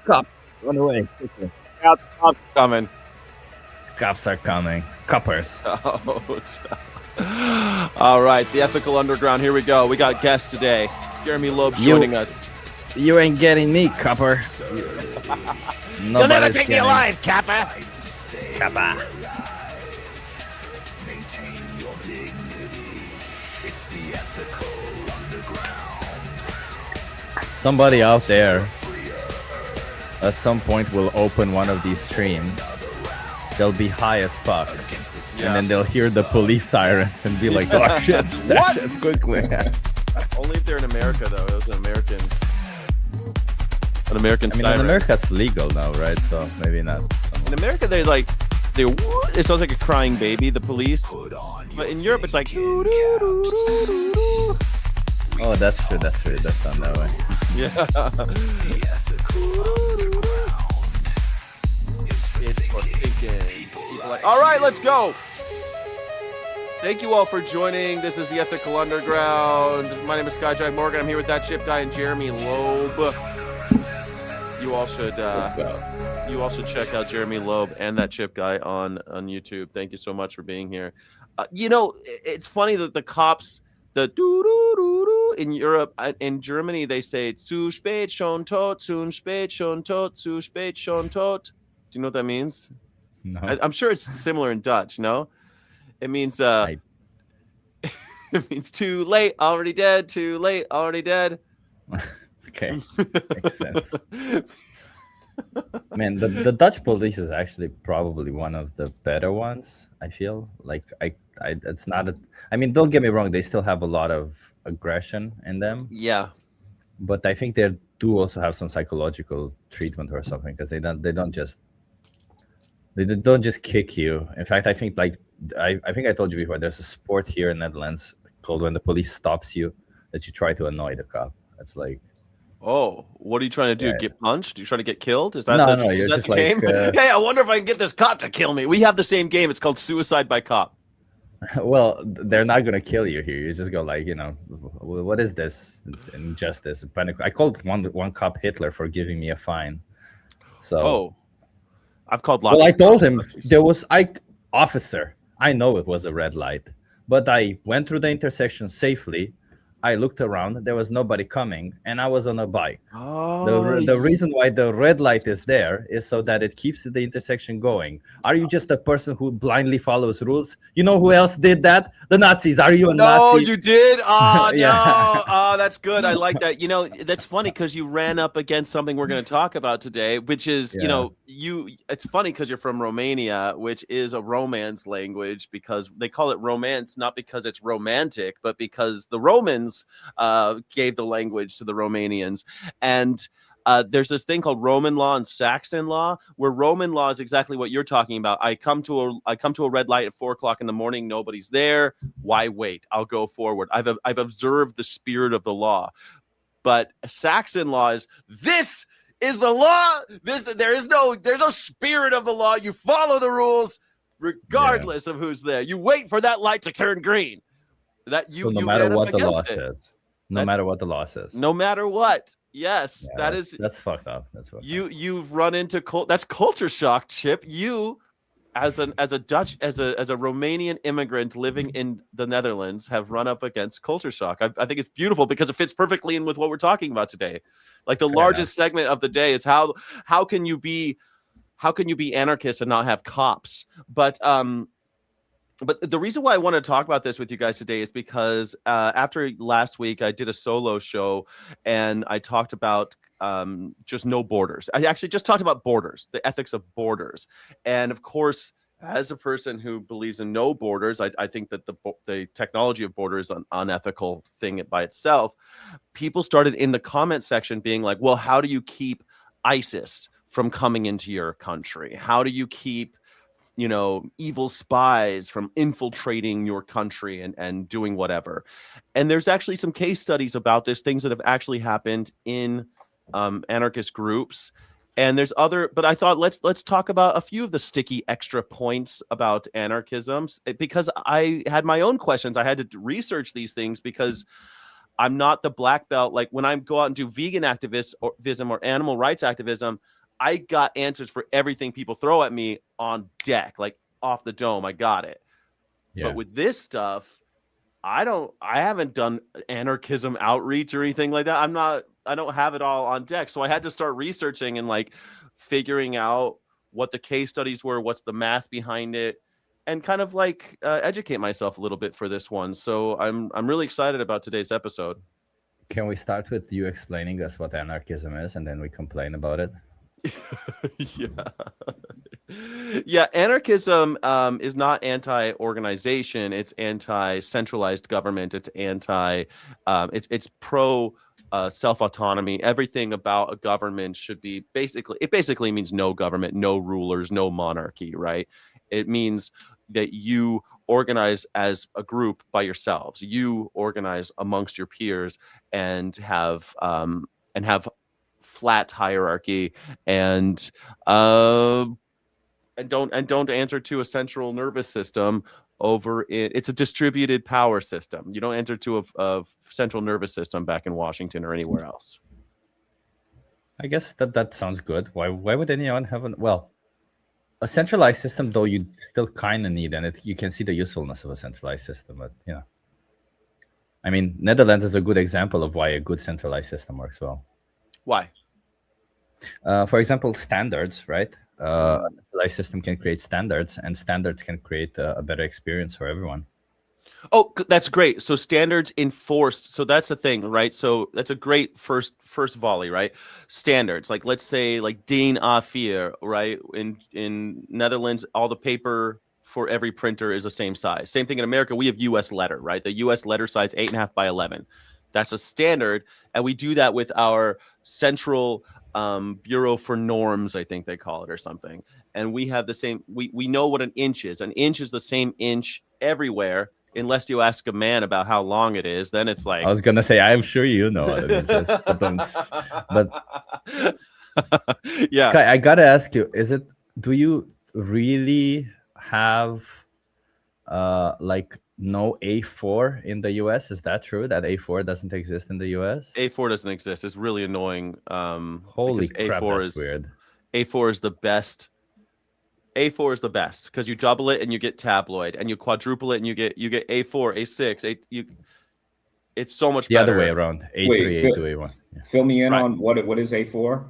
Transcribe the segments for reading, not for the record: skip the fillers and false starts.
Cops, run away quickly. Cops coming. Cops are coming. Coppers. All right, the Ethical Underground. Here we go. We got guests today. Jeremy Loeb joining us. You ain't getting me, copper. You'll never take me alive, Kappa. Kappa. Maintain your dignity. It's the Ethical Underground. Somebody out there at some point will open one of these streams. They'll be high as fuck. Yeah. And then they'll hear the police sirens and be like, oh shit, stash it quickly. Only if they're in America, though. It was an American siren. In America, it's legal now, right? So maybe not. In America, it sounds like a crying baby, the police. But in Europe, it's like... Oh, that's true. It does sound that way. Yeah. It's for thinking. Like, all right, let's go. Thank you all for joining. This is the Ethical Underground. My name is Skyjack Morgan. I'm here with that chip guy and Jeremy Loeb. You all should check out Jeremy Loeb and that chip guy on YouTube. Thank you so much for being here. It's funny that the cops, the doo-doo-doo-doo in Europe, in Germany, they say zu spät schon tot, zu spät schon tot, zu spät schon tot. Do you know what that means? No. I'm sure it's similar in Dutch. No, it means it means too late, already dead. Too late, already dead. Okay, makes sense. Man, the Dutch police is actually probably one of the better ones. I feel like it's not I mean, don't get me wrong; they still have a lot of aggression in them. Yeah, but I think they do also have some psychological treatment or something, because they don't just kick you. In fact, I think I think I told you before, there's a sport here in Netherlands called when the police stops you, that you try to annoy the cop. It's like, oh, what are you trying to do? Yeah. Get punched? Are you trying to get killed? Is that no, you're just the game? Hey, I wonder if I can get this cop to kill me. We have the same game. It's called Suicide by Cop. Well, they're not going to kill you here. You just go like, what is this injustice? I called one cop Hitler for giving me a fine. So, I've called lots. Well, I told him there was officer. I know it was a red light, but I went through the intersection safely. I looked around, there was nobody coming, and I was on a bike. Oh, the reason why the red light is there is so that it keeps the intersection going. Are you just a person who blindly follows rules? You know who else did that? The Nazis. Are you a Nazi? No, you did? Oh, yeah. No. Oh, that's good. I like that. That's funny because you ran up against something we're going to talk about today, which is, it's funny because you're from Romania, which is a Romance language, because they call it Romance, not because it's romantic, but because the Romans gave the language to the Romanians. And there's this thing called Roman law and Saxon law, where Roman law is exactly what you're talking about. I come to a red light at 4:00 in the morning. Nobody's there. Why wait? I'll go forward. I've observed the spirit of the law. But Saxon law is, this is the law. There's no spirit of the law. You follow the rules regardless of who's there. You wait for that light to turn green. So no matter what the law says. No matter what the law says. No matter what. Yes, yeah, that's fucked up. That's fucked up. You've run into that's culture shock, Chip. You, as a Romanian immigrant living in the Netherlands, have run up against culture shock. I think it's beautiful because it fits perfectly in with what we're talking about today. Like the largest segment of the day is how can you be anarchist and not have cops? But the reason why I want to talk about this with you guys today is because after last week, I did a solo show and I talked about just no borders. I actually just talked about borders, the ethics of borders. And of course, as a person who believes in no borders, I think that the technology of borders is an unethical thing by itself. People started in the comment section being like, well, how do you keep ISIS from coming into your country? How do you keep evil spies from infiltrating your country and doing whatever? And there's actually some case studies about this, things that have actually happened in anarchist groups. And there's but I thought let's talk about a few of the sticky extra points about anarchism, because I had my own questions. I had to research these things because I'm not the black belt. Like when I go out and do vegan activism or animal rights activism, I got answers for everything people throw at me on deck, like off the dome. I got it. Yeah. But with this stuff, I haven't done anarchism outreach or anything like that. I don't have it all on deck. So I had to start researching and like figuring out what the case studies were, what's the math behind it, and kind of like educate myself a little bit for this one. So I'm really excited about today's episode. Can we start with you explaining us what anarchism is, and then we complain about it? Yeah, anarchism is not anti-organization. It's anti-centralized government. It's it's pro self-autonomy. Everything about a government should be basically means no government, no rulers, no monarchy, right? It means that you organize as a group by yourselves. You organize amongst your peers and have flat hierarchy and don't answer to a central nervous system over it. It's a distributed power system. You don't answer to a central nervous system back in Washington or anywhere else. I guess that sounds good. Why would anyone have a centralized system, though? You still kind of need, and you can see the usefulness of a centralized system. But I mean, Netherlands is a good example of why a good centralized system works well. Why? For example, standards, right? A centralized system can create standards, and standards can create a better experience for everyone. Oh, that's great. So standards enforced. So that's the thing, right? So that's a great first volley, right? Standards, like let's say like DIN A4, right? In Netherlands, all the paper for every printer is the same size. Same thing in America. We have U.S. letter, right? The U.S. letter size 8.5 by 11. That's a standard, and we do that with our central Bureau for Norms, I think they call it, or something. And we have the same. We know what an inch is. An inch is the same inch everywhere, unless you ask a man about how long it is. Then it's like, I was gonna say, I'm sure you know what it is, but yeah. Sky, I gotta ask you: do you really have like no A4 in the US? Is that true that A4 doesn't exist in the US? A4 doesn't exist. It's really annoying. Holy crap, A4 that's weird. A4 is the best. A4 is the best because you double it and you get tabloid, and you quadruple it and you get A4, A6, it's so much better. The other way around. A3, A2, A1. Yeah. Fill me in on what is A4?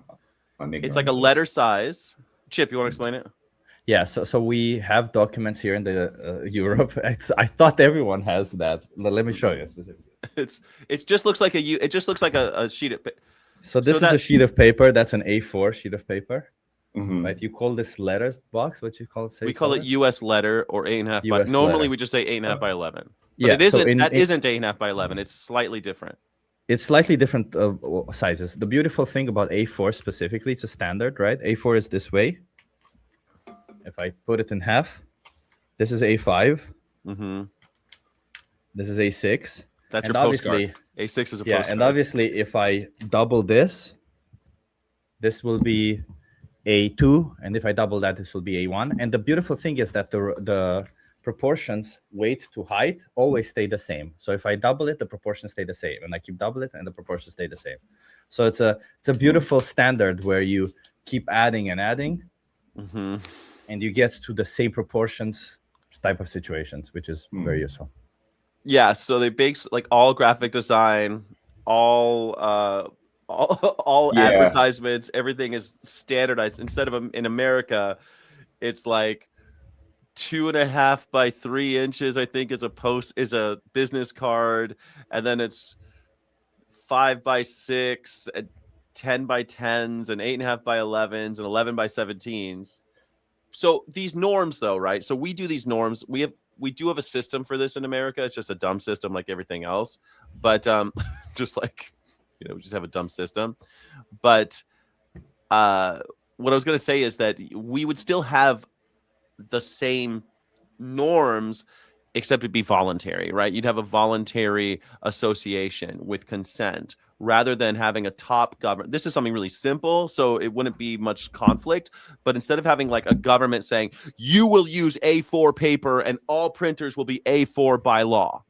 It's like a letter size. Chip, you want to explain it? Yeah, so we have documents here in the Europe. I thought everyone has that. Let me show you specifically. It just looks like a sheet of paper. So this is a sheet of paper. That's an A4 sheet of paper. Mm-hmm. Right? You call this letters box? What you call it? We call it U.S. letter or 8.5 by. Normally we just say 8.5 by 11. But yeah, it isn't. That isn't 8.5 by 11. It's slightly different. It's slightly different sizes. The beautiful thing about A4 specifically, it's a standard, right? A4 is this way. If I put it in half, this is A5. Mm-hmm. This is A6. That's your postcard. A6 is a postcard. Yeah, and obviously, if I double this will be A2, and if I double that, this will be A1. And the beautiful thing is that the proportions, weight to height, always stay the same. So if I double it, the proportions stay the same, and I keep double it, and the proportions stay the same. So it's a beautiful standard where you keep adding and adding. Mm-hmm. And you get to the same proportions type of situations, which is very useful. Yeah, so they base like all graphic design, all advertisements, everything is standardized. Instead of in America, it's like 2.5 by 3 inches, I think, is a business card, and then it's 5 by 6, and 10 by 10s, and 8.5 by 11s, and 11 by 17s. So these norms, though, right? So we do these norms. We do have a system for this in America. It's just a dumb system like everything else. But just like, we just have a dumb system. But what I was going to say is that we would still have the same norms, except it'd be voluntary, right? You'd have a voluntary association with consent rather than having a top government. This is something really simple, so it wouldn't be much conflict. But instead of having like a government saying, you will use A4 paper and all printers will be A4 by law.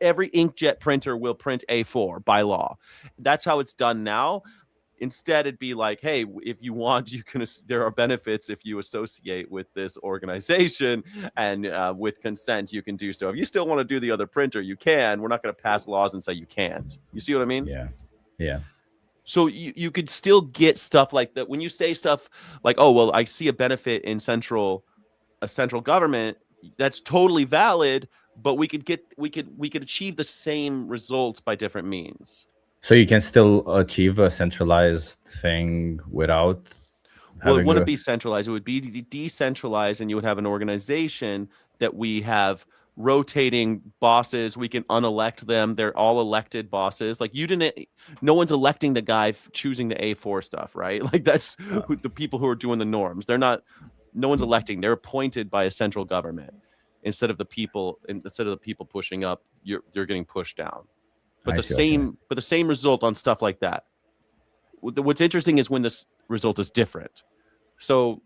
Every inkjet printer will print A4 by law. That's how it's done now. Instead, it'd be like, hey, if you want, you can. There are benefits if you associate with this organization, and with consent, you can do so. If you still want to do the other printer, you can. We're not going to pass laws and say you can't. You see what I mean? Yeah. Yeah. So you could still get stuff like that when you say stuff like, oh, well, I see a benefit in a central government. That's totally valid, but we could achieve the same results by different means. So you can still achieve a centralized thing without. Well, it wouldn't be centralized. It would be decentralized, and you would have an organization that we have rotating bosses. We can unelect them. They're all elected bosses. Like no one's electing the guy choosing the A4 stuff, right? Like that's the people who are doing the norms. No one's electing. They're appointed by a central government instead of the people pushing up. You're getting pushed down. But the same result on stuff like that. What's interesting is when this result is different. So,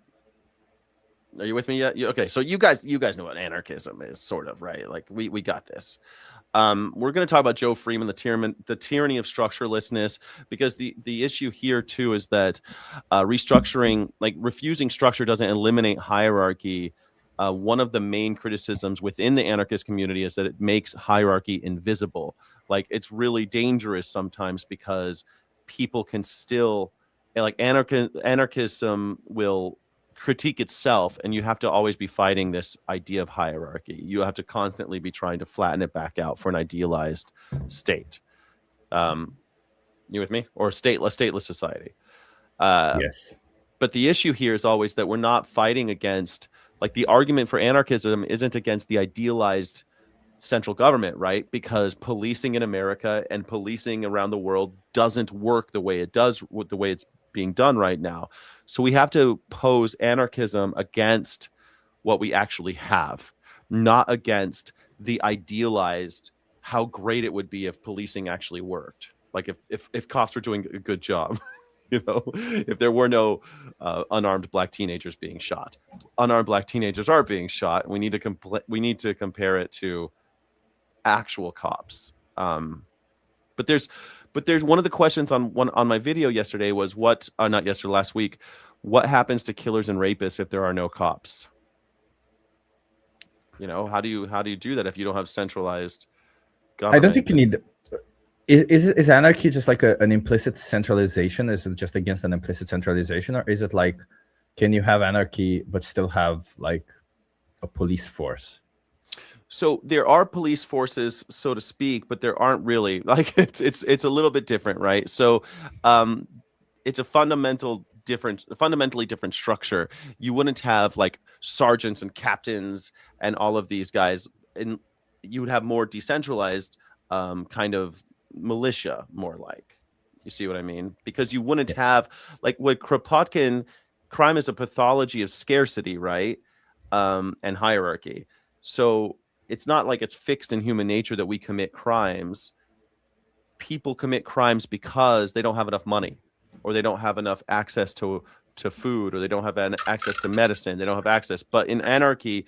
are you with me yet? Okay, so you guys know what anarchism is, sort of, right? Like we got this. We're going to talk about Joe Freeman, the tyranny of structurelessness, because the issue here too is that restructuring, like refusing structure, doesn't eliminate hierarchy. One of the main criticisms within the anarchist community is that it makes hierarchy invisible. Like it's really dangerous sometimes because people can still, like anarchism will critique itself, and you have to always be fighting this idea of hierarchy. You have to constantly be trying to flatten it back out for an idealized state. You with me? Or stateless society. Yes. But the issue here is always that we're not fighting against, like the argument for anarchism isn't against the idealized central government, right? Because policing in America and policing around the world doesn't work the way it does, with the way it's being done right now. So we have to pose anarchism against what we actually have, not against the idealized how great it would be if policing actually worked. Like if cops were doing a good job. You know, if there were no unarmed black teenagers being shot. Unarmed black teenagers are being shot. We need to compare it to actual cops. But there's one of the questions on my video yesterday was last week, what happens to killers and rapists if there are no cops? You know, how do you do that if you don't have centralized government? I don't think you need. Is anarchy just like an implicit centralization? Is it just against an implicit centralization, or is it like, can you have anarchy but still have like a police force? So there are police forces, so to speak, but there aren't really. Like it's a little bit different, right? So it's a fundamentally different structure. You wouldn't have like sergeants and captains and all of these guys, and you would have more decentralized kind of militia, more like. You see what I mean? Because you wouldn't have, like with Kropotkin, crime is a pathology of scarcity, right? And hierarchy. So it's not like it's fixed in human nature that we commit crimes. People commit crimes because they don't have enough money, or they don't have enough access to food, or they don't have access to medicine. They don't have access. But in anarchy,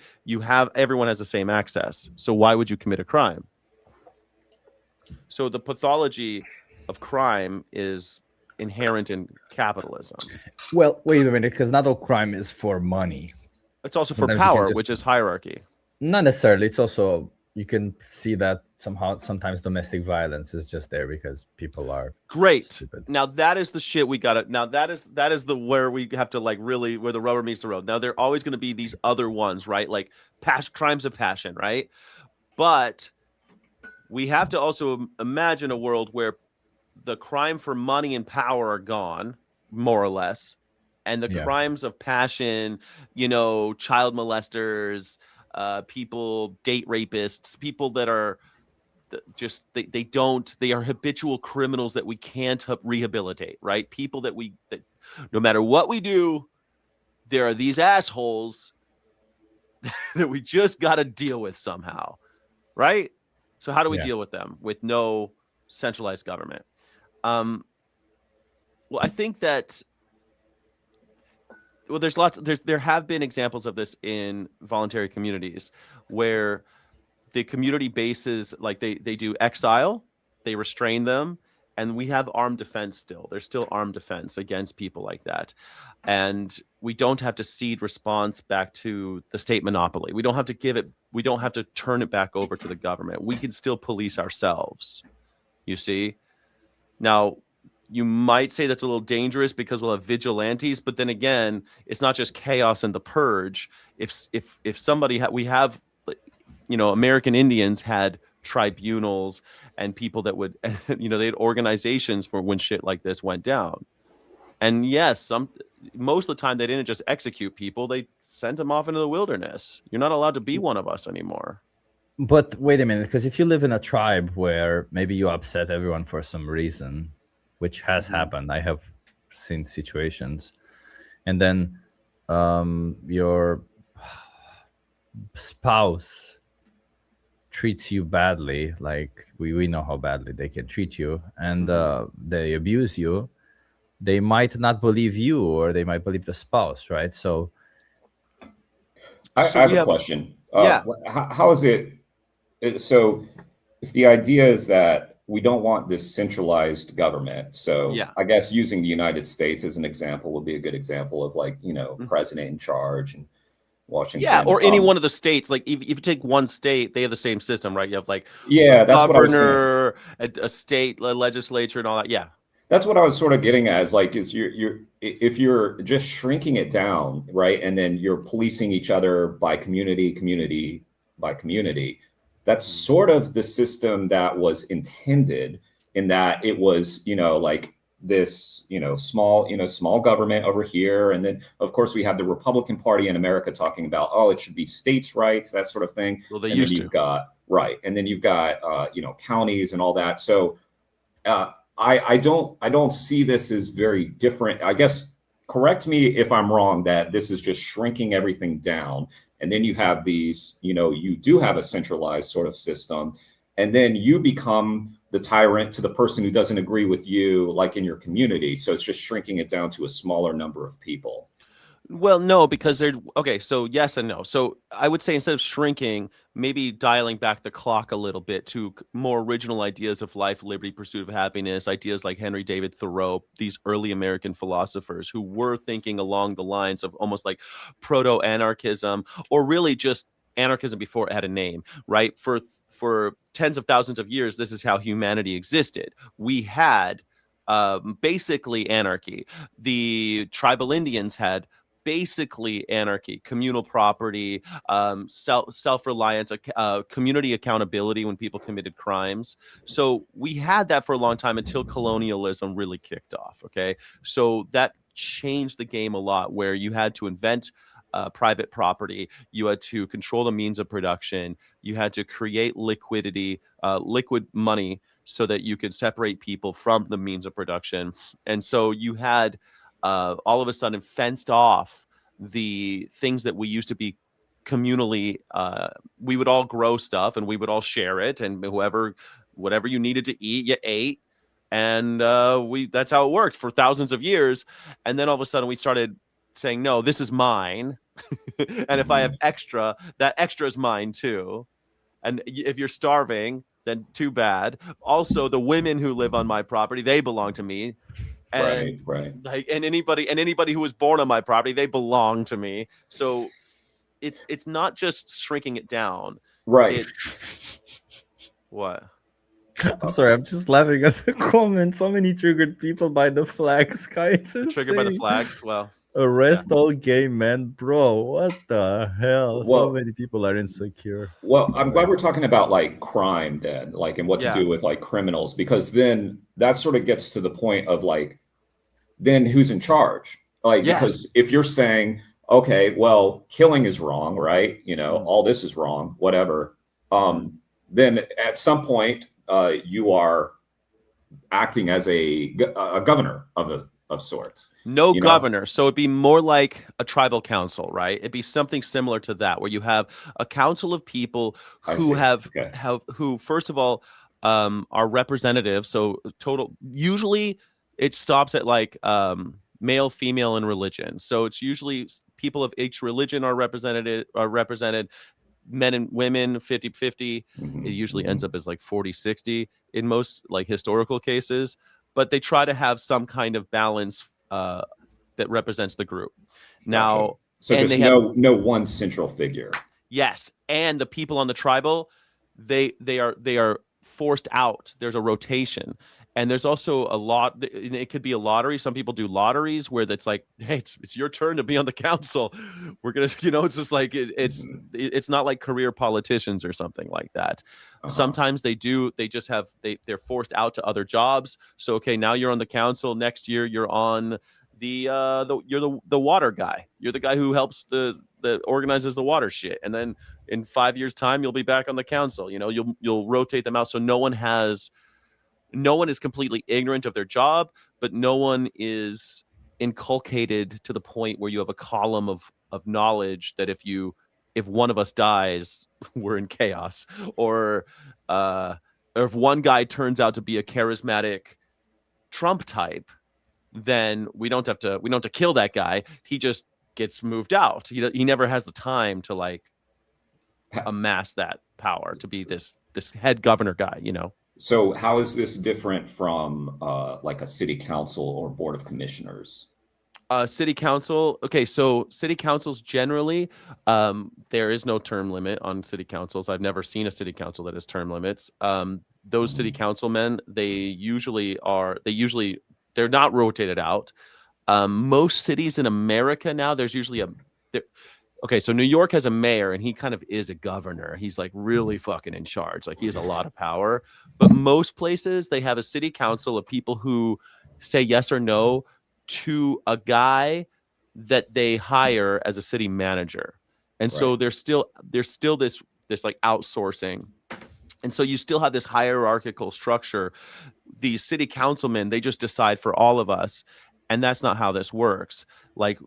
everyone has the same access. So why would you commit a crime? So the pathology of crime is inherent in capitalism. Well, wait a minute, because not all crime is for money. It's also for Sometimes power, which is hierarchy. Not necessarily. It's also, you can see that sometimes domestic violence is just there because people are great. Stupid. Now that is the shit we got. Now that is where we have to like really, where the rubber meets the road. Now there are always going to be these other ones, right? Like crimes of passion, right? But we have to also imagine a world where the crime for money and power are gone, more or less, and the crimes of passion, you know, child molesters, people, date rapists, people that are just they are habitual criminals that we can't rehabilitate, right? People that no matter what we do, there are these assholes that we just got to deal with somehow, right? So how do we deal with them with no centralized government? Well, I think that there have been examples of this in voluntary communities where the community bases, like they do exile, they restrain them, and we have armed defense still. There's still armed defense against people like that. And we don't have to cede response back to the state monopoly. We don't have to turn it back over to the government. We can still police ourselves. You see? Now, you might say that's a little dangerous because we'll have vigilantes, but then again, it's not just chaos and the purge. If somebody we have, American Indians had tribunals and people that would, they had organizations for when shit like this went down. And yes, most of the time they didn't just execute people; they sent them off into the wilderness. You're not allowed to be one of us anymore. But wait a minute, because if you live in a tribe where maybe you upset everyone for some reason, which has happened, I have seen situations, and then your spouse treats you badly, like we know how badly they can treat you, and they abuse you, they might not believe you, or they might believe the spouse, right? So I have a question. How is it? So if the idea is that we don't want this centralized government, so I guess using the United States as an example would be a good example of president in charge and Washington. Yeah, or any one of the states. Like if you take one state, they have the same system, right? You have like that's governor, a state legislature, and all that. Yeah, that's what I was sort of getting at. Is if you're just shrinking it down, right, and then you're policing each other by community by community. That's sort of the system that was intended, in that it was, this, small government over here. And then, of course, we have the Republican Party in America talking about, it should be states' rights, that sort of thing. Well, they and used then you've got, right. And then you've got, counties and all that. So I don't see this as very different. I guess, correct me if I'm wrong, that this is just shrinking everything down. And then you have these, you do have a centralized sort of system, and then you become the tyrant to the person who doesn't agree with you, like in your community. So it's just shrinking it down to a smaller number of people. Well, no, because so yes and no. So I would say instead of shrinking, maybe dialing back the clock a little bit to more original ideas of life, liberty, pursuit of happiness, ideas like Henry David Thoreau, these early American philosophers who were thinking along the lines of almost like proto-anarchism, or really just anarchism before it had a name, right? For tens of thousands of years, this is how humanity existed. We had basically anarchy. The tribal Indians had basically anarchy, communal property, self-reliance, community accountability when people committed crimes. So we had that for a long time until colonialism really kicked off. Okay, so that changed the game a lot, where you had to invent private property, you had to control the means of production, you had to create liquidity, liquid money, so that you could separate people from the means of production. And so you had all of a sudden fenced off the things that we used to be communally. We would all grow stuff and we would all share it, and whatever you needed to eat, you ate. And that's how it worked for thousands of years. And then all of a sudden we started saying, no, this is mine. And if I have extra, that extra is mine too. And if you're starving, then too bad. Also, the women who live on my property, they belong to me. And right. Like, and anybody who was born on my property, they belong to me. So it's not just shrinking it down. Right. What? I'm sorry, I'm just laughing at the comments. So many triggered people by the flags, guys. Triggered by the flags? Well, arrest all gay men, bro. What the hell? So many people are insecure. Well, I'm glad we're talking about like crime then, like, and what to do with like criminals, because then that sort of gets to the point of like, then who's in charge? Like, because if you're saying, okay, well, killing is wrong, right? All this is wrong, whatever. Then at some point, you are acting as a governor of sorts. No governor. So it'd be more like a tribal council, right? It'd be something similar to that, where you have a council of people who who first of all are representatives. So usually it stops at like male, female, and religion. So it's usually people of each religion are represented. men and women 50-50. Mhm, It usually mhm. ends up as like 40-60 in most like historical cases, but they try to have some kind of balance that represents the group. Gotcha. Now, So and just they have no one central figure. yes, and the people on the tribal, they are forced out. There's a rotation, and there's also a lot. It could be a lottery. Some people do lotteries where it's like, hey, it's your turn to be on the council. We're gonna, it's just like Mhm. it's not like career politicians or something like that. Uh-huh. Sometimes they do. They just have they're forced out to other jobs. So okay, now you're on the council. Next year you're on you're the water guy. You're the guy who helps the organizes the water shit, and then in 5 years time you'll be back on the council. You'll rotate them out, so no one is completely ignorant of their job, but no one is inculcated to the point where you have a column of knowledge that if one of us dies, we're in chaos, or if one guy turns out to be a charismatic Trump type, then we don't have to kill that guy. He just gets moved out. He never has the time to like amass that power to be this head governor guy. So how is this different from like a city council or board of commissioners? City council. Okay, so city councils generally, there is no term limit on city councils. I've never seen a city council that has term limits. Those city councilmen, they're not rotated out. Most cities in America now, there's usually okay, so New York has a mayor, and he kind of is a governor. He's like really fucking in charge. Like he has a lot of power. But most places, they have a city council of people who say yes or no to a guy that they hire as a city manager. And so Right. there's still this like outsourcing. And so you still have this hierarchical structure. These city councilmen, they just decide for all of us. And that's not how this works. Like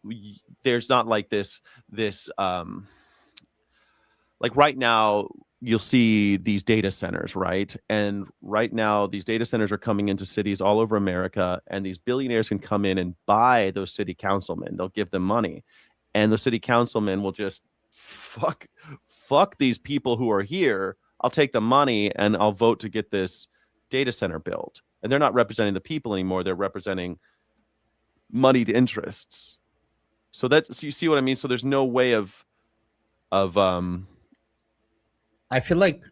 there's not like this like right now you'll see these data centers, right? And right now these data centers are coming into cities all over America, and these billionaires can come in and buy those city councilmen. They'll give them money, and the city councilmen will just fuck these people who are here. I'll take the money and I'll vote to get this data center built. And they're not representing the people anymore. They're representing moneyed interests. So you see what I mean? So there's no way of I feel like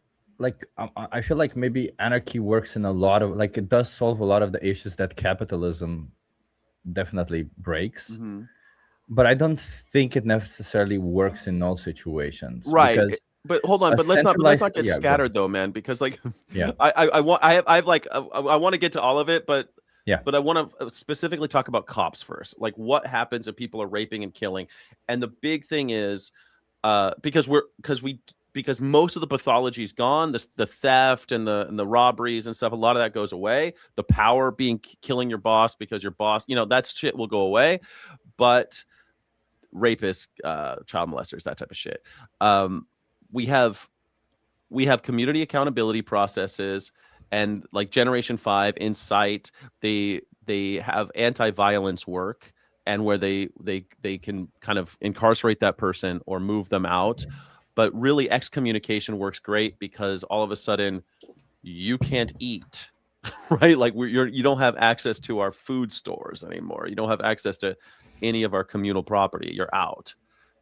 I feel like maybe anarchy works in a lot of, like, it does solve a lot of the issues that capitalism definitely breaks. But I don't think it necessarily works in all situations. right. Because But hold on, a but let's not centralized- get yeah, go scattered ahead. though, man, because like Yeah. I want to get to all of it, but Yeah. but I want to specifically talk about cops first. Like what happens if people are raping and killing? And the big thing is because most of the pathology is gone, the theft and the robberies and stuff, a lot of that goes away. The power being killing your boss because your boss, that shit will go away. But rapists, child molesters, that type of shit. We have community accountability processes, and like Generation 5 Insight, they have anti-violence work, and where they can kind of incarcerate that person or move them out. But really excommunication works great because all of a sudden you can't eat, right? Like you don't have access to our food stores anymore. You don't have access to any of our communal property. You're out.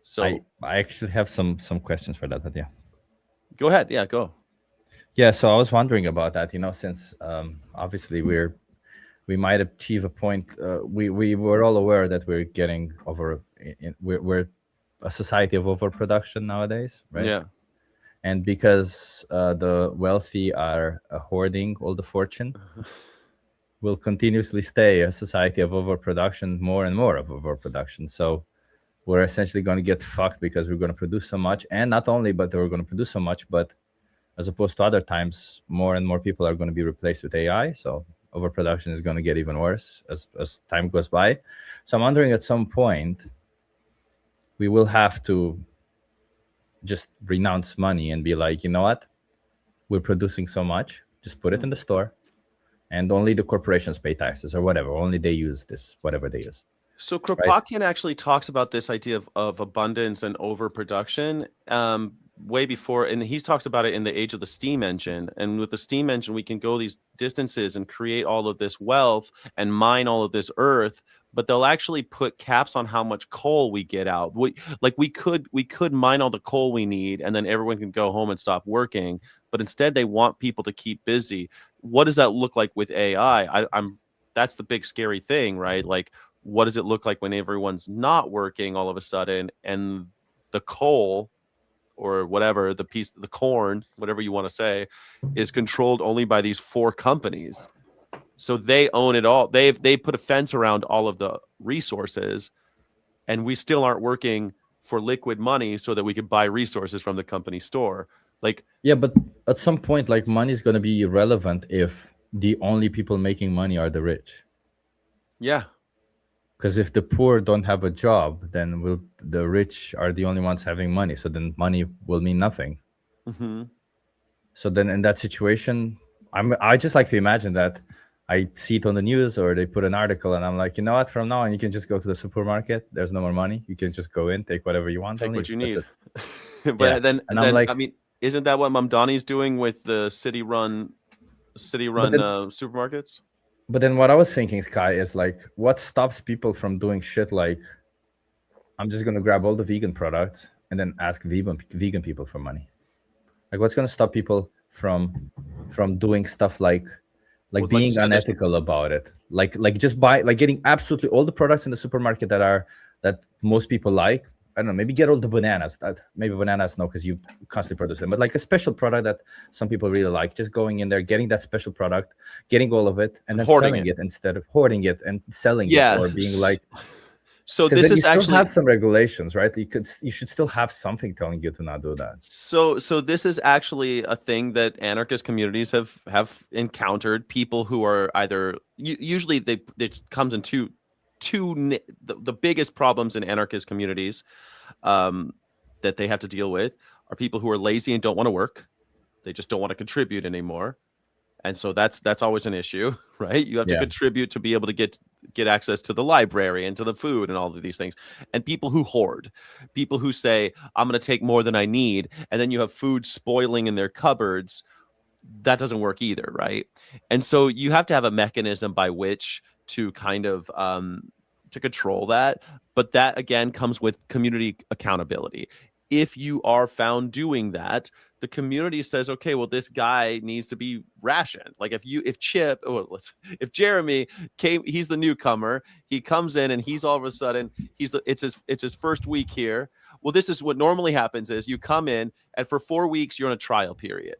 So I actually have some questions for that, but yeah. Go ahead. Yeah, go. Yeah, so I was wondering about that, since obviously we might achieve a point. We were all aware that we're getting we're a society of overproduction nowadays, right? Yeah. And because the wealthy are hoarding all the fortune, we'll continuously stay a society of overproduction, more and more of overproduction. So we're essentially going to get fucked because we're going to produce so much. And not only, but we're going to produce so much, but as opposed to other times, more and more people are going to be replaced with AI. So overproduction is going to get even worse as time goes by. So I'm wondering, at some point, we will have to just renounce money and be like, you know what? We're producing so much, just put it in the store, and only the corporations pay taxes or whatever. Only they use this, whatever they use. So Kropotkin actually talks about this idea of abundance and overproduction. way before, and he talks about it in the age of the steam engine. And with the steam engine, we can go these distances and create all of this wealth and mine all of this earth, but they'll actually put caps on how much coal we get out. We could mine all the coal we need, and then everyone can go home and stop working. But instead, they want people to keep busy. What does that look like with AI? That's the big scary thing, right? Like, what does it look like when everyone's not working all of a sudden, and the coal or whatever, the corn, whatever you want to say, is controlled only by these 4 companies. So they own it all. They put a fence around all of the resources, and we still aren't working for liquid money so that we could buy resources from the company store. Like, yeah, but at some point, like, money is going to be irrelevant if the only people making money are the rich. yeah. Because if the poor don't have a job, then the rich are the only ones having money. So then money will mean nothing. Mm-hmm. So then in that situation, I just like to imagine that I see it on the news or they put an article and I'm like, you know what, from now on, you can just go to the supermarket. There's no more money. You can just go in, take whatever you want. Take what you need. But Yeah. then I'm like, I mean, isn't that what Mamdani's doing with the city-run supermarkets? But then what I was thinking, Sky, is like, what stops people from doing shit like, I'm just going to grab all the vegan products and then ask vegan people for money? Like, what's going to stop people from doing stuff like being unethical about it? Like just getting absolutely all the products in the supermarket that most people like. I don't know, maybe get all the bananas. Maybe bananas, no, because you constantly produce them. But like a special product that some people really like, just going in there, getting that special product, getting all of it, and then selling it instead of hoarding it and selling it, or being like. So this is actually still have some regulations, right? You should still have something telling you to not do that. So this is actually a thing that anarchist communities have encountered. People who are either usually it comes in two the biggest problems in anarchist communities that they have to deal with are people who are lazy and don't want to work. They just don't want to contribute anymore. And so that's always an issue, right? You have to contribute to be able to get access to the library and to the food and all of these things. And people who hoard, people who say, I'm going to take more than I need. And then you have food spoiling in their cupboards. That doesn't work either, right? And so you have to have a mechanism by which to kind of to control that. But that, again, comes with community accountability. If you are found doing that, the community says, okay, well, this guy needs to be rationed. Like if Jeremy came, he's the newcomer. He comes in and he's all of a sudden it's his first week here. Well, this is what normally happens is you come in and for 4 weeks you're on a trial period.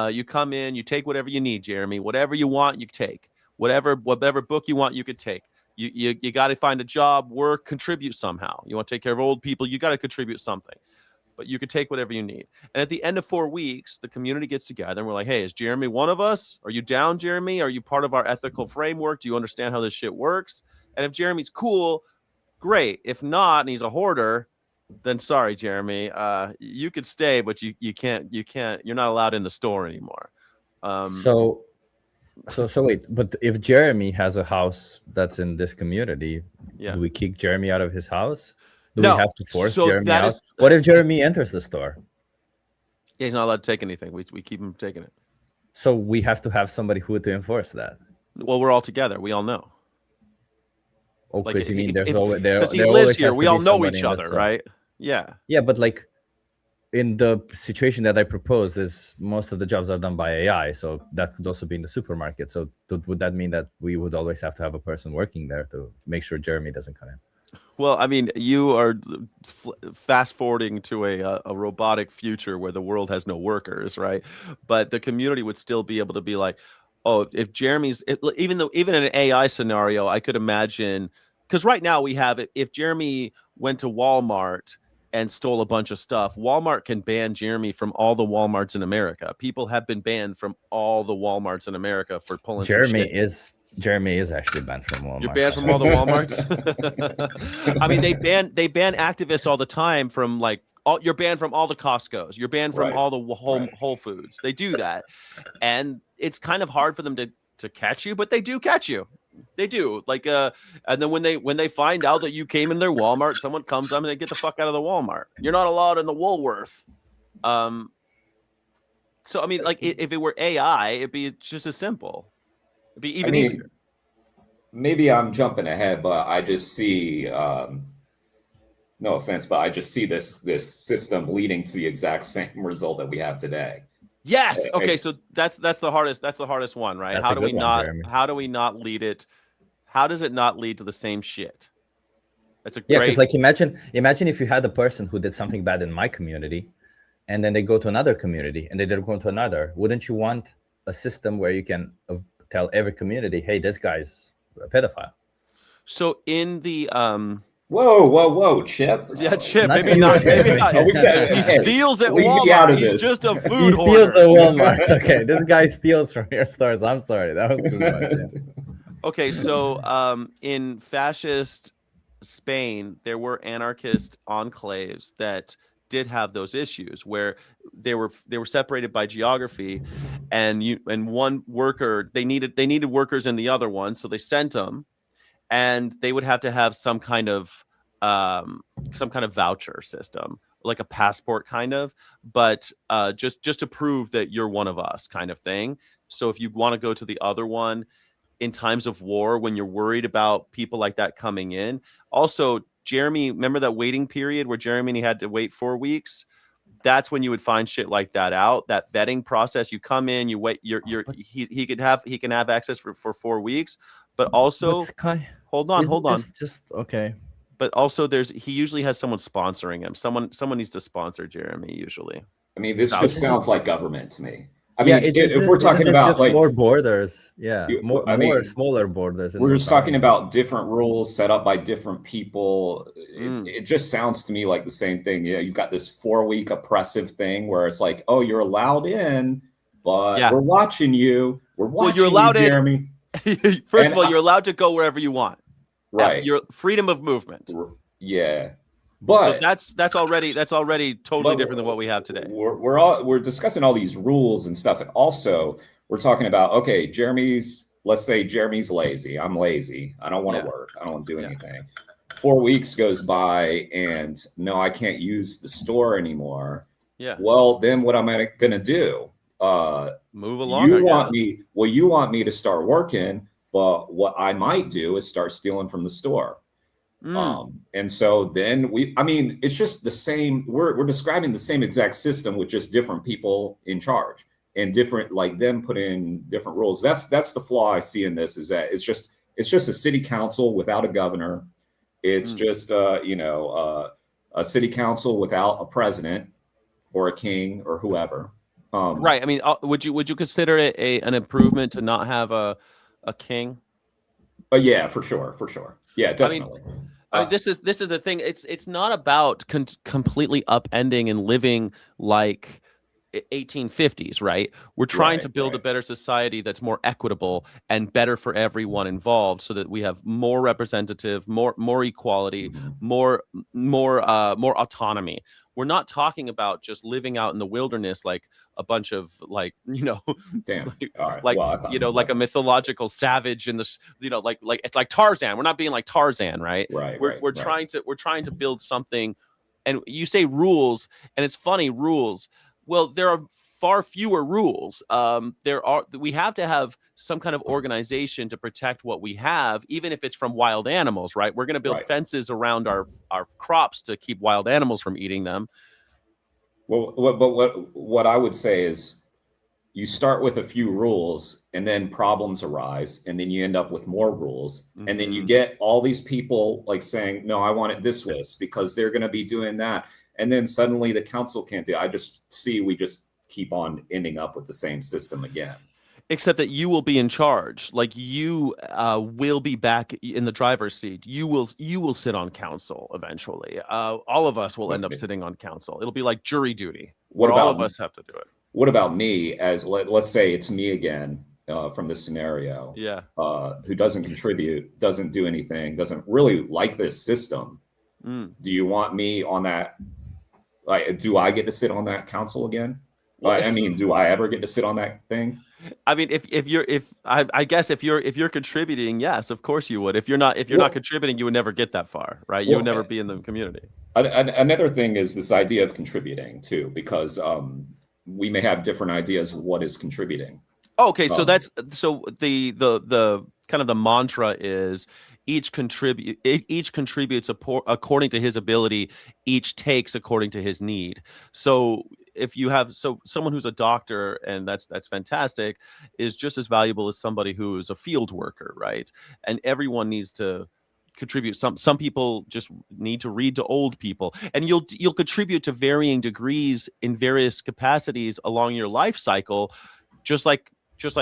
You come in, you take whatever you need, Jeremy. Whatever you want, you take. Whatever book you want, you could take. You got to find a job, work, contribute somehow. You want to take care of old people, you got to contribute something. But you could take whatever you need. And at the end of 4 weeks, the community gets together and we're like, hey, is Jeremy one of us? Are you down, Jeremy? Are you part of our ethical framework? Do you understand how this shit works? And if Jeremy's cool, great. If not, and he's a hoarder, then sorry, Jeremy. You could stay, but you can't, you're not allowed in the store anymore. So wait, but if Jeremy has a house that's in this community, do we kick Jeremy out of his house? Do we have to force Jeremy out? What if Jeremy enters the store? Yeah, he's not allowed to take anything. We keep him taking it. So we have to have somebody who to enforce that. Well, we're all together. We all know. Oh, because you mean there's always there. Because he lives here. We all know each other, right? Yeah. Yeah, but like in the situation that I propose, is most of the jobs are done by AI, so that could also be in the supermarket. So would that mean that we would always have to have a person working there to make sure Jeremy doesn't come in? Well, I mean, you are fast forwarding to a robotic future where the world has no workers, right? But the community would still be able to be like, oh, if Jeremy's, even in an AI scenario, I could imagine, because right now we have it. If Jeremy went to Walmart and stole a bunch of stuff, Walmart can ban Jeremy from all the Walmarts in America. People have been banned from all the Walmarts in America for pulling Jeremy is actually banned from Walmart. You're banned from all the Walmarts? I mean, they ban activists all the time from you're banned from all the Costcos. You're banned from all the Whole Foods. They do that. And it's kind of hard for them to catch you, but they do catch you. They do. And then when they find out that you came in their Walmart, someone comes up and they get the fuck out of the Walmart. You're not allowed in the Woolworth. So I mean, like if it were AI, it'd be just as simple. It'd be even I mean, easier. maybe I'm jumping ahead, but I just see, no offense, but I just see this system leading to the exact same result that we have today. Yes. Okay. So that's the hardest. That's the hardest one, right? That's How a do we good one, not? Jeremy. How do we not lead it? How does it not lead to the same shit? That's a Yeah, great. because like imagine if you had a person who did something bad in my community, and then they go to another community, and they did go to another. Wouldn't you want a system where you can tell every community, "Hey, this guy's a pedophile"? So in the Whoa, Chip. yeah, Chip, Not maybe you, not. Maybe Jeremy. not. Oh, we said, He hey, steals at leave me out Walmart. of He's this. just a He food steals hoarder. at Walmart. Okay, this guy steals from your stores. I'm sorry, that was too much. Yeah. Okay, so in fascist Spain, there were anarchist enclaves that did have those issues where they were separated by geography, and one worker they needed workers in the other one, so they sent them, and they would have to have some kind of voucher system, like a passport kind of, but just to prove that you're one of us kind of thing. So if you want to go to the other one in times of war, when you're worried about people like that coming in. Also, Jeremy, remember that waiting period where Jeremy had to wait 4 weeks? That's when you would find shit like that out. That vetting process, you come in, you wait, he can have access for 4 weeks, but also hold on. Just okay. But also he usually has someone sponsoring him. Someone needs to sponsor Jeremy usually. I mean, this just sounds like government to me. I Yeah, mean, if we're talking about just like more borders, yeah, I more mean, smaller borders. we're just talking about different rules set up by different people. It just sounds to me like the same thing. Yeah, you've got this 4-week oppressive thing where it's like, oh, you're allowed in, but we're watching you. We're watching you're allowed you, Jeremy. First of all, you're allowed to go wherever you want. Right. Your freedom of movement. Yeah. But so that's already totally different than what we have today. We're discussing all these rules and stuff, and also we're talking about, okay, let's say Jeremy's lazy. I'm lazy. I don't want to work. I don't want to do anything. 4 weeks goes by, and no, I can't use the store anymore. Yeah. Well, then what am I going to do? Move along. You want me to start working, but what I might do is start stealing from the store. And so then it's just the same. We're describing the same exact system with just different people in charge and different, like them put in different rules. That's the flaw I see in this, is that it's just a city council without a governor. It's just a city council without a president or a king or whoever. Right. I mean, would you consider it an improvement to not have a king? Yeah, for sure. Yeah, definitely. I mean, this is the thing. It's not about completely upending and living like 1850s, right? We're trying to build a better society that's more equitable and better for everyone involved, so that we have more representative, more equality, more autonomy. We're not talking about just living out in the wilderness like a bunch of like like a mythological savage in this, like Tarzan. We're not being like Tarzan, right? We're trying to build something. And you say rules, and it's funny, rules. Well, there are far fewer rules. We have to have some kind of organization to protect what we have, even if it's from wild animals, right? We're going to build fences around our crops to keep wild animals from eating them. Well, what I would say is, you start with a few rules, and then problems arise, and then you end up with more rules, and then you get all these people like saying, "No, I want it this way," because they're going to be doing that. And then suddenly the council can't do it. We just keep on ending up with the same system again. Except that you will be in charge. Like you will be back in the driver's seat. You will sit on council eventually. All of us will end up sitting on council. It'll be like jury duty. All of us have to do it. What about me, as let's say it's me again from this scenario? Yeah. Who doesn't contribute, doesn't do anything, doesn't really like this system. Do you want me on that? Like, do I get to sit on that council again? I mean, do I ever get to sit on that thing? I mean, I guess if you're contributing, yes, of course you would. If you're not contributing, you would never get that far, right? You would never be in the community. Another thing is this idea of contributing too, because we may have different ideas of what is contributing. Okay, so that's the kind of the mantra is each contributes according to his ability, each takes according to his need. So if you have someone who's a doctor, and that's fantastic, is just as valuable as somebody who is a field worker, right? And everyone needs to contribute. Some people just need to read to old people, and you'll contribute to varying degrees in various capacities along your life cycle, just like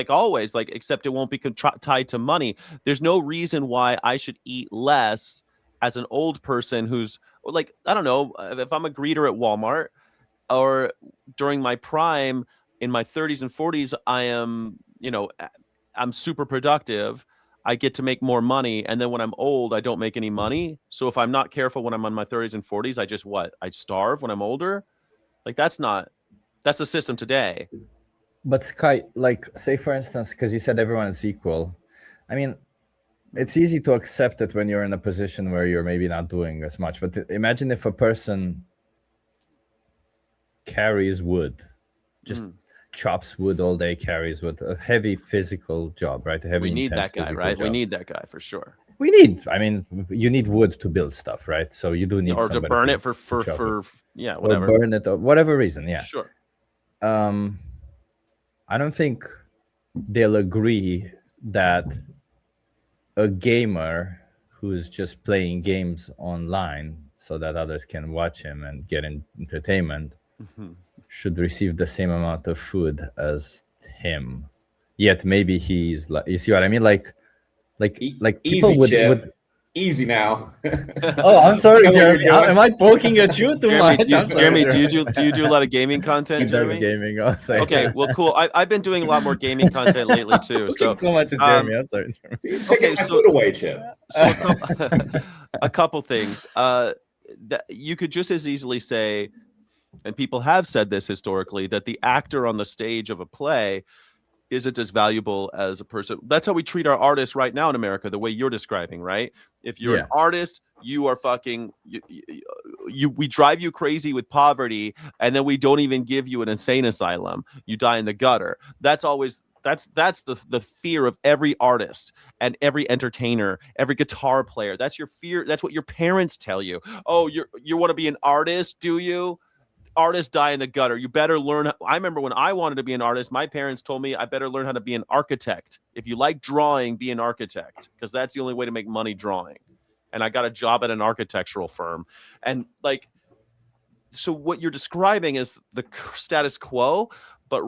always, like, except it won't be tied to money. There's no reason why I should eat less as an old person who's like, I don't know, if I'm a greeter at Walmart, or during my prime in my 30s and 40s, I am, I'm super productive. I get to make more money. And then when I'm old, I don't make any money. So if I'm not careful when I'm on my 30s and 40s, I just I starve when I'm older. Like, that's the system today. But Sky, like, say for instance, because you said everyone is equal. I mean, it's easy to accept it when you're in a position where you're maybe not doing as much. But imagine if a person carries wood, just chops wood all day, carries wood, a heavy physical job, right? We need that guy, right? We need that guy for sure. You need wood to build stuff, right? So you do need, or to burn it for whatever. Or burn it, or whatever reason, yeah. Sure. I don't think they'll agree that a gamer who's just playing games online so that others can watch him and get entertainment should receive the same amount of food as him. Yet maybe he's like, you see what I mean? Like people would easy now. Oh, I'm sorry, Jeremy. Am I poking at you too much? Jeremy, do you do a lot of gaming content, Jeremy? He does gaming also. Okay, well, cool. I've been doing a lot more gaming content lately too. So much at Jeremy. I'm sorry, Jeremy. Okay, so food away, Chip. So a couple things. That you could just as easily say, and people have said this historically, that the actor on the stage of a play isn't as valuable as a person. That's how we treat our artists right now in America, the way you're describing, right? If you're an artist, you are fucking, we drive you crazy with poverty, and then we don't even give you an insane asylum. You die in the gutter. That's always, that's the fear of every artist and every entertainer, every guitar player. That's your fear. That's what your parents tell you. Oh, you want to be an artist, do you? Artists die in the gutter. You better learn. I remember when I wanted to be an artist, my parents told me I better learn how to be an architect. If you like drawing, be an architect, because that's the only way to make money drawing. And I got a job at an architectural firm. And like, so what you're describing is the status quo, but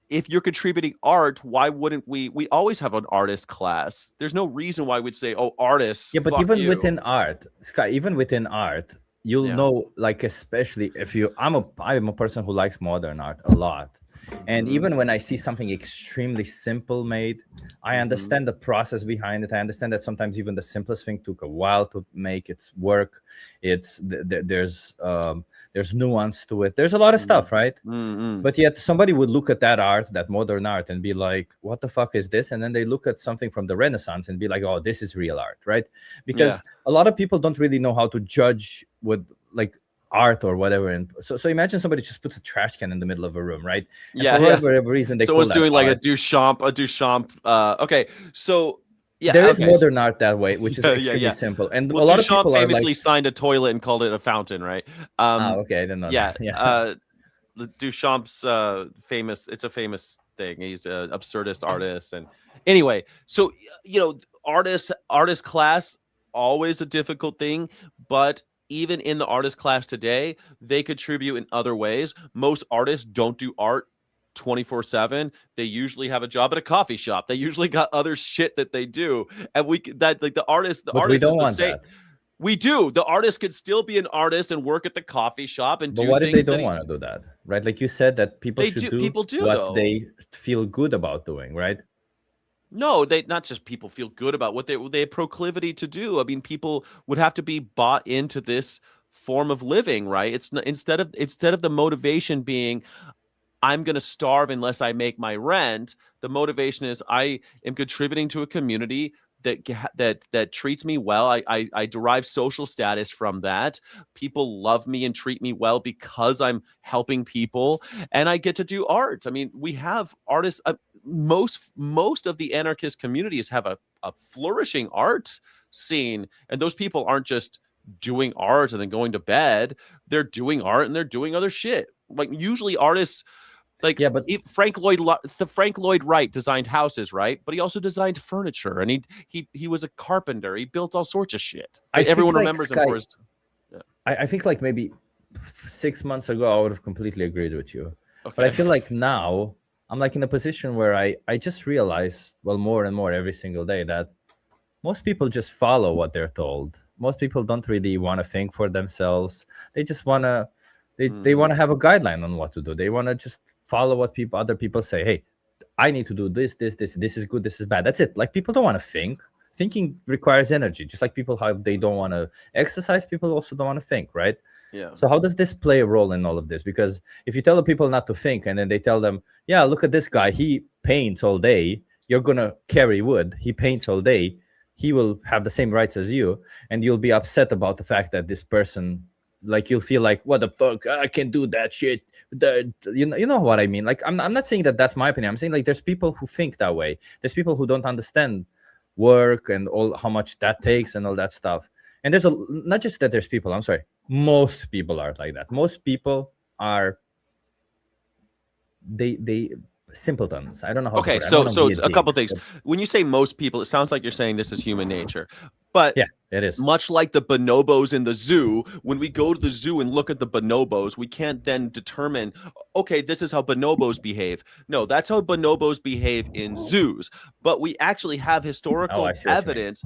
if you're contributing art, why wouldn't we always have an artist class? There's no reason why we'd say, oh, artists. Yeah, but even within art, Sky, even within art, you'll know, like, especially if I'm a person who likes modern art a lot. And even when I see something extremely simple made, I understand the process behind it. I understand that sometimes even the simplest thing took a while to make its work. There's nuance to it. There's a lot of stuff, right? But yet somebody would look at that art, that modern art, and be like, what the fuck is this? And then they look at something from the Renaissance and be like, oh, this is real art, right? Because a lot of people don't really know how to judge with like art or whatever. And so imagine somebody just puts a trash can in the middle of a room, right? And for whatever reason, they someone's doing like a Duchamp. Okay, so there is modern art that way, which is extremely simple. And a lot of people famously signed a toilet and called it a fountain, right? Okay, I didn't know. Yeah. Duchamp's famous. It's a famous thing. He's an absurdist artist, and anyway, so artist class, always a difficult thing, but even in the artist class today, they contribute in other ways. Most artists don't do art 24/7. They usually have a job at a coffee shop. They usually got other shit that they do. And the artist we don't want that. We do. The artist could still be an artist and work at the coffee shop and do things. But what if they don't want to do that? Right? Like you said, that people should do what they feel good about doing, right? No, they not just people feel good about what they have proclivity to do. I mean, people would have to be bought into this form of living, right? It's not, instead of the motivation being, I'm going to starve unless I make my rent. The motivation is I am contributing to a community that treats me well. I derive social status from that. People love me and treat me well because I'm helping people, and I get to do art. I mean, we have artists. Most of the anarchist communities have a flourishing art scene, and those people aren't just doing art and then going to bed. They're doing art and they're doing other shit. Like usually artists. Like, yeah, but Frank Lloyd Wright designed houses, right? But he also designed furniture, and he was a carpenter. He built all sorts of shit. Everyone remembers him for his. Yeah. I think like maybe 6 months ago I would have completely agreed with you, Okay. but I feel like now I'm like in a position where I just realize, well, more and more every single day, that most people just follow what they're told. Most people don't really want to think for themselves. They just want to. They want to have a guideline on what to do. They want to just follow what other people say. Hey, I need to do this is good, this is bad. That's it. Like, people don't want to think. Thinking requires energy. Just like people, how they don't want to exercise, people also don't want to think, right? Yeah. So how does this play a role in all of this? Because if you tell the people not to think, and then they tell them, yeah, look at this guy, he paints all day, you're gonna carry wood, he paints all day, he will have the same rights as you, and you'll be upset about the fact that this person, like, you'll feel like, what the fuck, I can't do that shit. You know what I mean? Like, I'm not saying that that's my opinion. I'm saying, like, there's people who think that way. There's people who don't understand work and all, how much that takes and all that stuff. And there's not just that there's people, I'm sorry, most people are like that. Most people are they simpletons. I don't know how. Okay, so a couple things. When you say most people, it sounds like you're saying this is human nature. But yeah, it is. Much like the bonobos in the zoo, when we go to the zoo and look at the bonobos, we can't then determine, okay, this is how bonobos behave. No, that's how bonobos behave in zoos. But we actually have historical evidence.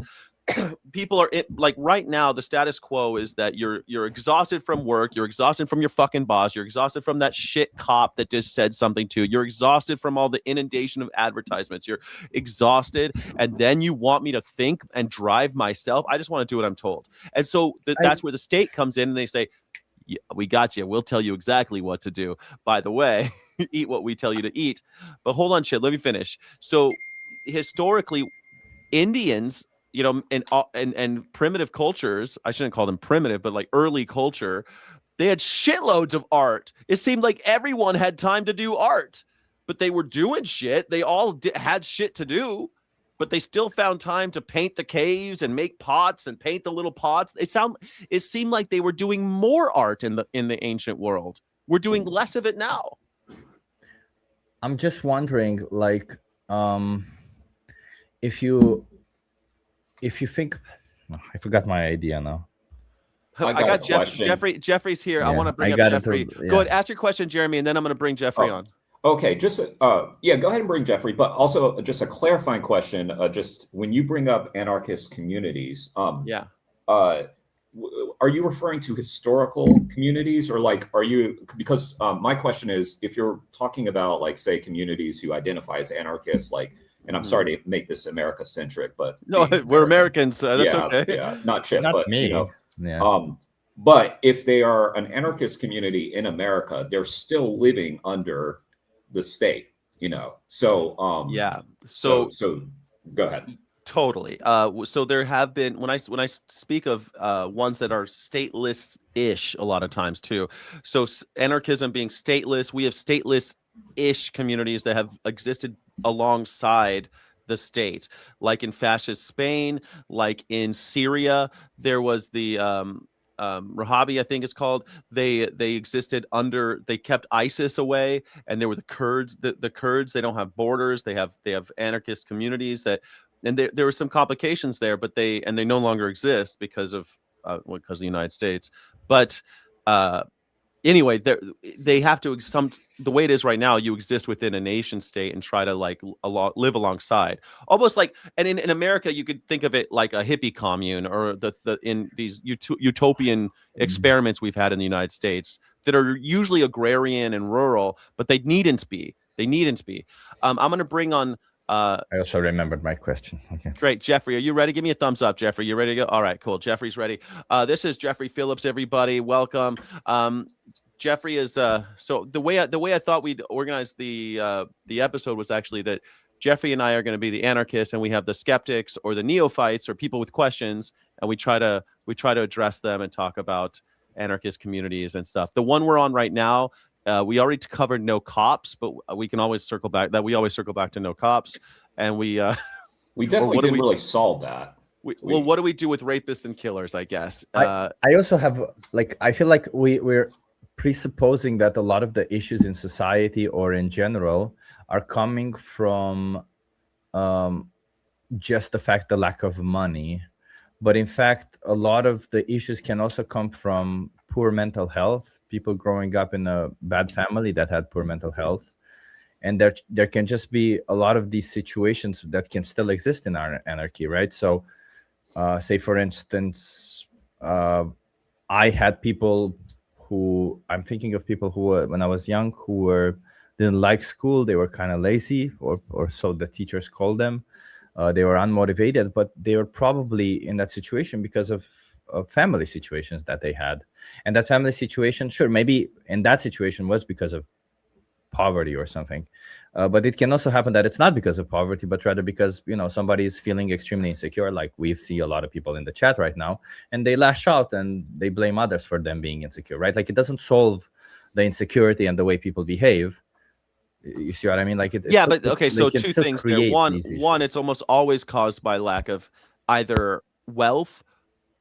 People are like, right now, the status quo is that you're exhausted from work, you're exhausted from your fucking boss, you're exhausted from that shit cop that just said something to you, you're exhausted from all the inundation of advertisements, you're exhausted, and then you want me to think and drive myself. I just want to do what I'm told. And so that's where the state comes in, and they say, yeah, we got you, we'll tell you exactly what to do. By the way, eat what we tell you to eat. But hold on, shit, let me finish. So historically, Indians, you know, and primitive cultures, I shouldn't call them primitive, but like early culture, they had shitloads of art. It seemed like everyone had time to do art, but they were doing shit. They all had shit to do, but they still found time to paint the caves and make pots and paint the little pots. It seemed like they were doing more art in the ancient world. We're doing less of it now. I'm just wondering, like, if you think, I forgot my idea now. I got Jeffrey. Jeffrey's here. Yeah, I want to bring up Jeffrey. Go ahead, ask your question, Jeremy, and then I'm going to bring Jeffrey on. Okay, just yeah, go ahead and bring Jeffrey. But also, just a clarifying question. Just when you bring up anarchist communities, are you referring to historical communities, or like, are you? Because my question is, if you're talking about, like, say, communities who identify as anarchists, like. And I'm sorry to make this America-centric, but no, we're Americans. That's okay. Yeah, not Chip, not but me. You know, yeah. But if they are an anarchist community in America, they're still living under the state, you know. So yeah. So go ahead. Totally. So there have been, when I speak of ones that are stateless-ish a lot of times too. So anarchism being stateless, we have stateless-ish communities that have existed alongside the state, like in fascist Spain, like in Syria. There was the Rahabi, I think it's called. They existed under, they kept ISIS away, and there were the Kurds. The Kurds, they don't have borders. They have anarchist communities that, and there were some complications there, but they no longer exist because of the United States. But anyway, they have to the way it is right now. You exist within a nation state and try to like live alongside, almost like. And in America, you could think of it like a hippie commune, or in these utopian experiments we've had in the United States that are usually agrarian and rural, but they needn't be. I'm going to bring on. I also remembered my question. Okay. Great. Jeffrey, are you ready? Give me a thumbs up, Jeffrey. You ready to go? All right, cool. Jeffrey's ready. This is Jeffrey Phillips, everybody. Welcome. Jeffrey is so the way I thought we'd organize the episode was actually that Jeffrey and I are going to be the anarchists, and we have the skeptics or the neophytes or people with questions, and we try to address them and talk about anarchist communities and stuff. The one we're on right now, we already covered no cops, but we can always circle back. We always circle back to no cops, and we definitely didn't really solve that. Well, what do we do with rapists and killers? I guess. I also have I feel like we're presupposing that a lot of the issues in society or in general are coming from just the lack of money. But in fact, a lot of the issues can also come from poor mental health, people growing up in a bad family that had poor mental health. And there can just be a lot of these situations that can still exist in our anarchy, right? So say, for instance, I had people who, I'm thinking of people who were, when I was young, who didn't like school. They were kind of lazy, or so the teachers called them. They were unmotivated, but they were probably in that situation because of family situations that they had. And that family situation, sure, maybe in that situation was because of poverty or something. But it can also happen that it's not because of poverty, but rather because, somebody is feeling extremely insecure, like we see a lot of people in the chat right now, and they lash out and they blame others for them being insecure, right? Like, it doesn't solve the insecurity and the way people behave. You see what I mean? Like, yeah, but okay, so two things there. One, it's almost always caused by lack of either wealth,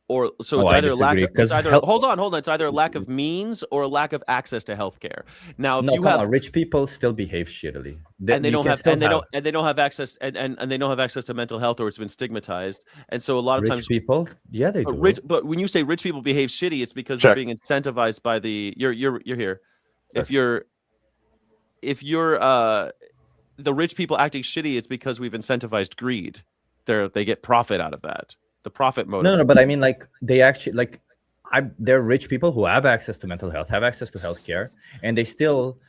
or so it's either lack of, hold on, it's either a lack of means or a lack of access to healthcare. Now, if you have rich people still behave shittily, and they don't have access, and they don't have access to mental health, or it's been stigmatized, and so a lot of times people, yeah, they do. But when you say rich people behave shitty, it's because they're being incentivized by the you're here. Sure. If you're the rich people acting shitty, it's because we've incentivized greed. They get profit out of that. The profit motive. No, but I mean, like, they actually, they're rich people who have access to mental health, have access to healthcare, and they still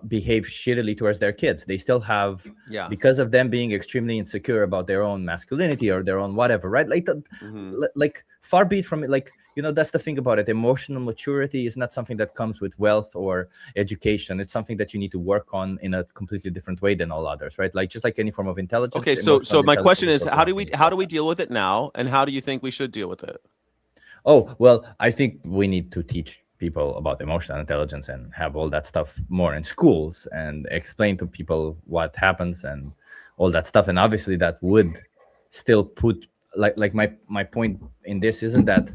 behave shittily towards their kids. They still have, because of them being extremely insecure about their own masculinity or their own whatever, right? Like, far be it from it, like, that's the thing about it. Emotional maturity is not something that comes with wealth or education. It's something that you need to work on in a completely different way than all others, right? Like, just like any form of intelligence. Okay, so my question is, how do we deal with it now, and how do you think we should deal with it? Oh, well, I think we need to teach people about emotional intelligence and have all that stuff more in schools and explain to people what happens and all that stuff. And obviously that would still put, like my point in this isn't that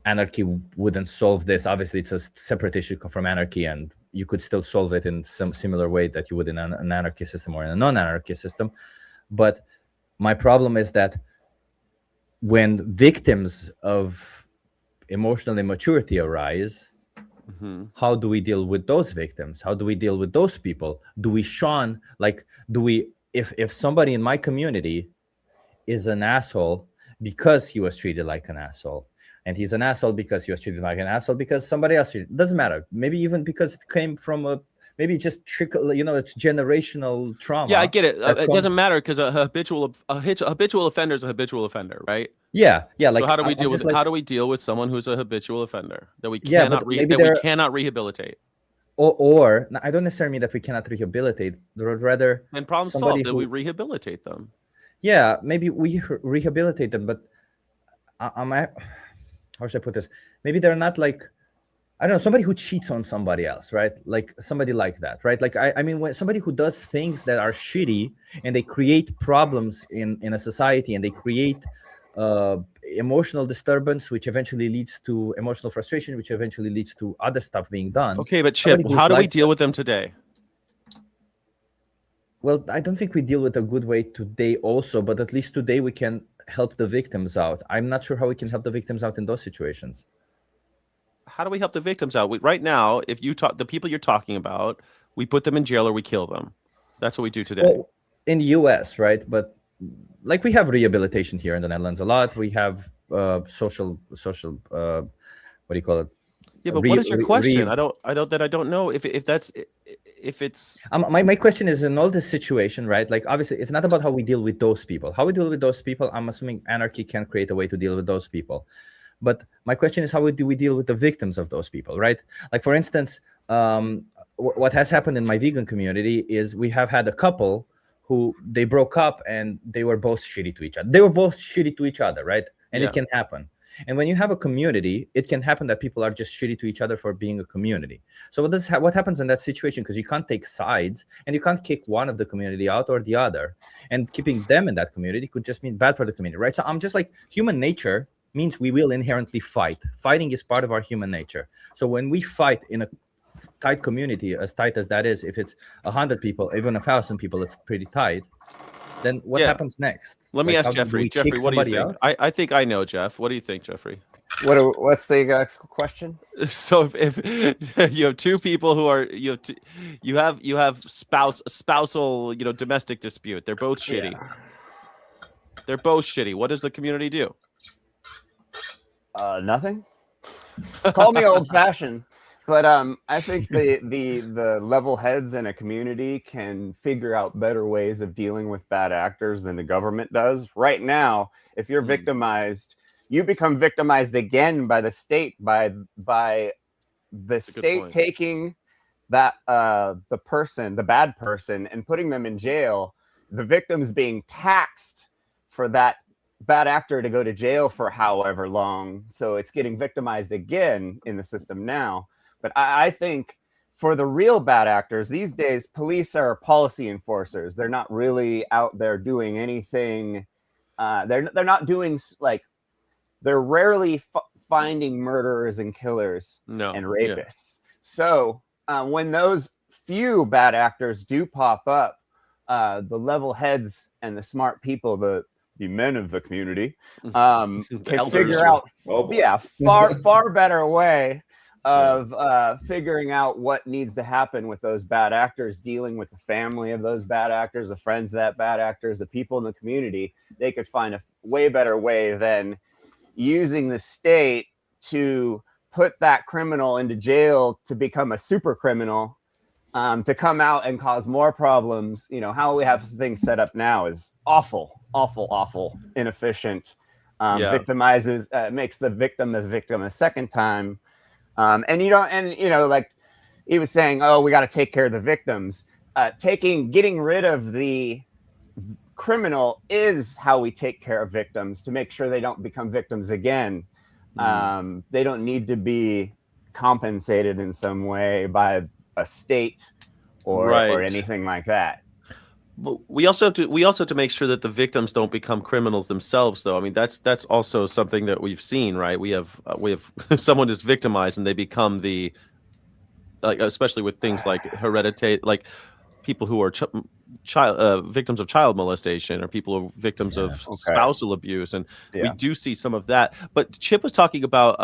anarchy wouldn't solve this. Obviously, it's a separate issue from anarchy, and you could still solve it in some similar way that you would in an anarchist system or in a non-anarchist system. But my problem is that when victims of emotional immaturity arise, how do we deal with those victims? How do we deal with those people? Do we shun, if somebody in my community is an asshole because he was treated like an asshole, and he's an asshole because he was treated like an asshole because somebody else treated, it doesn't matter. Maybe even because it came from maybe just trickle, it's generational trauma. Yeah, I get it. It doesn't matter because a habitual offender is a habitual offender, right? Yeah. Like, so how do we deal with how do we deal with someone who's a habitual offender that we cannot we cannot rehabilitate? Or I don't necessarily mean that we cannot rehabilitate, rather. And problem solved. That we rehabilitate them. Yeah, maybe we rehabilitate them, but how should I put this? Maybe they're not like, I don't know, somebody who cheats on somebody else, right? Like somebody like that, right? Like, I mean, when somebody who does things that are shitty and they create problems in a society, and they create emotional disturbance, which eventually leads to emotional frustration, which eventually leads to other stuff being done. Okay, but Chip, how do we deal with them today? Well, I don't think we deal with a good way today also, but at least today we can help the victims out. I'm not sure how we can help the victims out in those situations. How do we help the victims out? Right now, if you talk, the people you're talking about, we put them in jail or we kill them. That's what we do today. Well, in the US, right? But like, we have rehabilitation here in the Netherlands a lot. We have social what do you call it? Yeah, but what is your question? I don't know if it's my question is, in all this situation, right? Like, obviously it's not about how we deal with those people. How we deal with those people, I'm assuming anarchy can create a way to deal with those people. But my question is, how do we deal with the victims of those people, right? Like, for instance, what has happened in my vegan community is we have had a couple who they broke up and they were both shitty to each other. They were both shitty to each other, right? And Yeah. it can happen. And when you have a community, it can happen that people are just shitty to each other for being a community. So what happens in that situation? Because you can't take sides and you can't kick one of the community out or the other. And keeping them in that community could just mean bad for the community, right? So I'm just like, human nature means we will inherently fight. Fighting is part of our human nature. So when we fight in a tight community, as tight as that is, if it's 100 people, even 1,000 people, it's pretty tight. Then what happens next? Let me ask how do Jeffrey. we Jeffrey, kick what do you somebody think? out? I think I know, Jeff. What do you think, Jeffrey? What's the question? So if you have two people who are you have spousal domestic dispute, they're both shitty. Yeah. They're both shitty. What does the community do? Nothing. Call me old-fashioned, but I think the level heads in a community can figure out better ways of dealing with bad actors than the government does. Right now, if you're victimized, you become victimized again by the state, by the state taking that the bad person and putting them in jail. The victim's being taxed for that bad actor to go to jail for however long. So it's getting victimized again in the system now. But I think for the real bad actors these days, police are policy enforcers. They're not really out there doing anything. They're not doing they're rarely finding murderers and killers and rapists. So when those few bad actors do pop up, the level heads and the smart people, the men of the community, can figure out far better way of figuring out what needs to happen with those bad actors, dealing with the family of those bad actors, the friends of that bad actors, the people in the community. They could find a way better way than using the state to put that criminal into jail to become a super criminal, to come out and cause more problems. How we have things set up now is awful, inefficient, victimizes, makes the victim a second time. Like he was saying, oh, we got to take care of the victims. Getting rid of the criminal is how we take care of victims, to make sure they don't become victims again. They don't need to be compensated in some way by a state or anything like that. But we also have to make sure that the victims don't become criminals themselves, though. I mean, that's also something that we've seen, right? We have someone is victimized and they become especially with things like hereditary, like people who are victims of child molestation, or people who are victims of spousal abuse, and we do see some of that. But Chip was talking about,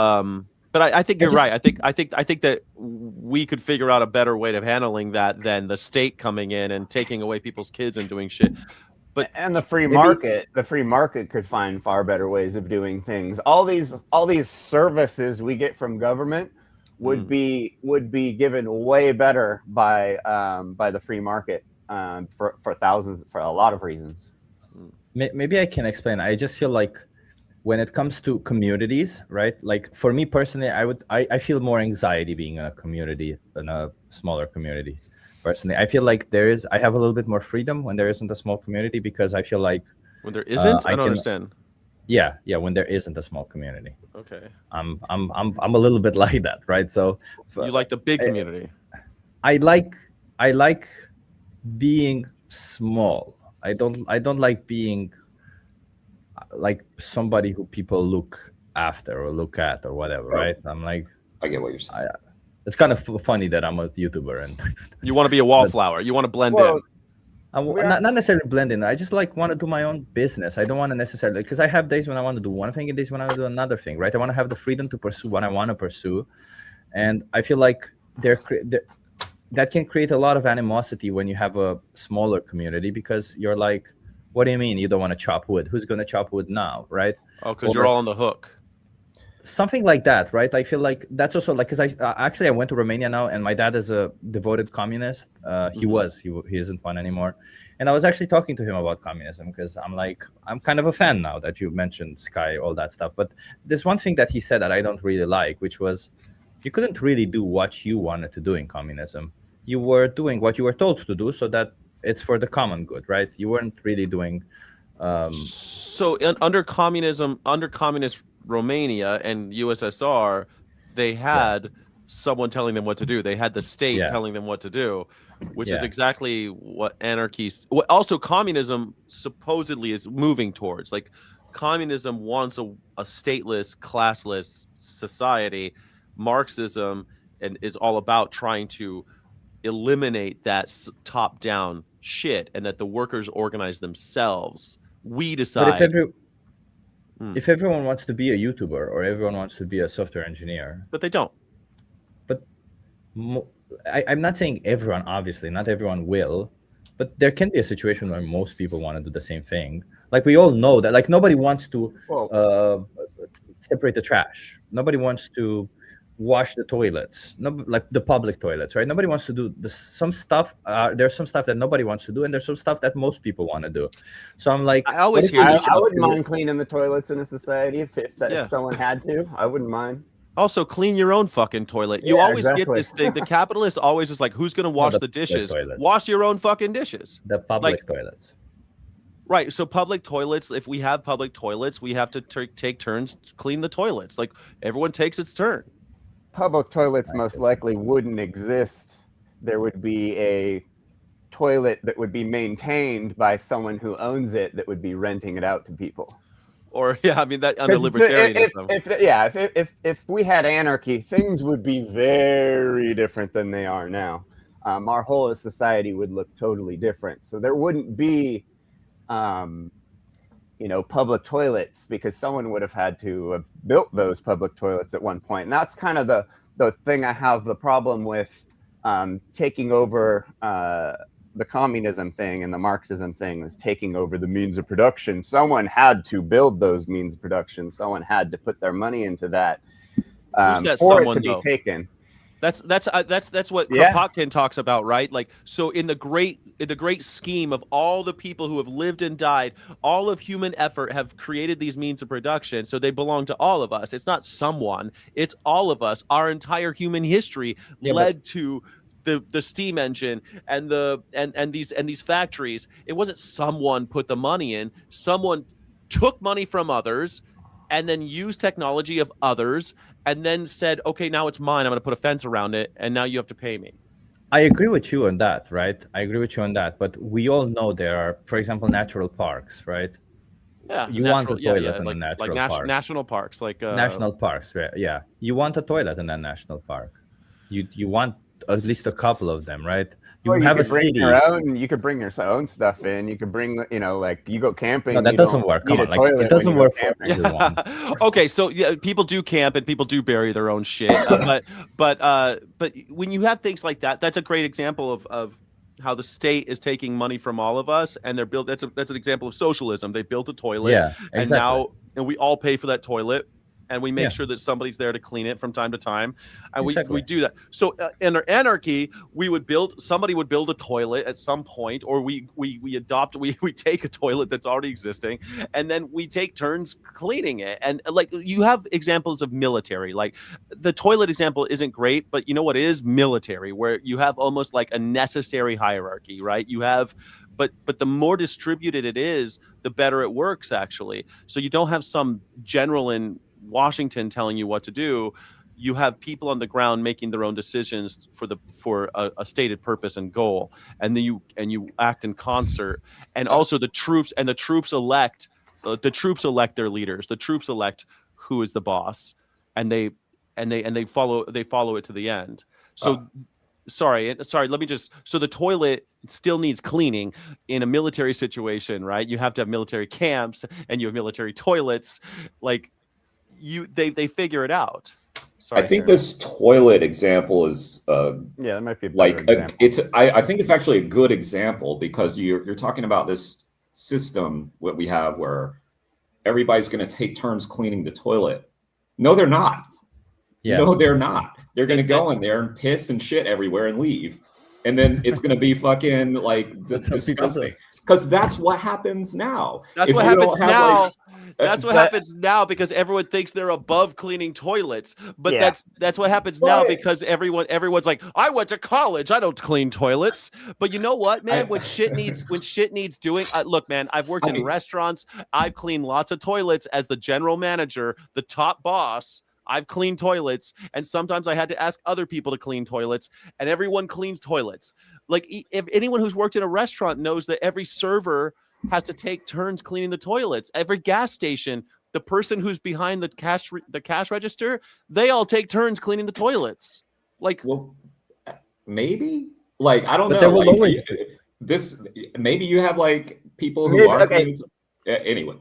but I think you're right. I think that we could figure out a better way of handling that than the state coming in and taking away people's kids and doing shit. And the free market could find far better ways of doing things. All these services we get from government would be given way better by the free market for a lot of reasons. Maybe I can explain. I just feel like when it comes to communities, right? Like for me personally, I feel more anxiety being in a community than a smaller community. Personally, I feel like I have a little bit more freedom when there isn't a small community, because I feel like when there isn't, I don't understand. Yeah, when there isn't a small community. Okay. I'm a little bit like that, right? So you like the big community. I like being small. I don't like being like somebody who people look after or look at or whatever, right? I'm like, I get what you're saying. It's kind of funny that I'm a YouTuber and you want to be a wallflower. You want to blend in. Not necessarily blend in. I just want to do my own business. I don't want to necessarily, because I have days when I want to do one thing and days when I want to do another thing, right? I want to have the freedom to pursue what I want to pursue, and I feel like that can create a lot of animosity when you have a smaller community, because you're like, what do you mean you don't want to chop wood? Who's going to chop wood now, right? Oh, because you're all on the hook. Something like that, right? I feel like that's also like, because I went to Romania now, and my dad is a devoted communist. He isn't one anymore. And I was actually talking to him about communism, because I'm kind of a fan now that you mentioned Sky, all that stuff. But there's one thing that he said that I don't really like, which was you couldn't really do what you wanted to do in communism. You were doing what you were told to do, so that it's for the common good, right? You weren't really doing. So under communist Romania and USSR, they had someone telling them what to do. They had the state telling them what to do, which is exactly what anarchists. Also, communism supposedly is moving towards. Like, communism wants a stateless, classless society. Marxism is all about trying to eliminate that top-down shit, and that the workers organize themselves. We decide. But if everyone wants to be a YouTuber or everyone wants to be a software engineer, but they don't. But I'm not saying everyone. Obviously, not everyone will. But there can be a situation where most people want to do the same thing. Like, we all know that. Like, nobody wants to separate the trash. Nobody wants to wash the toilets, like the public toilets, right? Nobody wants to do some stuff. There's some stuff that nobody wants to do, and there's some stuff that most people want to do. So I'm like, I wouldn't mind cleaning the toilets in a society if someone had to. I wouldn't mind. Also, clean your own fucking toilet. You always get this thing. The capitalist always is like, who's going to wash the dishes? Wash your own fucking dishes. The public toilets. Right. So public toilets, if we have public toilets, we have to take turns to clean the toilets. Like, everyone takes its turn. Public toilets most likely wouldn't exist. There would be a toilet that would be maintained by someone who owns it that would be renting it out to people. Or I mean, that under libertarianism. If we had anarchy, things would be very different than they are now. Our whole society would look totally different. So there wouldn't be public toilets, because someone would have had to have built those public toilets at one point. And that's kind of the thing I have the problem with taking over the communism thing and the Marxism thing, is taking over the means of production. Someone had to build those means of production. Someone had to put their money into that for it to be taken. That's what Kropotkin talks about, right? Like, so in the great scheme of all the people who have lived and died, all of human effort have created these means of production, so they belong to all of us. It's not someone, it's all of us. Our entire human history led to the steam engine and these factories. It wasn't someone put the money in. Someone took money from others and then used technology of others, and then said, okay, now it's mine. I'm going to put a fence around it, and now you have to pay me. I agree with you on that, right? I agree with you on that. But we all know there are, for example, natural parks, right? Yeah. You want a toilet in a natural park. National parks, national parks, right? Yeah. You want a toilet in a national park. You want at least a couple of them, right? You have a city. You could bring your own stuff in. You could bring, like, you go camping. No, that doesn't work. Come on, it doesn't work for everyone. Okay, so people do camp and people do bury their own shit. But when you have things like that, that's a great example of how the state is taking money from all of us, and they're built. That's an example of socialism. They built a toilet, and we all pay for that toilet. And we make sure that somebody's there to clean it from time to time, and we do that. So in our anarchy, somebody would build a toilet at some point, or we take a toilet that's already existing, and then we take turns cleaning it. And like, you have examples of military, like the toilet example isn't great, but you know what is military, where you have almost like a necessary hierarchy, right? You have. But the more distributed it is, the better it works, actually. So you don't have some general in Washington telling you what to do. You have people on the ground making their own decisions for a stated purpose and goal, and then you act in concert. And also the troops elect their leaders. The troops elect who is the boss, and they follow it to the end. So. Sorry. Let me just. So the toilet still needs cleaning in a military situation, right? You have to have military camps, and you have military toilets. Like, they figure it out. Sorry, I think this toilet example is that might be I think it's actually a good example, because you're talking about this system what we have where everybody's going to take turns cleaning the toilet. No, they're not. Yeah. No, they're not. They're going to go in there and piss and shit everywhere and leave. And then it's going to be fucking like disgusting. Because that's what happens now. That's what happens now. That's what happens now because everyone thinks they're above cleaning toilets. But Yeah. that's what happens now because everyone's like, I went to college, I don't clean toilets. But you know what, man? When shit needs doing, look, man, I've worked in restaurants. I've cleaned lots of toilets as the general manager, the top boss. I've cleaned toilets, and sometimes I had to ask other people to clean toilets, and everyone cleans toilets. Like, if anyone who's worked in a restaurant knows that every server has to take turns cleaning the toilets. Every gas station, the person who's behind the cash register, they all take turns cleaning the toilets. Like, well, maybe, like, I don't But know. there will Like, always this, maybe you have like people who are cleaning. Anyway,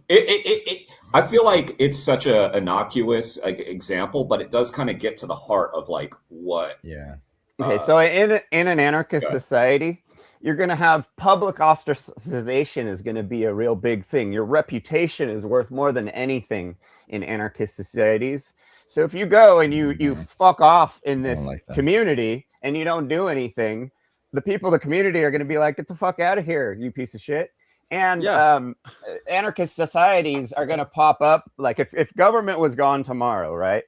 I feel like it's such a innocuous example, but it does kind of get to the heart of like what. Yeah. Okay, so in an anarchist society, you're going to have public ostracization is going to be a real big thing. Your reputation is worth more than anything in anarchist societies. So if you go and you fuck off in this community and you don't do anything, the people of the community are going to be like, get the fuck out of here, you piece of shit. And anarchist societies are going to pop up. Like if government was gone tomorrow, right?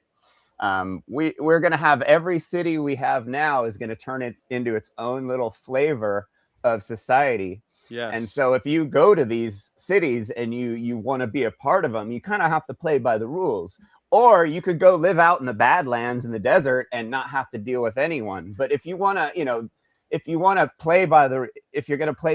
We're going to have every city we have now is going to turn it into its own little flavor of society. Yes. And so if you go to these cities and you want to be a part of them, you kind of have to play by the rules. Or you could go live out in the Badlands in the desert and not have to deal with anyone. But if you want to, if you're going to play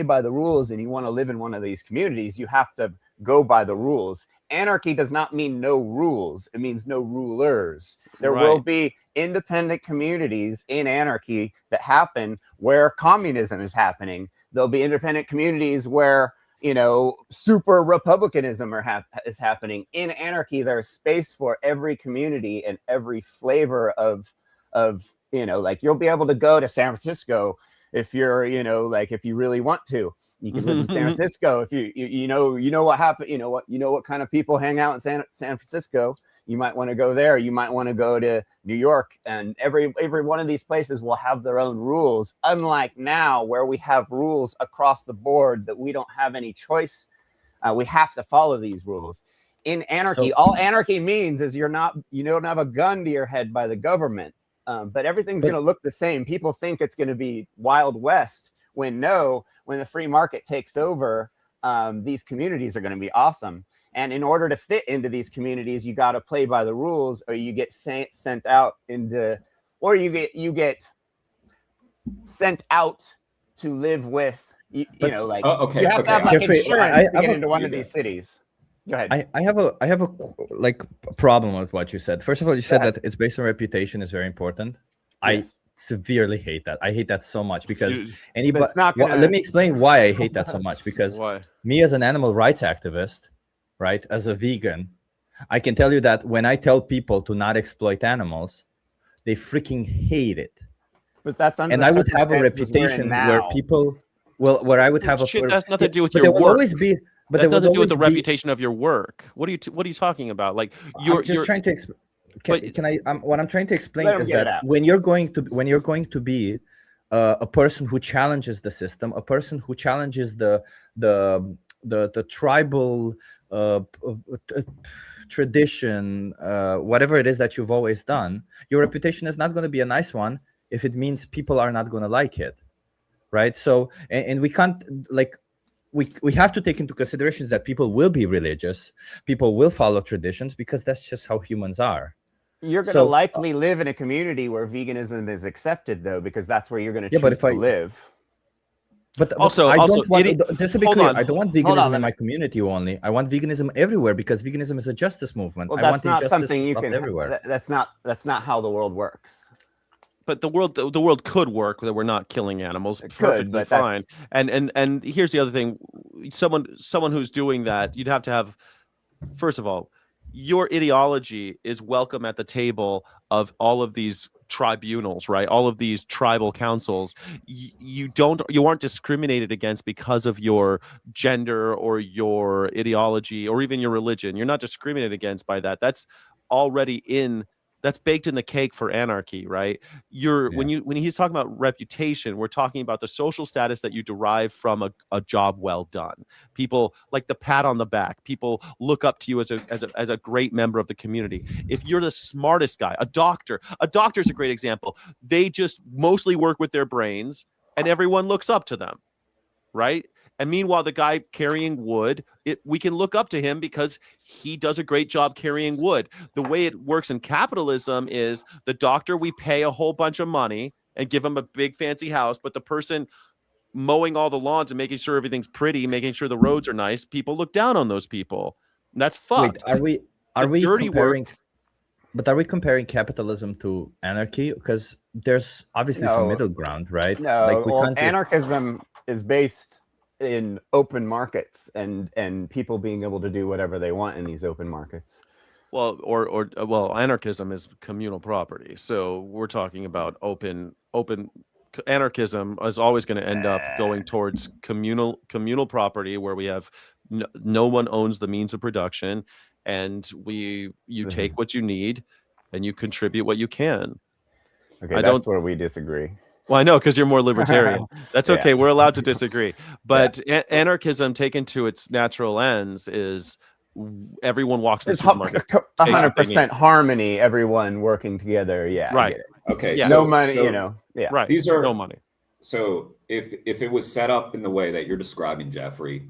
by the rules and you want to live in one of these communities, you have to go by the rules. Anarchy does not mean no rules. It means no rulers. There will be independent communities in anarchy that happen where communism is happening. There'll be independent communities where, super republicanism is happening. In anarchy, there's space for every community and every flavor of like you'll be able to go to San Francisco if you're, if you really want to. You can live in San Francisco if you know what happened. What kind of people hang out in San Francisco. You might want to go there. You might want to go to New York, and every one of these places will have their own rules. Unlike now, where we have rules across the board that we don't have any choice. We have to follow these rules. In anarchy, all anarchy means is you don't have a gun to your head by the government, but everything's going to look the same. People think it's going to be Wild West. When the free market takes over, these communities are going to be awesome. And in order to fit into these communities, you got to play by the rules, or you get sent out you get sent out to live with. You have to have like Jeffrey, insurance to get into one of these cities. Go ahead. I have a problem with what you said. First of all, you said that it's based on reputation is very important. Yes. I severely hate that. I hate that so much because let me explain why I hate that so much. Because me as an animal rights activist, right, as a vegan, I can tell you that when I tell people to not exploit animals, they freaking hate it. But that's and I would have a reputation where people, where I would have that's nothing to do with your work. Always be, but that's nothing to do with the reputation of your work. What are you talking about? Like I'm just trying to explain. What I'm trying to explain is that when you're going to be a person who challenges the system, a person who challenges the tribal tradition, whatever it is that you've always done, your reputation is not going to be a nice one if it means people are not going to like it, right? So, and we can't we have to take into consideration that people will be religious, people will follow traditions, because that's just how humans are. You're going to likely live in a community where veganism is accepted, though, because that's where you're going to choose to live. But also, just to be clear, I don't want veganism in my community only. I want veganism everywhere, because veganism is a justice movement. Well, I want not injustice something you can everywhere. That's not how the world works. But the world could work that we're not killing animals. It perfectly could, but fine. And here's the other thing: someone who's doing that, you'd have to have, first of all, your ideology is welcome at the table of all of these tribunals, right? All of these tribal councils. You aren't discriminated against because of your gender or your ideology or even your religion. You're not discriminated against by that. That's already in That's baked in the cake for anarchy, right? When he's talking about reputation, we're talking about the social status that you derive from a job well done. People like the pat on the back. People look up to you as a great member of the community. If you're the smartest guy, a doctor's a great example. They just mostly work with their brains, and everyone looks up to them, right? And meanwhile, the guy carrying wood, we can look up to him because he does a great job carrying wood. The way it works in capitalism is the doctor, we pay a whole bunch of money and give him a big fancy house, but the person mowing all the lawns and making sure everything's pretty, making sure the roads are nice, people look down on those people. And that's fucked. Wait, are we dirty comparing? work. But are we comparing capitalism to anarchy? Because there's obviously some middle ground, right? No, like we can't anarchism is based in open markets and people being able to do whatever they want in these open markets. Well, anarchism is communal property. So we're talking about open anarchism is always going to end up going towards communal property where we have no one owns the means of production, and you take what you need and you contribute what you can. Okay, that's where we disagree. Well, I know, because you're more libertarian. That's okay. We're allowed to disagree. But anarchism taken to its natural ends is everyone walks in the supermarket. 100% harmony, everyone working together. Yeah. Right. Okay. Yeah. No money, Yeah. Right. These are no money. So if it was set up in the way that you're describing, Jeffrey,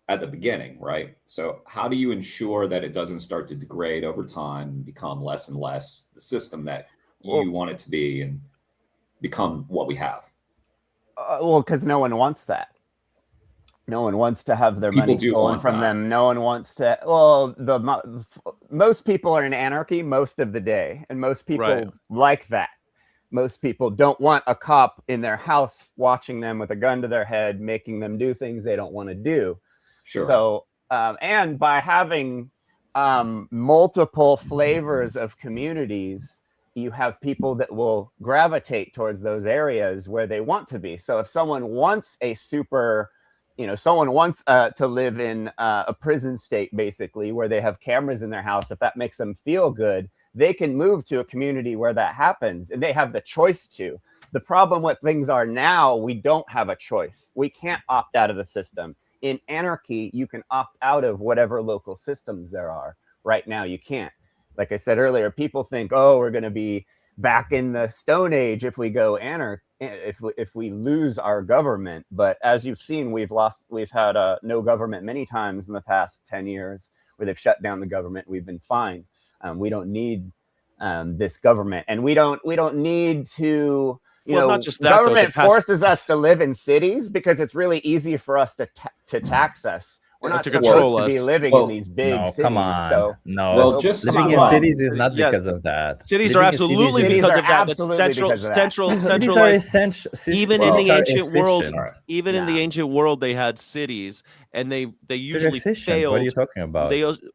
at the beginning, right? So how do you ensure that it doesn't start to degrade over time and become less and less the system that you want it to be and become what we have? Well, because no one wants that. No one wants to have their money stolen from them. No one wants to. Well, most people are in anarchy most of the day, and most people like that. Most people don't want a cop in their house watching them with a gun to their head, making them do things they don't want to do. Sure. So, and by having multiple flavors of communities, you have people that will gravitate towards those areas where they want to be. So if someone wants someone wants to live in a prison state, basically, where they have cameras in their house, if that makes them feel good, they can move to a community where that happens, and they have the choice to. The problem with things are now, we don't have a choice. We can't opt out of the system. In anarchy, you can opt out of whatever local systems there are. Right now, you can't. Like I said earlier, people think, oh, we're going to be back in the Stone Age if we go if we lose our government. But as you've seen, we've had no government many times in the past 10 years where they've shut down the government. We've been fine. We don't need this government, and we don't need to. Not just that, government forces us to live in cities because it's really easy for us to tax us. We're not supposed to be living in these big cities. Come on. So, living in cities is not because of that. Cities are absolutely because of that. Central. Cities are essential. Even in the ancient world, in the ancient world, they had cities, and they usually failed. What are you talking about?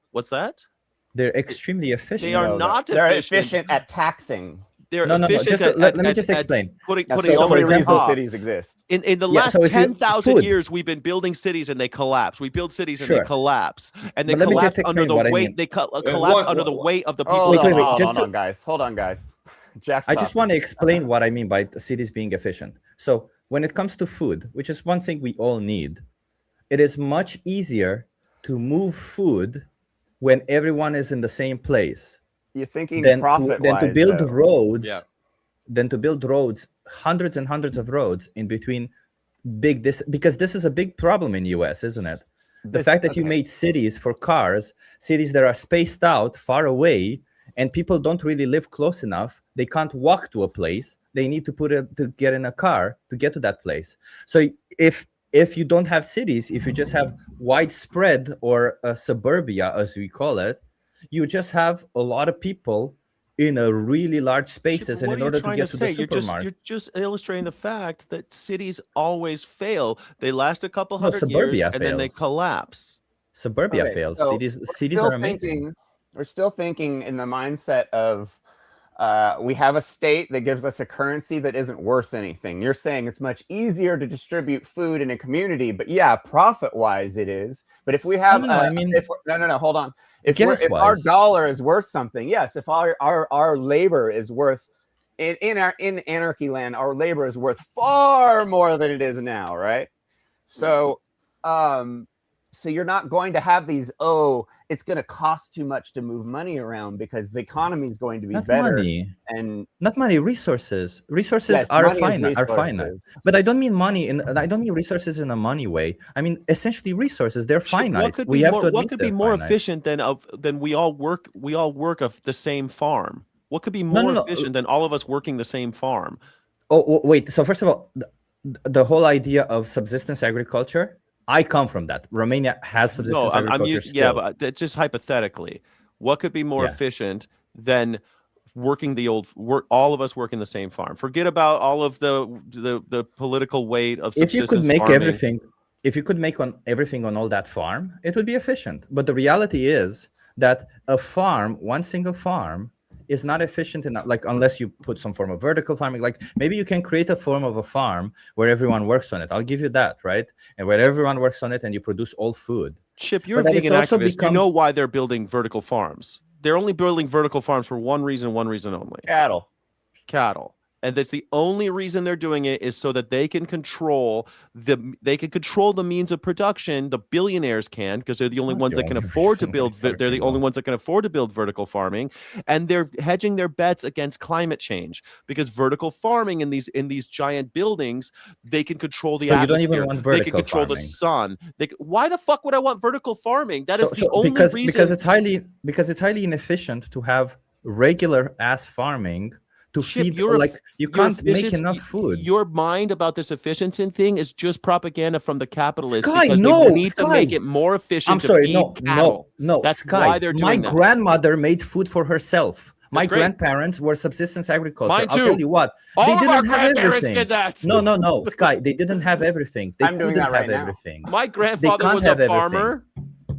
What's that? They're extremely efficient. They are not efficient. They're efficient at taxing. They're efficient let me just explain. Putting someone in cities exist. In the last 10,000 years, we've been building cities and they collapse. We build cities and they collapse, and they collapse under the weight. They collapse under the weight of the people. Hold on, guys. I just want to explain what I mean by cities being efficient. So when it comes to food, which is one thing we all need, it is much easier to move food when everyone is in the same place. You're thinking than profit-wise, to build roads, hundreds and hundreds of roads in between because this is a big problem in US, isn't it? The fact that you made cities for cars, cities that are spaced out far away, and people don't really live close enough. They can't walk to a place. They need to get in a car to get to that place. So if you don't have cities, if you just have widespread or suburbia, as we call it, you just have a lot of people in a really large spaces, and in order to get to the supermarket, you're just illustrating the fact that cities always fail. They last a couple hundred years, and then they collapse. Suburbia fails. So cities are amazing. We're still thinking in the mindset of We have a state that gives us a currency that isn't worth anything. You're saying it's much easier to distribute food in a community, but yeah, profit-wise it is. But if we have, no, hold on. If our dollar is worth something, yes. If our labor is worth in anarchy land, our labor is worth far more than it is now, right? So, so you're not going to have these, it's going to cost too much to move money around because the economy is going to be better. Not money, resources. Resources are finite. But I don't mean money, I don't mean resources in a money way. I mean, essentially resources, they're finite. What could be more efficient than we all work of the same farm? What could be more efficient than all of us working the same farm? Oh, wait. So first of all, the whole idea of subsistence agriculture, I come from that. Romania has subsistence agriculture still. Yeah, but just hypothetically, what could be more efficient than working all of us working the same farm? Forget about all of the political weight of subsistence If you could make farming. everything on all that farm, it would be efficient. But the reality is that one single farm, is not efficient enough, like unless you put some form of vertical farming. Like maybe you can create a form of a farm where everyone works on it. I'll give you that, right? And where everyone works on it and you produce all food. Chip, you're a vegan activist. You know why they're building vertical farms. They're only building vertical farms for one reason only. Cattle. And that's the only reason they're doing it, is so that they can control the means of production. The billionaires can, because they're the only ones that can afford to build. They're the only ones that can afford to build vertical farming, and they're hedging their bets against climate change, because vertical farming in these giant buildings, they can control the atmosphere. You don't even want vertical they can control the sun. Why the fuck would I want vertical farming? That is the only reason. Because it's highly inefficient to have regular ass farming. To feed, you can't make enough food. Your mind about this efficiency thing is just propaganda from the capitalists, because they need to make it more efficient. No. That's why they're doing that. My grandmother made food for herself. My grandparents were subsistence agriculture. Mine too. I'll tell you what, they didn't have everything. Did that. No, Sky, they didn't have everything. They couldn't have everything. My grandfather was a farmer.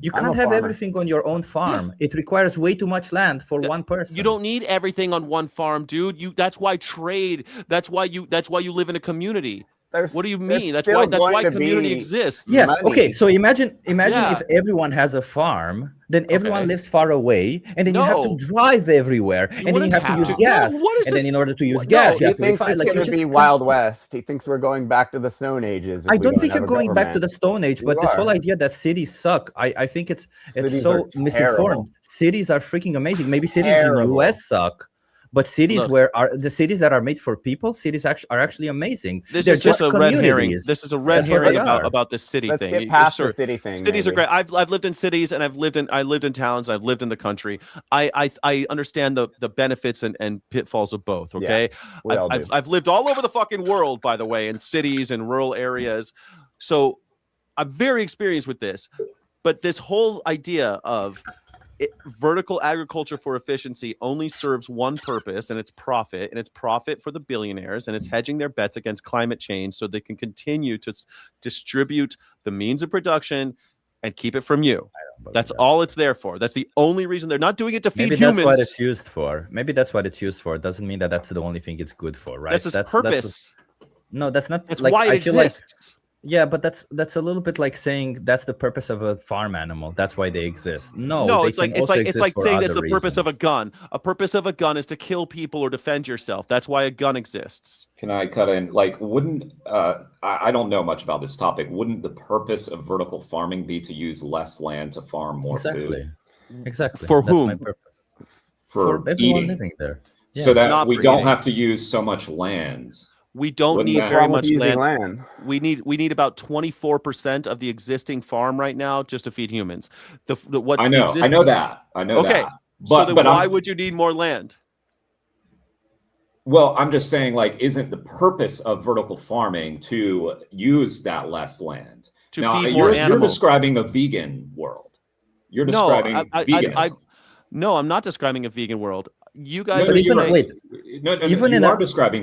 You can't have everything on your own farm. It requires way too much land for one person. You don't need everything on one farm, dude. That's why trade. That's why you live in a community. What do you mean? That's why community exists. Yeah. Okay. So imagine if everyone has a farm, then everyone lives far away, and then you have to drive everywhere, and then you have to use gas. And then in order to use gas, you have to thinks it's going to be Wild West. He thinks we're going back to the Stone Ages. I don't think you're going back to the Stone Age, but this whole idea that cities suck, I think it's so misinformed. Cities are freaking amazing. Maybe cities in the US suck. But cities the cities that are made for people, cities are actually amazing. This is just a red herring. This is a red herring about this city thing. Let's get past the city thing. Cities are great. I've lived in cities, and I lived in towns. I've lived in the country. I understand the benefits and pitfalls of both. Okay, I've lived all over the fucking world, by the way, in cities and rural areas. So I'm very experienced with this. But this whole idea of vertical agriculture for efficiency only serves one purpose, and it's profit, and it's profit for the billionaires, and it's hedging their bets against climate change so they can continue to distribute the means of production and keep it from you. That's all it's there for. That's the only reason. They're not doing it to feed humans. Maybe that's what it's used for. Maybe that's what it's used for. It doesn't mean that that's the only thing it's good for, right? That's its purpose. No, that's not. That's why it exists. Yeah, but that's a little bit like saying that's the purpose of a farm animal. That's why they exist. No, it's like saying that's the purpose of a gun. A purpose of a gun is to kill people or defend yourself. That's why a gun exists. Can I cut in? Like, wouldn't I don't know much about this topic. Wouldn't the purpose of vertical farming be to use less land to farm more food? Exactly. For that's whom? My purpose. For everyone eating. living there. Yeah. So that we don't have to use so much land. We don't need very much land. We need about 24% of the existing farm right now just to feed humans. I know that. Okay. But why would you need more land? Well, I'm just saying, like, isn't the purpose of vertical farming to use that less land? To feed more animals. You're describing a vegan world. You're describing veganism. No, I'm not describing a vegan world. You guys are describing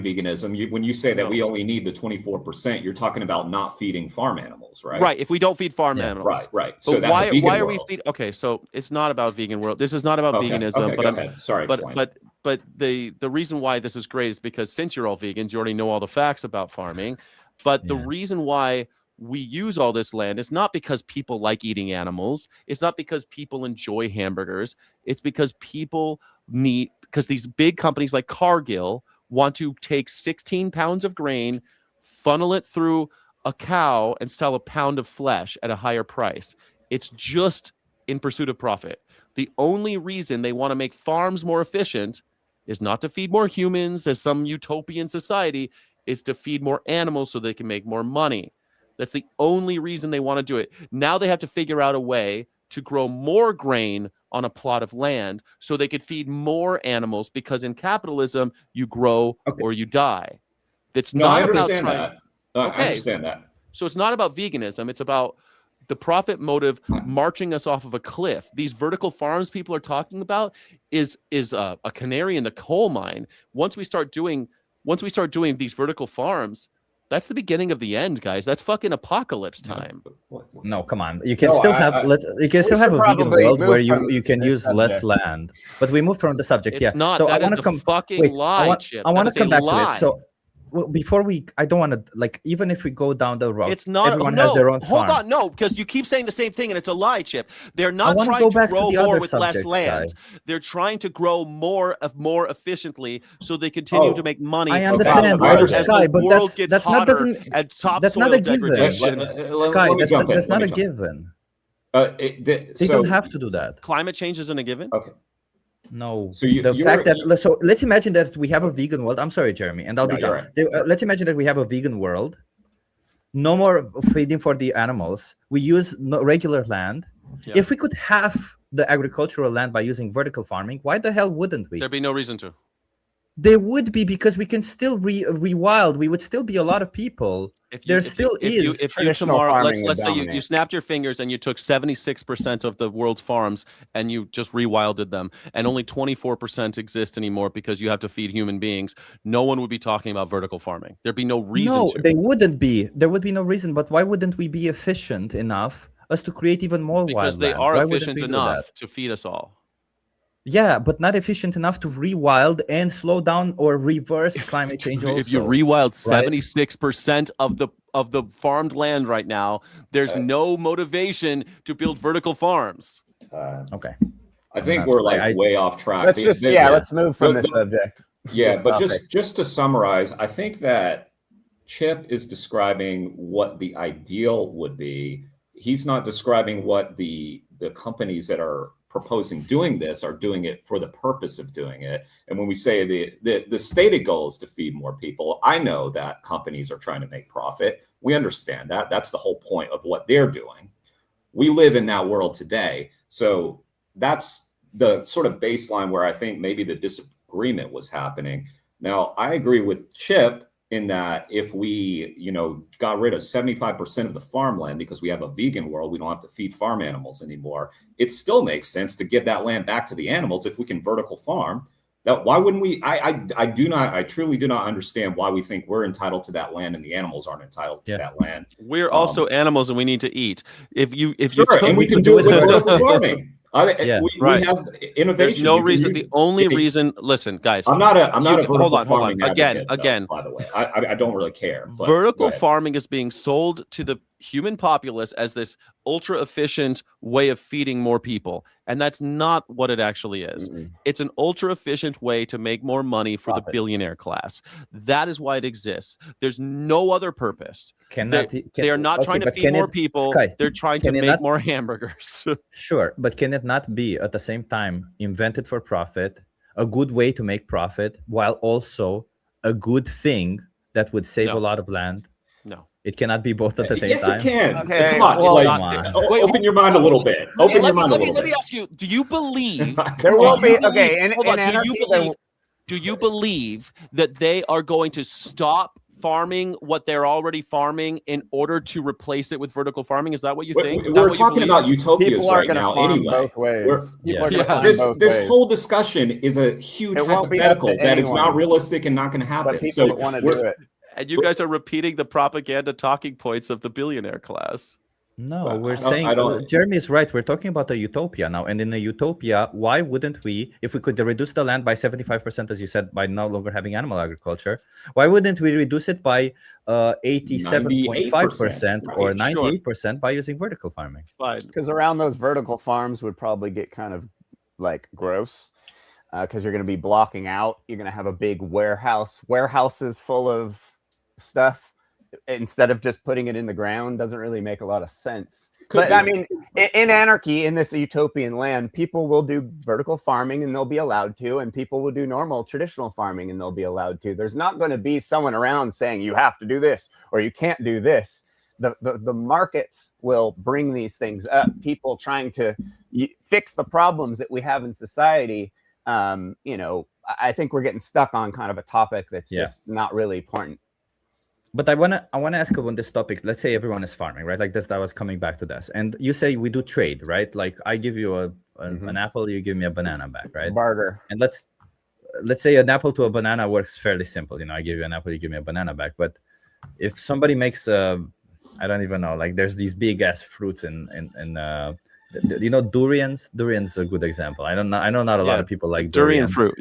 veganism. When you say that we only need the 24%, you're talking about not feeding farm animals, right? Right. If we don't feed farm animals, right. So but why are we feeding? Okay, so it's not about vegan world. This is not about veganism. Okay, go ahead. Sorry, but but the reason why this is great is because since you're all vegans, you already know all the facts about farming. But the reason why we use all this land is not because people like eating animals. It's not because people enjoy hamburgers. It's because because these big companies like Cargill want to take 16 pounds of grain, funnel it through a cow, and sell a pound of flesh at a higher price. It's just in pursuit of profit. The only reason they want to make farms more efficient is not to feed more humans as some utopian society. It's to feed more animals so they can make more money. That's the only reason they want to do it. Now they have to figure out a way to grow more grain on a plot of land so they could feed more animals, because in capitalism, you grow or you die. That's not about trying... I understand that. So it's not about veganism. It's about the profit motive marching us off of a cliff. These vertical farms people are talking about is a canary in the coal mine. Once we start doing these vertical farms, that's the beginning of the end, guys. That's fucking apocalypse time. No, come on. You can still have a vegan world where you can use less land. But we moved from the subject. It's not. So that I want to come. Fucking lie, Chip. I want to come back to it. So before I don't want to, even if we go down the road, it's not. Everyone has their own farm. Hold on, no, because you keep saying the same thing and it's a lie, Chip. They're not trying to grow more with less land. They're trying to grow more efficiently so they continue to make money. I understand, Sky, but that's not a given. Sky, that's not a given. They don't have to do that. Climate change isn't a given. Okay. No, so let's imagine that we have a vegan world. I'm sorry, Jeremy, and I'll be done. Right. Let's imagine that we have a vegan world. No more feeding for the animals. We use regular land. Yeah. If we could have the agricultural land by using vertical farming, why the hell wouldn't we? There'd be no reason to. There would be, because we can still rewild. We would still be a lot of people. If you tomorrow, let's say you snapped your fingers and you took 76% of the world's farms and you just rewilded them, and only 24% exist anymore because you have to feed human beings, no one would be talking about vertical farming. There'd be no reason to. No, they wouldn't be. There would be no reason. But why wouldn't we be efficient enough as to create even more wildland? Because they are efficient enough to feed us all. Yeah, but not efficient enough to rewild and slow down or reverse climate change. If you rewild 76% of the farmed land right now, there's no motivation to build vertical farms. Okay, I think we're way off track. Let's move from this subject. Yeah, but just to summarize, I think that Chip is describing what the ideal would be. He's not describing what the companies that are proposing doing this are doing it for the purpose of doing it. And when we say the stated goal is to feed more people, I know that companies are trying to make profit. We understand that. That's the whole point of what they're doing. We live in that world today. So that's the sort of baseline where I think maybe the disagreement was happening. Now, I agree with Chip in that if we, got rid of 75% of the farmland because we have a vegan world, we don't have to feed farm animals anymore. It still makes sense to give that land back to the animals if we can vertical farm. That why wouldn't we? I truly do not understand why we think we're entitled to that land and the animals aren't entitled to that land. We're also animals and we need to eat. If and we can do it with vertical farming. We have innovation. There's no reason. The only reason. Listen, guys. I'm not a vertical farming advocate, again. By the way, I don't really care. But, vertical farming is being sold to the human populace as this ultra efficient way of feeding more people, and that's not what it actually is. It's an ultra efficient way to make more money for the billionaire class. That is why it exists. There's no other purpose. They are not trying to feed more people. They're trying to make more hamburgers. Sure, but can it not be at the same time invented for profit, a good way to make profit, while also a good thing that would save a lot of land? No. It cannot be both at the same time. Yes, it can. Okay. Come on. Open your mind a little bit. Let me ask you, do you believe there will be do you believe that they are going to stop farming what they're already farming in order to replace it with vertical farming? Is that what you think? We're talking about utopias right now anyway. This whole discussion is a huge hypothetical that is not realistic and not going to happen. But people want to do it. And you guys are repeating the propaganda talking points of the billionaire class. No, But we're I don't- saying I don't- Jeremy is right. We're talking about a utopia now, and in a utopia, why wouldn't we, if we could reduce the land by 75%, as you said, by no longer having animal agriculture, why wouldn't we reduce it by 87.5% or right, 98% by using vertical farming? Fine. Because around those vertical farms would probably get kind of like gross, because you're going to be blocking out. You're going to have a big warehouses full of stuff instead of just putting it in the ground. Doesn't really make a lot of sense. But I mean, in anarchy, in this utopian land, people will do vertical farming and they'll be allowed to, and people will do normal traditional farming and they'll be allowed to. There's not going to be someone around saying you have to do this or you can't do this. The markets will bring these things up. People trying to fix the problems that we have in society. I think we're getting stuck on kind of a topic that's just not really important. But I wanna ask you on this topic. Let's say everyone is farming, right? Like this, I was coming back to this, and you say we do trade, right? Like I give you an apple, you give me a banana back, right? Barter. And let's say an apple to a banana works fairly simple. I give you an apple, you give me a banana back. But if somebody makes I don't even know, like there's these big ass fruits in durians. Durians is a good example. I know not a lot of people like durian durians. fruit.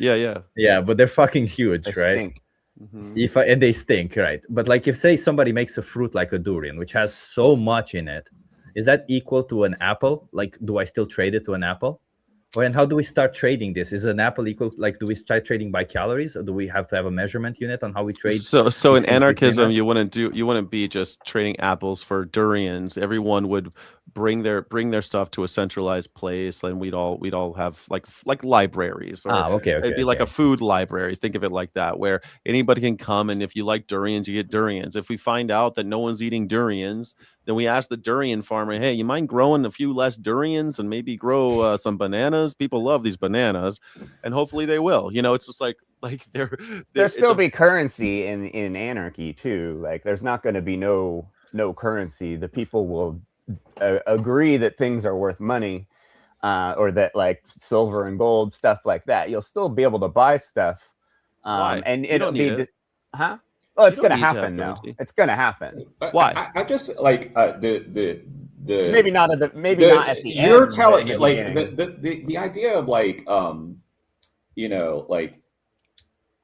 Yeah, but they're fucking huge, They right? stink. And they stink, right? But like if say somebody makes a fruit like a durian, which has so much in it, is that equal to an apple? Like, do I still trade it to an apple? And how do we start trading this? Is an apple equal? Like, do we start trading by calories, or do we have to have a measurement unit on how we trade? So in anarchism, you wouldn't be just trading apples for durians. Everyone would bring their stuff to a centralized place, and we'd all have like libraries. Or okay. It'd be like a food library. Think of it like that, where anybody can come, and if you like durians, you get durians. If we find out that no one's eating durians, then we ask the durian farmer, hey, you mind growing a few less durians and maybe grow some bananas? People love these bananas, and hopefully they will. It's just like There'll still be currency in anarchy too. Like there's not going to be no currency. The people will agree that things are worth money, or that like silver and gold, stuff like that. You'll still be able to buy stuff, and it'll be, huh? Well, it's going to happen now. It's going to happen. Why? I just like the maybe not at the not at the end. You're telling the like the idea of like like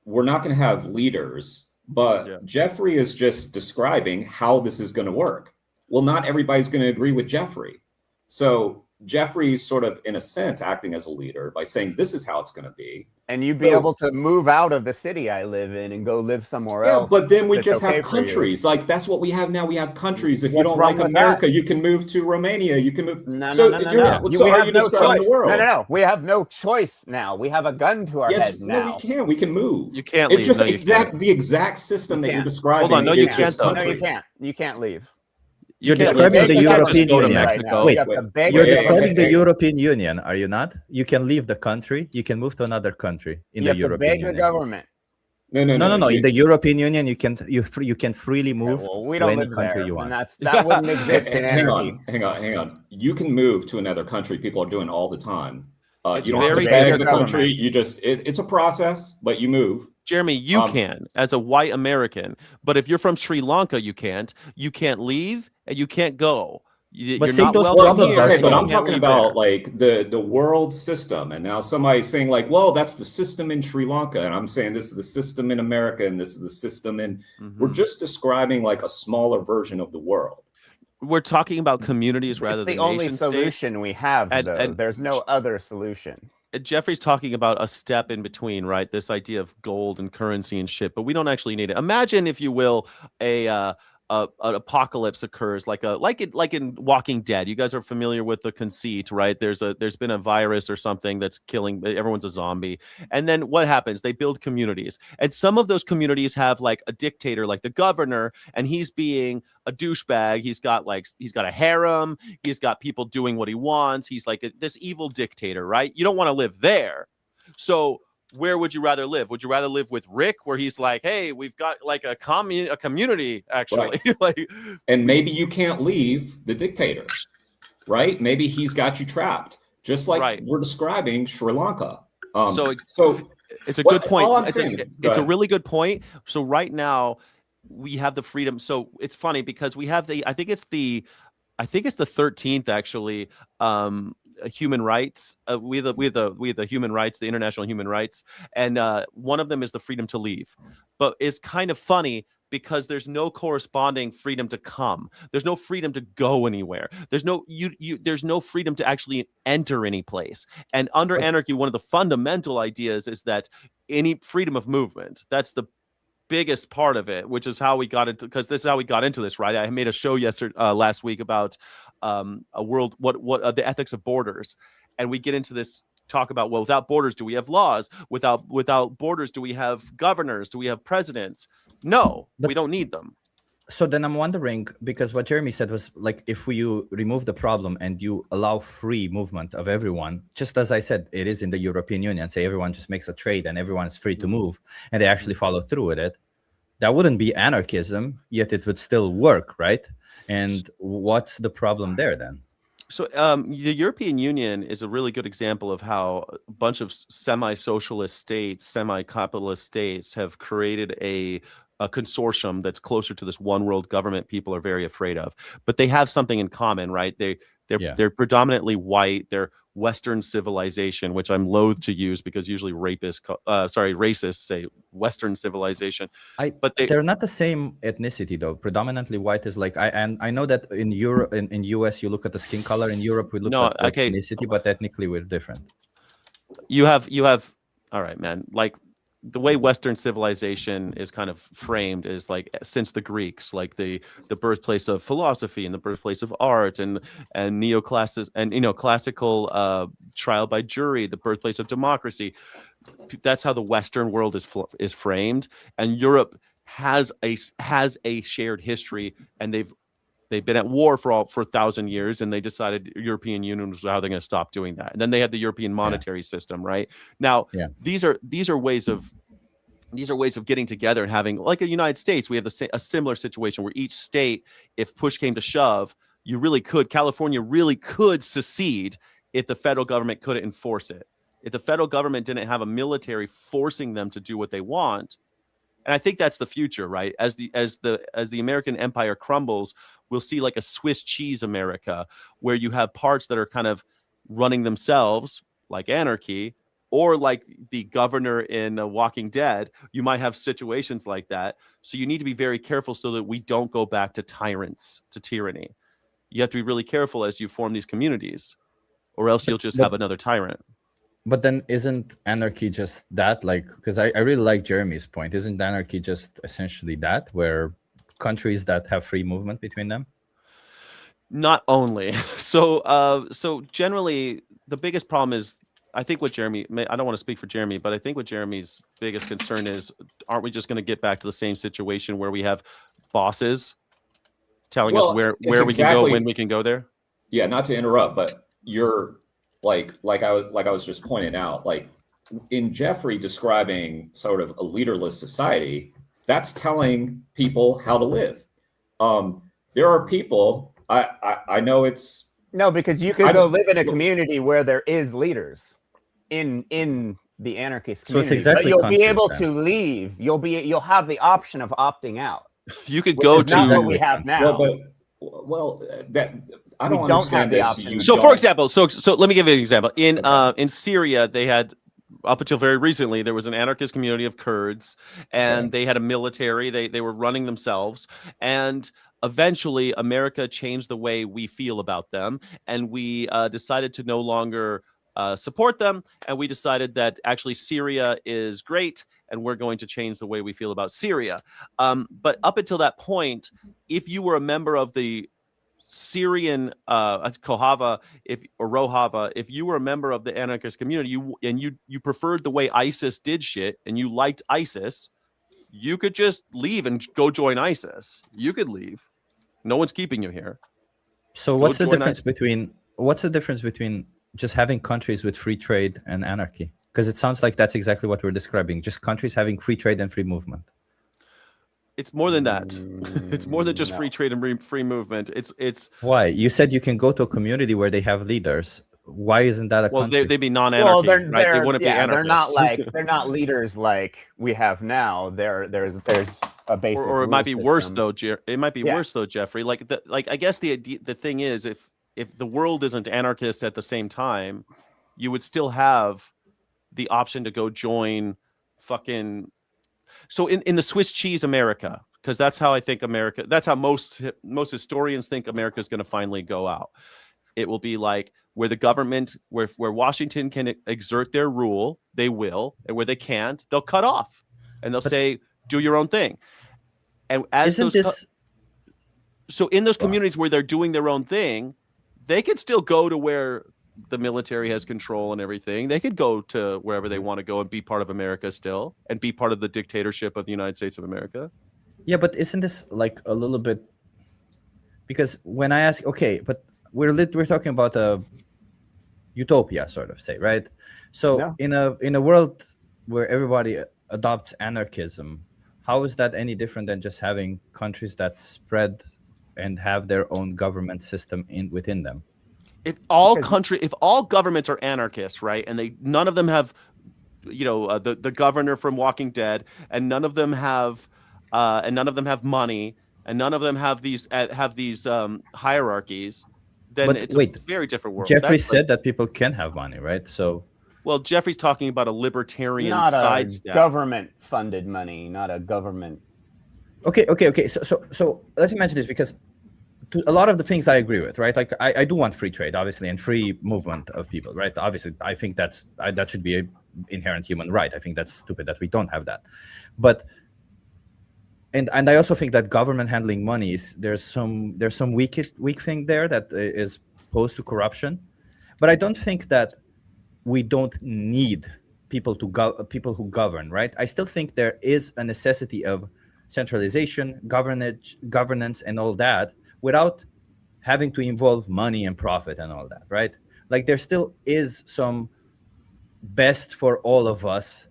we're not going to have leaders, but Jeffrey is just describing how this is going to work. Well, not everybody's going to agree with Jeffrey, so Jeffrey's sort of, in a sense, acting as a leader by saying this is how it's going to be. And you'd be able to move out of the city I live in and go live somewhere else. But then we just have countries. Like that's what we have now. We have countries. If you don't like America, you can move to Romania. You can move. No. So are you describing the world? No. We have no choice now. We have a gun to our head now. No, we can. We can move. You can't leave. It's just the exact system that you're describing. Hold on. No, you can't. No, you can't. You can't leave. You're describing the European Union right now. Wait, you're describing the European Union, are you not? You can leave the country. You can move to another country in the European Union. The government. No. In the European Union, you can freely move we to don't any live country there, you want. and that wouldn't exist in anarchy. Hang on. You can move to another country. People are doing it all the time. You don't have to very beg the government. country. You just it's a process, but you move. Jeremy, you can as a white American, but if you're from Sri Lanka, you can't leave and you can't go. You're not welcome here. Okay, but I'm talking about like the world system, and now somebody's saying like, well, that's the system in Sri Lanka, and I'm saying this is the system in America, and this is the system in. We're just describing like a smaller version of the world. We're talking about communities rather than the only solution we have, though. And there's no other solution. Jeffrey's talking about a step in between, right? This idea of gold and currency and shit, but we don't actually need it. Imagine, if you will, an apocalypse occurs, like in Walking Dead. You guys are familiar with the conceit, right? There's been a virus or something that's killing everyone's a zombie, and then what happens? They build communities, and some of those communities have like a dictator, like the governor, and he's being a douchebag. He's got a harem. He's got people doing what he wants. He's like this evil dictator, right? You don't want to live there, so. Where would you rather live? Would you rather live with Rick, where he's like, hey, we've got like a community, actually? Right. And maybe you can't leave the dictator, right? Maybe he's got you trapped, just like we're describing Sri Lanka. So it's a good point. It's a really good point. So right now we have the freedom. So it's funny because we have I think I think it's the 13th actually. Human rights. We have the human rights, the international human rights, and one of them is the freedom to leave. But it's kind of funny because there's no corresponding freedom to come. There's no freedom to go anywhere. There's no there's no freedom to actually enter any place. And under anarchy, one of the fundamental ideas is that any freedom of movement. That's the biggest part of it, which is how we got into, because this is how we got into this, right? I made a show last week about a world, what the ethics of borders, and we get into this talk about, well, without borders, do we have laws? Without borders, do we have governors? Do we have presidents? No, we don't need them. So then I'm wondering, because what Jeremy said was like, if you remove the problem and you allow free movement of everyone, just as I said, it is in the European Union, say everyone just makes a trade and everyone is free to move and they actually follow through with it, that wouldn't be anarchism, yet it would still work, right? And what's the problem there then? So the European Union is a really good example of how a bunch of semi-socialist states, semi-capitalist states have created a consortium that's closer to this one world government people are very afraid of. But they have something in common, right? They're predominantly white. They're Western civilization, which I'm loath to use because usually racists say Western civilization. But they're not the same ethnicity though. Predominantly white is like I know that in Europe, in US, you look at the skin color. In Europe, we look at ethnicity, but ethnically we're different. You have all right, man. Like the way Western civilization is kind of framed is like since the Greeks, like the birthplace of philosophy and the birthplace of art and neoclassic and classical trial by jury, the birthplace of democracy. That's how the Western world is framed, and Europe has a shared history, and they've been at war for 1,000 years, and they decided European Union was how they're going to stop doing that. And then they had the European monetary system, right? Now, these are ways of getting together and having, like a United States, we have a similar situation where each state, if push came to shove, California really could secede if the federal government couldn't enforce it. If the federal government didn't have a military forcing them to do what they want. And I think that's the future, right? As the American empire crumbles, we'll see like a Swiss cheese America, where you have parts that are kind of running themselves, like Anarchy, or like the governor in Walking Dead. You might have situations like that. So you need to be very careful so that we don't go back to tyrants, to tyranny. You have to be really careful as you form these communities, or else you'll just have another tyrant. But then isn't anarchy just that? Like, because I really like Jeremy's point. Isn't anarchy just essentially that, where countries that have free movement between them? Not only. So generally, the biggest problem is, I think what Jeremy, I don't want to speak for Jeremy, but I think what Jeremy's biggest concern is, aren't we just going to get back to the same situation where we have bosses telling us where we can go, when we can go there? Yeah, not to interrupt, but you're like I was just pointing out, like in Jeffrey describing sort of a leaderless society, that's telling people how to live. There are people, I know it's... No, because you could go live in a community where there is leaders in the anarchist community. So it's exactly, but you'll be able to leave. You'll have the option of opting out. You could go to... Not what we have now. That I don't understand this. So, for example, so let me give you an example. In Syria, they had, up until very recently, there was an anarchist community of Kurds, and they had a military. They were running themselves, and eventually, America changed the way we feel about them, and we decided to no longer support them, and we decided that actually Syria is great, and we're going to change the way we feel about Syria. But up until that point, if you were a member of the Syrian Rojava, if you were a member of the anarchist community, you preferred the way ISIS did shit, and you liked ISIS, you could just leave and go join ISIS. You could leave. No one's keeping you here. So what's the difference between just having countries with free trade and anarchy? Because it sounds like that's exactly what we're describing. Just countries having free trade and free movement. It's more than that. It's more than just free trade and free movement. It's why? You said you can go to a community where they have leaders. why isn't that a Well, country? they'd be non-anarchy, right? They wouldn't be they're not anarchists. they're not leaders like we have now. There's a basic or it might be rule worse system. though. It might be worse though, Jeffrey. Like I guess the thing is, if the world isn't anarchist at the same time, you would still have the option to go join fucking. So in the Swiss cheese America, because that's how I think America. That's how most historians think America is going to finally go out. It will be like where the government, where Washington can exert their rule, they will, and where they can't, they'll cut off, and they'll say, "Do your own thing." And as Isn't this so in those communities where they're doing their own thing, they could still go to where the military has control and everything. They could go to wherever they want to go and be part of America still, and be part of the dictatorship of the United States of America. Yeah, but isn't this like a little bit? Because when I ask, okay, but we're talking about a utopia, sort of, say, right? So in a world where everybody adopts anarchism, how is that any different than just having countries that spread and have their own government system within them? If all governments are anarchists, right, and none of them have, the governor from Walking Dead, and none of them have money, and none of them have these hierarchies, then it's a very different world. Jeffrey said that people can have money, right? So, well, Jeffrey's talking about a libertarian not sidestep. A government-funded money, not a government. Okay. So let's imagine this, because a lot of the things I agree with, right? Like I do want free trade, obviously, and free movement of people, right? Obviously, I think that should be an inherent human right. I think that's stupid that we don't have that. But and I also think that government handling money there's some weak thing there that is opposed to corruption. But I don't think that we don't need people who govern, right? I still think there is a necessity of centralization, governance, and all that, without having to involve money and profit and all that, right? Like there still is some best for all of us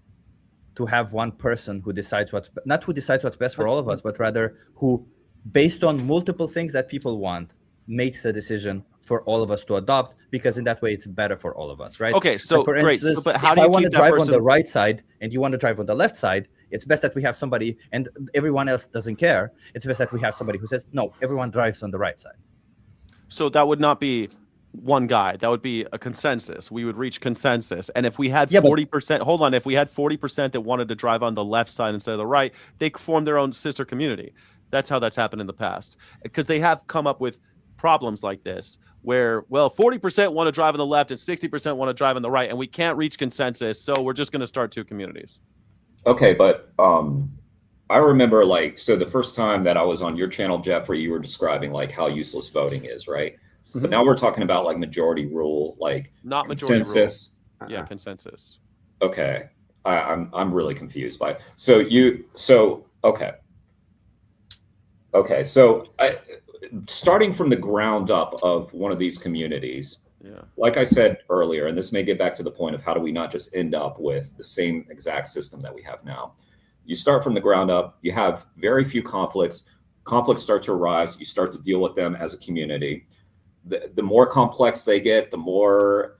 to have one person who decides what's best for all of us, but rather who, based on multiple things that people want, makes a decision for all of us to adopt, because in that way it's better for all of us, right? Okay, so like for great. Instance, but how if do you I want to keep that drive person on the right side and you want to drive on the left side, it's best that we have somebody, and everyone else doesn't care. It's best that we have somebody who says, no, everyone drives on the right side. So that would not be one guy. That would be a consensus. We would reach consensus. And if we had 40%, if we had 40% that wanted to drive on the left side instead of the right, they form their own sister community. That's how that's happened in the past. Because they have come up with problems like this, where, 40% want to drive on the left and 60% want to drive on the right, and we can't reach consensus, so we're just going to start two communities. Okay, but I remember, so the first time that I was on your channel, Jeffrey, you were describing how useless voting is, right? Mm-hmm. But now we're talking about majority rule, not consensus. Majority rule. Yeah, consensus. Okay, I'm really confused by it. Okay, so starting from the ground up of one of these communities, like I said earlier, and this may get back to the point of how do we not just end up with the same exact system that we have now. You start from the ground up, you have very few conflicts start to arise, you start to deal with them as a community. The more complex they get, the more,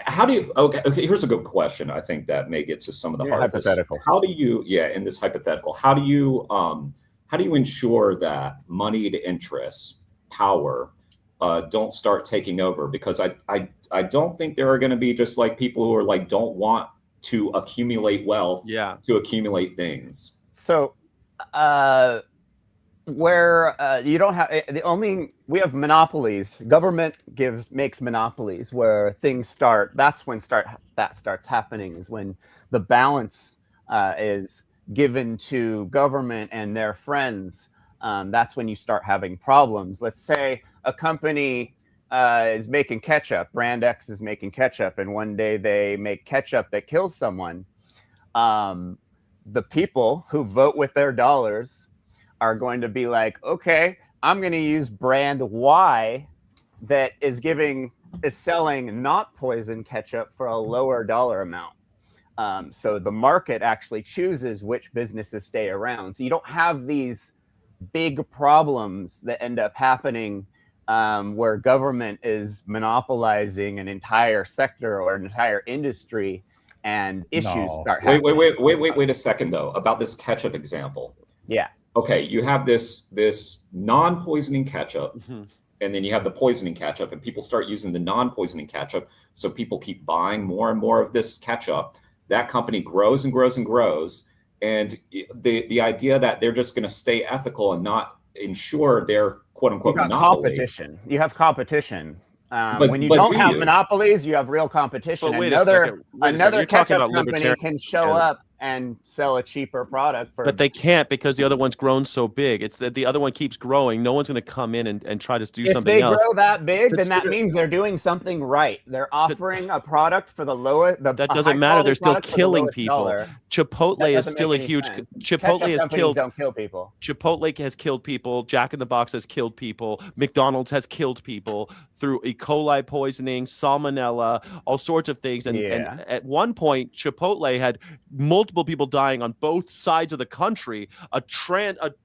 okay, here's a good question. I think that may get to some of the hardest. Hypothetical. How do you, in this hypothetical, how do you ensure that moneyed interests, power, don't start taking over? Because I don't think there are going to be just people who are don't want to accumulate wealth, to accumulate things. So, where you don't have we have monopolies. Government makes monopolies where things start. That's when that starts happening, is when the balance is given to government and their friends. That's when you start having problems. Let's say a company is making ketchup. Brand X is making ketchup, and one day they make ketchup that kills someone. The people who vote with their dollars are going to be like, okay, I'm going to use brand Y that is selling not poison ketchup for a lower dollar amount. So the market actually chooses which businesses stay around. So you don't have these big problems that end up happening where government is monopolizing an entire sector or an entire industry, and issues start happening. Wait a second though, about this ketchup example. Yeah. Okay, you have this non-poisoning ketchup, and then you have the poisoning ketchup, and people start using the non-poisoning ketchup, so people keep buying more and more of this ketchup. That company grows and grows and grows, and the idea that they're just going to stay ethical and not ensure their quote-unquote monopoly. Competition. You have competition. When you don't have monopolies, you have real competition. But Another You're talking ketchup about company can show up and sell a cheaper product for. But they can't, because the other one's grown so big. It's that the other one keeps growing. No one's going to come in and try to do something else. If they grow that big, then that means they're doing something right. They're offering a product for the lowest. That doesn't matter. They're still killing people. Chipotle is still a huge. Chipotle has killed. Don't kill people. Chipotle has killed people. Jack in the Box has killed people. McDonald's has killed people through E. coli poisoning, salmonella, all sorts of things. And at one point, Chipotle had multiple people dying on both sides of the country, a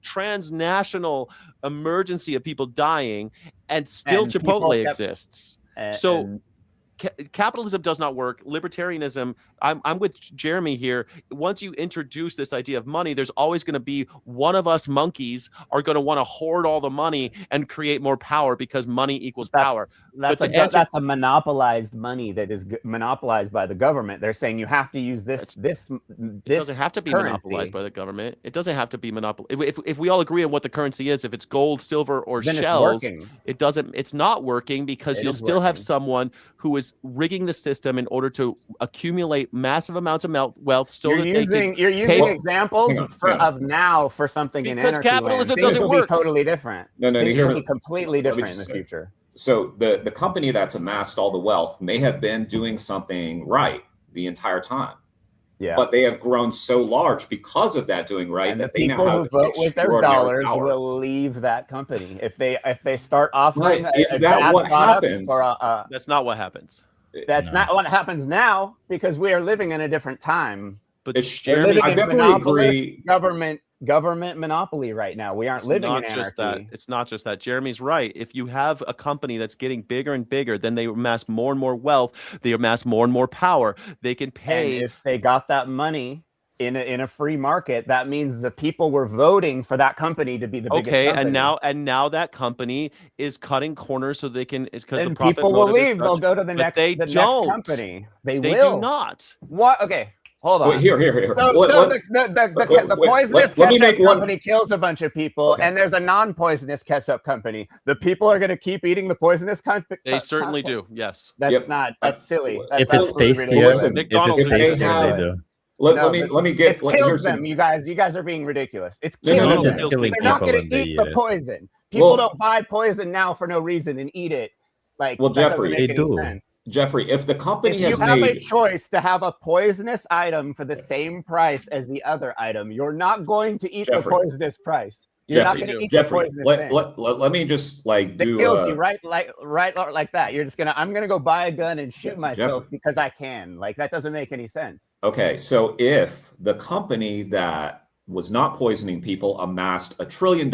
transnational emergency of people dying, and still Chipotle exists. Capitalism does not work. Libertarianism, I'm with Jeremy here. Once you introduce this idea of money, there's always going to be one of us monkeys are going to want to hoard all the money and create more power, because money equals power. That's a monopolized money that is monopolized by the government. They're saying you have to use this. It doesn't have to be monopolized by the government. It doesn't have to be monopolized. If we all agree on what the currency is, if it's gold, silver, or then shells, it doesn't. It's not working, because you'll still have someone who is rigging the system in order to accumulate massive amounts of wealth. So you're using examples of now for something in anarchy. Because capitalism doesn't work. Be totally different. Things will be completely different in the future. So the company that's amassed all the wealth may have been doing something right the entire time. Yeah. But they have grown so large because of that doing right, that they now have vote with their dollars power. Will leave that company if they start offering. Right. Is that what happens? That's not what happens. That's not what happens now, because we are living in a different time. But I definitely agree. Government monopoly right now. We aren't living in anarchy. It's not just that. Jeremy's right. If you have a company that's getting bigger and bigger, then they amass more and more wealth. They amass more and more power. They can pay. And if they got that money in a free market, that means the people were voting for that company to be the biggest company. and now that company is cutting corners so they can, because the profit people will leave. They'll go to the next company. They will. Do not. What? Okay. Hold on. Wait, here. So the poisonous ketchup company kills a bunch of people, and there's a non-poisonous ketchup company. The people are going to keep eating the poisonous company. They certainly do. Yes. That's silly. If it's tastier, McDonald's they do. Let me get. It kills them, you guys. You guys are being ridiculous. It's killing them. They're not going to eat the poison. People don't buy poison now for no reason and eat it. Jeffrey, they do. Jeffrey, if the company if you have a choice to have a poisonous item for the same price as the other item, you're not going to eat the poisonous price. You're not going to eat the poisonous thing. Let me just it kills you right like that. You're just I'm gonna go buy a gun and shoot myself because I can. That doesn't make any sense. Okay, so if the company that was not poisoning people amassed $1 trillion,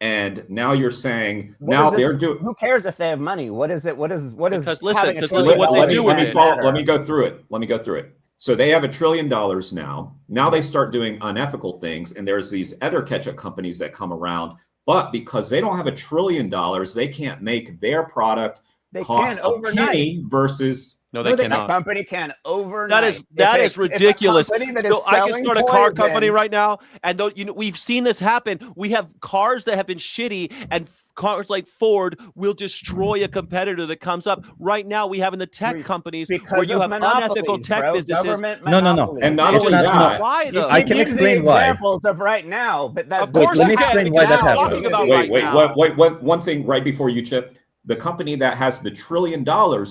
and now you're saying they're doing. Who cares if they have money? What is it? What is? Because listen, what they do. Let me go through it. So they have $1 trillion now. Now they start doing unethical things, and there's these other ketchup companies that come around. But because they don't have $1 trillion, they can't make their product cost a penny versus. No, they cannot. That company can overnight. That is ridiculous. I can start a car company right now, and we've seen this happen. We have cars that have been shitty, and cars like Ford will destroy a competitor that comes up. Right now, we have in the tech companies where you have unethical tech businesses. No. And not only that, why though? I can explain why. Examples of right now, but that. Of course, let me explain why that happens. Wait. One thing right before you, Chip. The company that has the $1 trillion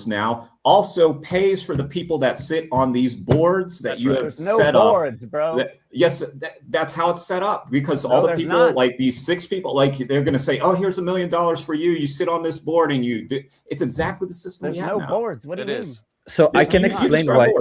now also pays for the people that sit on these boards that you have set up. Boards, bro. Yes, that's how it's set up, because all the people, like these 6 people, they're going to say, "Oh, here's $1 million for you. You sit on this board and you do." It's exactly the system. There's no boards. What do you mean? So I can explain why.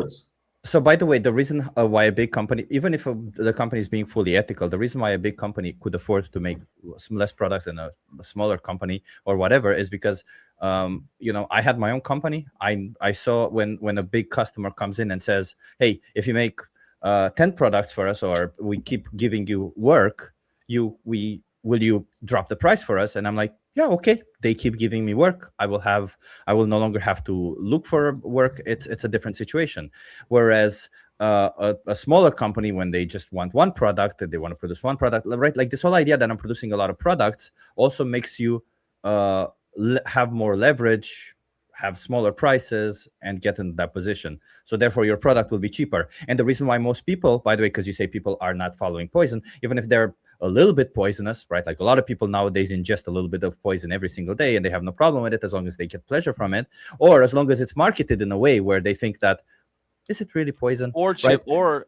So, by the way, the reason why a big company, even if the company is being fully ethical, the reason why a big company could afford to make some less products than a smaller company or whatever is because, I had my own company. I saw when a big customer comes in and says, "Hey, if you make 10 products for us, or we keep giving you work, will you drop the price for us?" And I'm like, yeah, okay. They keep giving me work. I will no longer have to look for work. It's a different situation. Whereas a smaller company, when they just want one product, they want to produce one product, right? Like this whole idea that I'm producing a lot of products also makes you have more leverage, have smaller prices, and get in that position. So therefore, your product will be cheaper. And the reason why most people, by the way, because you say people are not following poison, even if they're a little bit poisonous, right? Like a lot of people nowadays ingest a little bit of poison every single day, and they have no problem with it as long as they get pleasure from it, or as long as it's marketed in a way where they think that, is it really poison? Or right? or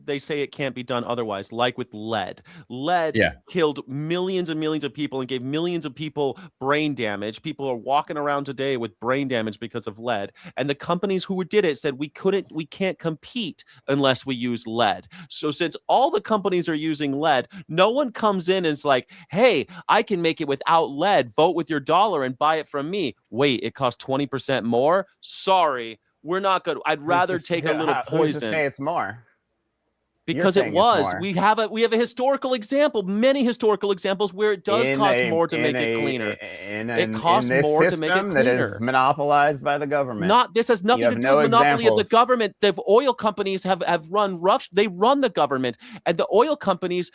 they say it can't be done otherwise, like with lead. Lead killed millions and millions of people and gave millions of people brain damage. People are walking around today with brain damage because of lead. And the companies who did it said we can't compete unless we use lead. So since all the companies are using lead, no one comes in and is like, hey, I can make it without lead. Vote with your dollar and buy it from me. Wait, it costs 20% more? Sorry. We're not good. I'd rather take a little poison. Who's to say it's more? Because it was. We have a historical example, many historical examples where it does cost more to make it cleaner. It costs more to make it cleaner. That is monopolized by the government. This has nothing to do with monopoly of the government. The oil companies have run rough. They run the government, and the oil companies,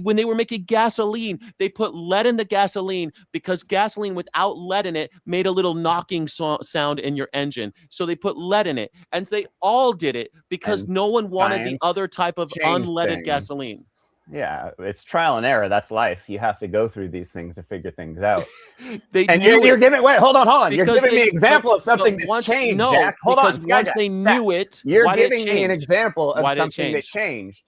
when they were making gasoline, they put lead in the gasoline because gasoline without lead in it made a little knocking sound in your engine. So they put lead in it, and they all did it because no one wanted the other type of unleaded gasoline. Yeah, it's trial and error. That's life. You have to go through these things to figure things out. You're giving hold on. You're giving me an example of something that's changed. No, Jack. Hold on. Once they knew it, you're giving me an example of something that changed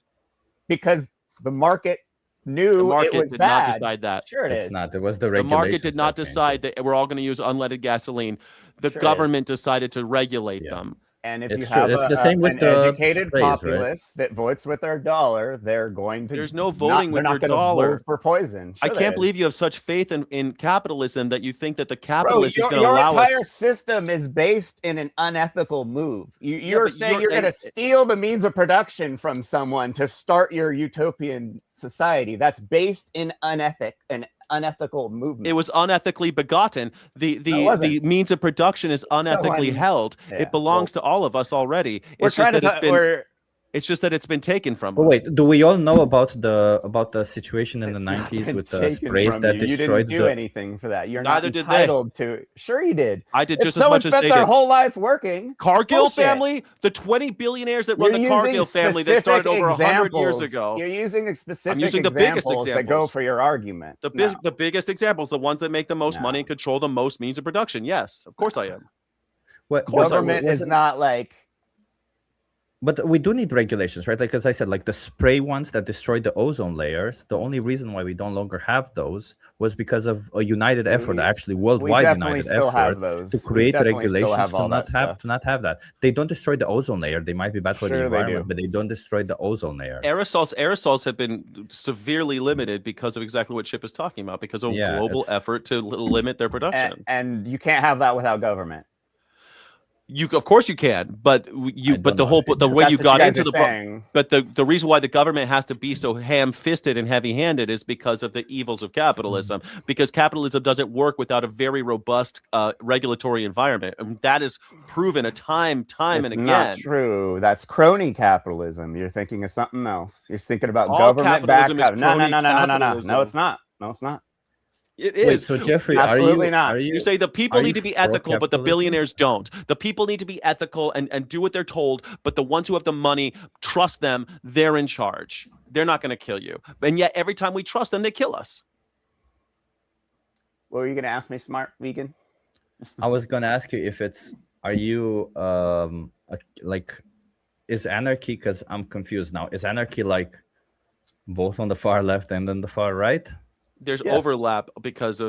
because the market knew it was did bad. not decide that. Sure, it's not. There was the regulation. The market did not decide that we're all going to use unleaded gasoline. The government decided to regulate them. And if it's you have the same with an educated populace that votes with their dollar, they're going to. There's no voting with your dollar vote for poison. Sure, I can't believe you have such faith in capitalism that you think that the capitalist is going to allow us. Your entire system is based in an unethical move. You're saying you're going to steal the means of production from someone to start your utopian society. That's based in unethical movement. It was unethically begotten. The means of production is unethically held. It belongs to all of us already. It's just that it's been taken from us. Wait, do we all know about the situation in the 90s with the sprays that destroyed? You didn't do anything for that. You're not entitled to. Sure, you did. I did just as much as they did. Someone spent their whole life working. Cargill family, the 20 billionaires that run the Cargill family that started over 100 years ago. You're using specific examples that go for your argument. The biggest examples, the ones that make the most money and control the most means of production. Yes, of course I am. Government is not like. But we do need regulations, right? Like, as I said, like the spray ones that destroyed the ozone layers, the only reason why we don't longer have those was because of a united effort, actually worldwide united effort to create regulations to not have that. They don't destroy the ozone layer. They might be bad for the environment, but they don't destroy the ozone layer. Aerosols have been severely limited because of exactly what Chip is talking about, because of global effort to limit their production. And you can't have that without government. Of course you can, but the way you got into the reason why the government has to be so ham-fisted and heavy-handed is because of the evils of capitalism. Because capitalism doesn't work without a very robust regulatory environment, and that is proven time and again. Not true. That's crony capitalism. You're thinking of something else. You're thinking about government backup. No. No, it's not. It is. Wait, so Jeffrey, absolutely not. You say the people need to be ethical, but the billionaires don't. The people need to be ethical and do what they're told, but the ones who have the money, trust them, they're in charge. They're not going to kill you. And yet every time we trust them, they kill us. What were you going to ask me, smart vegan? I was going to ask you is anarchy, because I'm confused now, is anarchy like both on the far left and on the far right? There's overlap because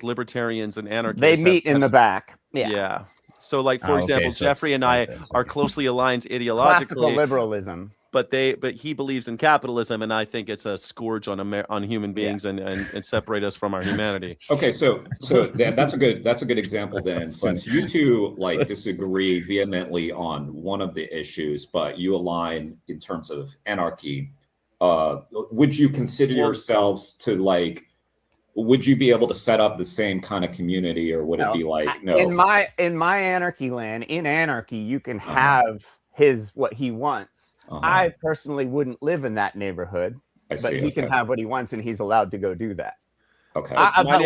libertarians and anarchists they meet in the back. Yeah. So, like, for example, so Jeffrey it's and I convinced, are okay. closely aligned Classical ideologically, liberalism. but he believes in capitalism, and I think it's a scourge on human beings and separate us from our humanity. Okay, so that's a good example then. That's funny. Since you two like disagree vehemently on one of the issues, but you align in terms of anarchy, would you consider yourselves to like? Would you be able to set up the same kind of community, or would it be like no? In my anarchy land, in anarchy, you can have what he wants. I personally wouldn't live in that neighborhood, but he can have what he wants, and he's allowed to go do that. Okay. My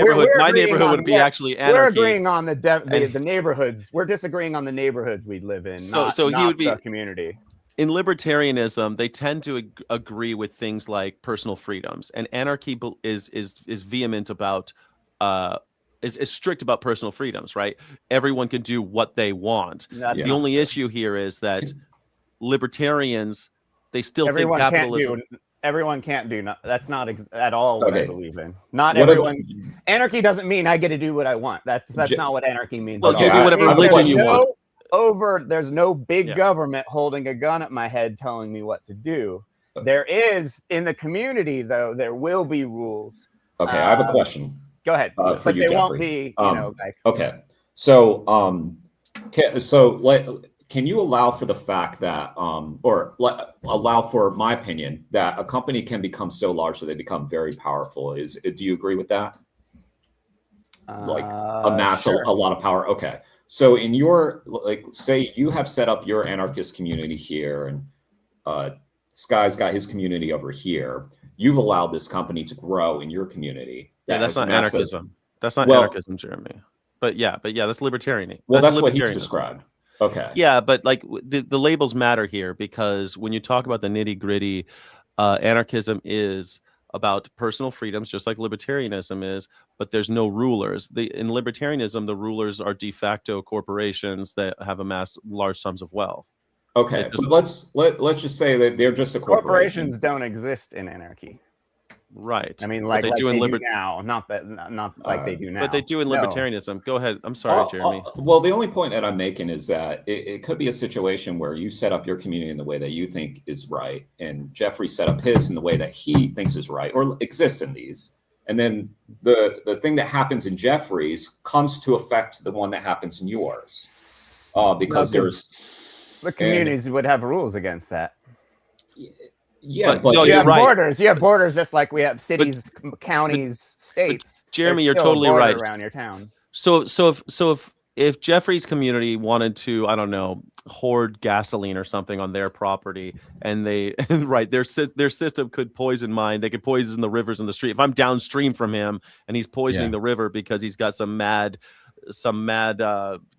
neighborhood would be actually anarchy. We're agreeing on the neighborhoods. We're disagreeing on the neighborhoods we'd live in. So he would be the community. In libertarianism, they tend to agree with things like personal freedoms, and anarchy is vehement about is strict about personal freedoms. Right? Everyone can do what they want. The only issue here is that libertarians, they still think capitalism. Everyone can't do. That's not at all what I believe in. Not What everyone. Anarchy doesn't mean I get to do what I want. That's not what anarchy means. Well, you do whatever religion you want. There's no big government holding a gun at my head telling me what to do. There is in the community, though. There will be rules. Okay, I have a question. Go ahead. For you, they Jeffrey. won't be. Okay, so can you allow for the fact that, allow for my opinion that a company can become so large that they become very powerful? Do you agree with that? Like amass a lot of power. Okay. So in your, say you have set up your anarchist community here, and Sky's got his community over here. You've allowed this company to grow in your community. That's not anarchism. That's not anarchism, Jeremy. But that's libertarian. Well, that's what he's described. Okay. Yeah, but like the labels matter here, because when you talk about the nitty gritty, anarchism is about personal freedoms, just like libertarianism is, but there's no rulers. In libertarianism, the rulers are de facto corporations that have amassed large sums of wealth. Okay, but let's just say that they're just a corporation. Corporations don't exist in anarchy. Right. I mean, like they do now, not like they do now. But they do in libertarianism. Go ahead. I'm sorry, Jeremy. Well, the only point that I'm making is that it could be a situation where you set up your community in the way that you think is right, and Jeffrey set up his in the way that he thinks is right, or exists in these. And then the thing that happens in Jeffrey's comes to affect the one that happens in yours. Because there's... The communities would have rules against that. Yeah, but you have borders. You have borders just like we have cities, counties, states. Jeremy, you're totally right. Around your town. So if Jeffrey's community wanted to, I don't know, hoard gasoline or something on their property, and their system could poison mine. They could poison the rivers in the street. If I'm downstream from him and he's poisoning the river because he's got some mad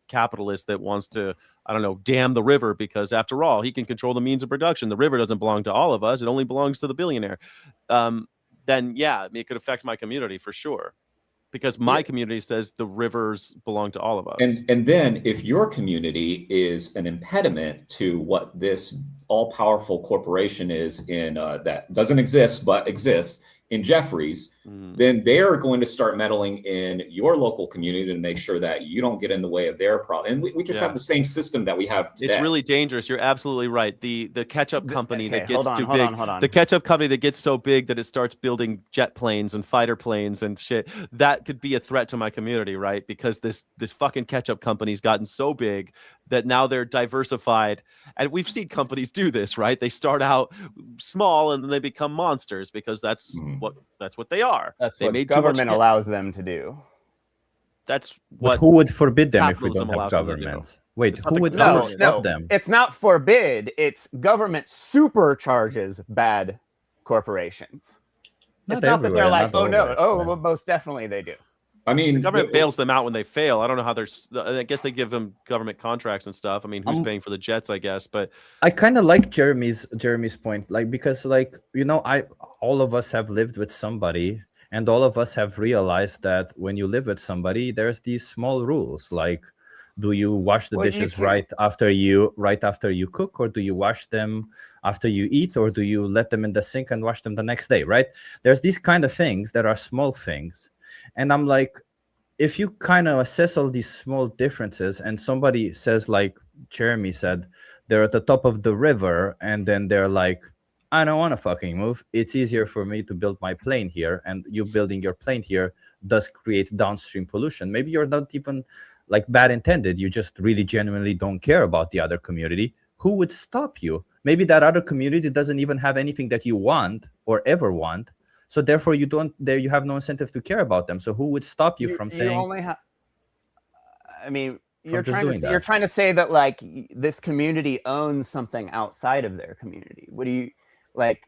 capitalist that wants to, I don't know, dam the river, because after all, he can control the means of production. The river doesn't belong to all of us. It only belongs to the billionaire. Then it could affect my community for sure, because my community says the rivers belong to all of us. And then if your community is an impediment to what this all-powerful corporation is in that doesn't exist but exists in Jeffrey's, then they're going to start meddling in your local community to make sure that you don't get in the way of their problem. And we just have the same system that we have today. It's really dangerous. You're absolutely right. The ketchup company that gets too big, the ketchup company that gets so big that it starts building jet planes and fighter planes and shit, that could be a threat to my community, right? Because this fucking ketchup company's gotten so big that now they're diversified. And we've seen companies do this, right? They start out small and then they become monsters, because that's what they are. That's what government allows them to do. That's what. But who would forbid them if we don't have governments? Wait, who would stop them? It's not forbid. It's government supercharges bad corporations. It's not that they're like, well, most definitely they do. I mean, the government bails them out when they fail. I don't know how I guess they give them government contracts and stuff. I mean, who's paying for the jets, I guess, but I kind of like Jeremy's point, like, because, like, all of us have lived with somebody, and all of us have realized that when you live with somebody, there's these small rules, like, do you wash the dishes right after you cook, or do you wash them after you eat, or do you let them in the sink and wash them the next day, right? There's these kind of things that are small things. And I'm like, if you kind of assess all these small differences, and somebody says, like Jeremy said, they're at the top of the river, and then they're like, I don't want to fucking move. It's easier for me to build my plane here, and you building your plane here does create downstream pollution. Maybe you're not even like bad intended. You just really genuinely don't care about the other community. Who would stop you? Maybe that other community doesn't even have anything that you want or ever want. So therefore, you have no incentive to care about them. So who would stop you from saying? You only have. I mean, you're just trying to say that like this community owns something outside of their community. What do you like?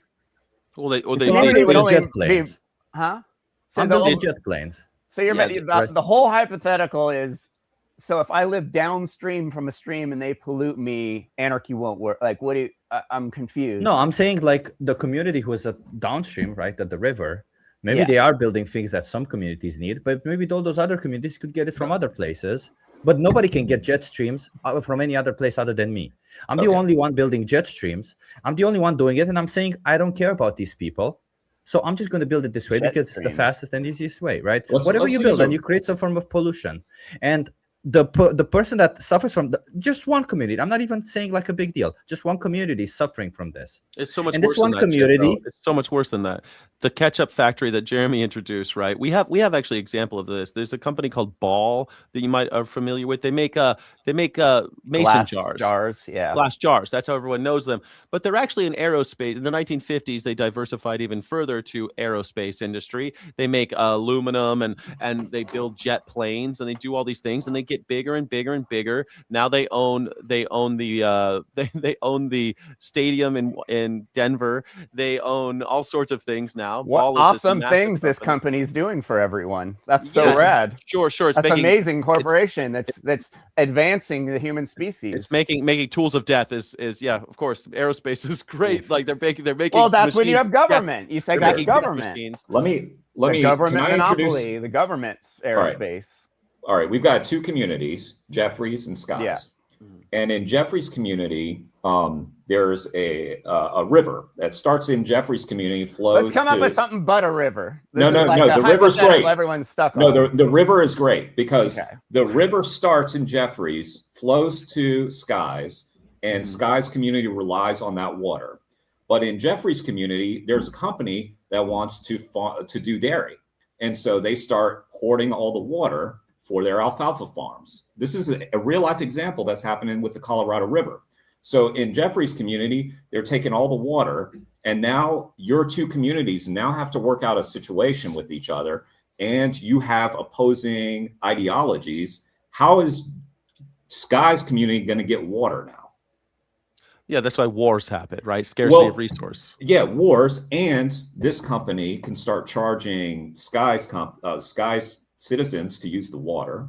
Well, they community would only jet planes. huh? So the jet planes. So you're Yeah, the whole hypothetical is, so if I live downstream from a stream and they pollute me, anarchy won't work. Like, what do you? I'm confused. No, I'm saying like the community who is downstream, right, at the river. Maybe they are building things that some communities need, but maybe all those other communities could get it from other places. But nobody can get jet streams from any other place other than me. I'm the only one building jet streams. I'm the only one doing it, and I'm saying I don't care about these people. So I'm just going to build it this way because it's the fastest and easiest way, right? Whatever you build, and you create some form of pollution. And the person that suffers from just one community, I'm not even saying like a big deal, just one community is suffering from this. It's so much and worse this one than that, community. Jeff, it's so much worse than that. The ketchup factory that Jeremy introduced, right? We have actually an example of this. There's a company called Ball that you might are familiar with. They make mason glass jars. Yeah, Glass jars. That's how everyone knows them. But they're actually in aerospace. In the 1950s, they diversified even further to aerospace industry. They make aluminum and they build jet planes and they do all these things and they get bigger and bigger and bigger. Now they own the they own the stadium in Denver. They own all sorts of things now. What awesome things this company's doing for everyone. That's so rad. Sure. It's that's amazing corporation that's advancing the human species. It's making tools of death is of course. Aerospace is great. Like they're making well, that's when you have government. You say that's government. Let me the government can I monopoly, introduce the government aerospace. All right, we've got two communities, Jeffrey's and Scott's. Yeah. And in Jeffrey's community, there's a river that starts in Jeffrey's community, flows. Let's come up with something but a river. No. The river's great. Everyone's stuck on. No, the river is great because the river starts in Jeffrey's, flows to Sky's, and Sky's community relies on that water. But in Jeffrey's community, there's a company that wants to do dairy, and so they start hoarding all the water for their alfalfa farms. This is a real life example that's happening with the Colorado River. So in Jeffrey's community, they're taking all the water, and now your two communities now have to work out a situation with each other, and you have opposing ideologies. How is Sky's community going to get water now? Yeah, that's why wars happen, right? Scarcity of resource. Yeah, wars, and this company can start charging Sky's citizens to use the water.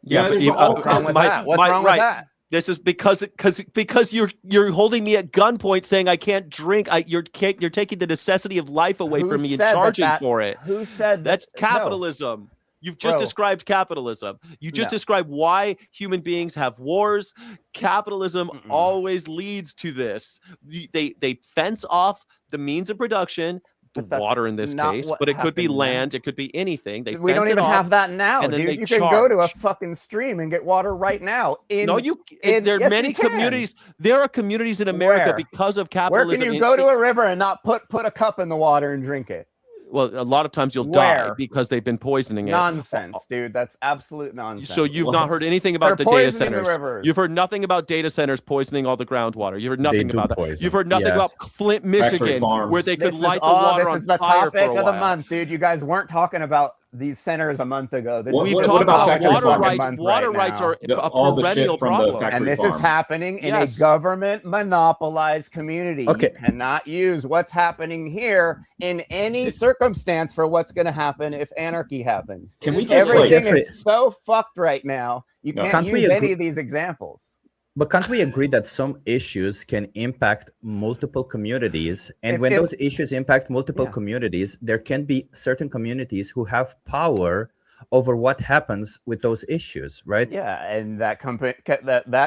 Yeah, what's wrong with that? What's wrong with that? This is because you're holding me at gunpoint, saying I can't drink. You're taking the necessity of life away from me and charging for it. Who said that's capitalism? No. You've just described capitalism. You just described why human beings have wars. Capitalism always leads to this. They fence off the means of production. The water in this case, but it could be land, it could be anything. We don't even have that now, dude. You can go to a fucking stream and get water right now. There are many communities. There are communities in America because of capitalism. Where can you go to a river and not put a cup in the water and drink it? Well, a lot of times you'll die because they've been poisoning it. Nonsense, dude. That's absolute nonsense. So you've not heard anything about the data centers. You've heard nothing about data centers poisoning all the groundwater. You've heard nothing about that. You've heard nothing about Flint, Michigan, where they could light the water on fire for a while. This is the topic of the month, dude. You guys weren't talking about these centers a month ago. We've talked about water rights. Water rights are a perennial problem. And this is happening in a government monopolized community. You cannot use what's happening here in any circumstance for what's going to happen if anarchy happens. Can we just everything is so fucked right now. You can't use any of these examples. But can't we agree that some issues can impact multiple communities? And when those issues impact multiple communities, there can be certain communities who have power over what happens with those issues, right? Yeah, and that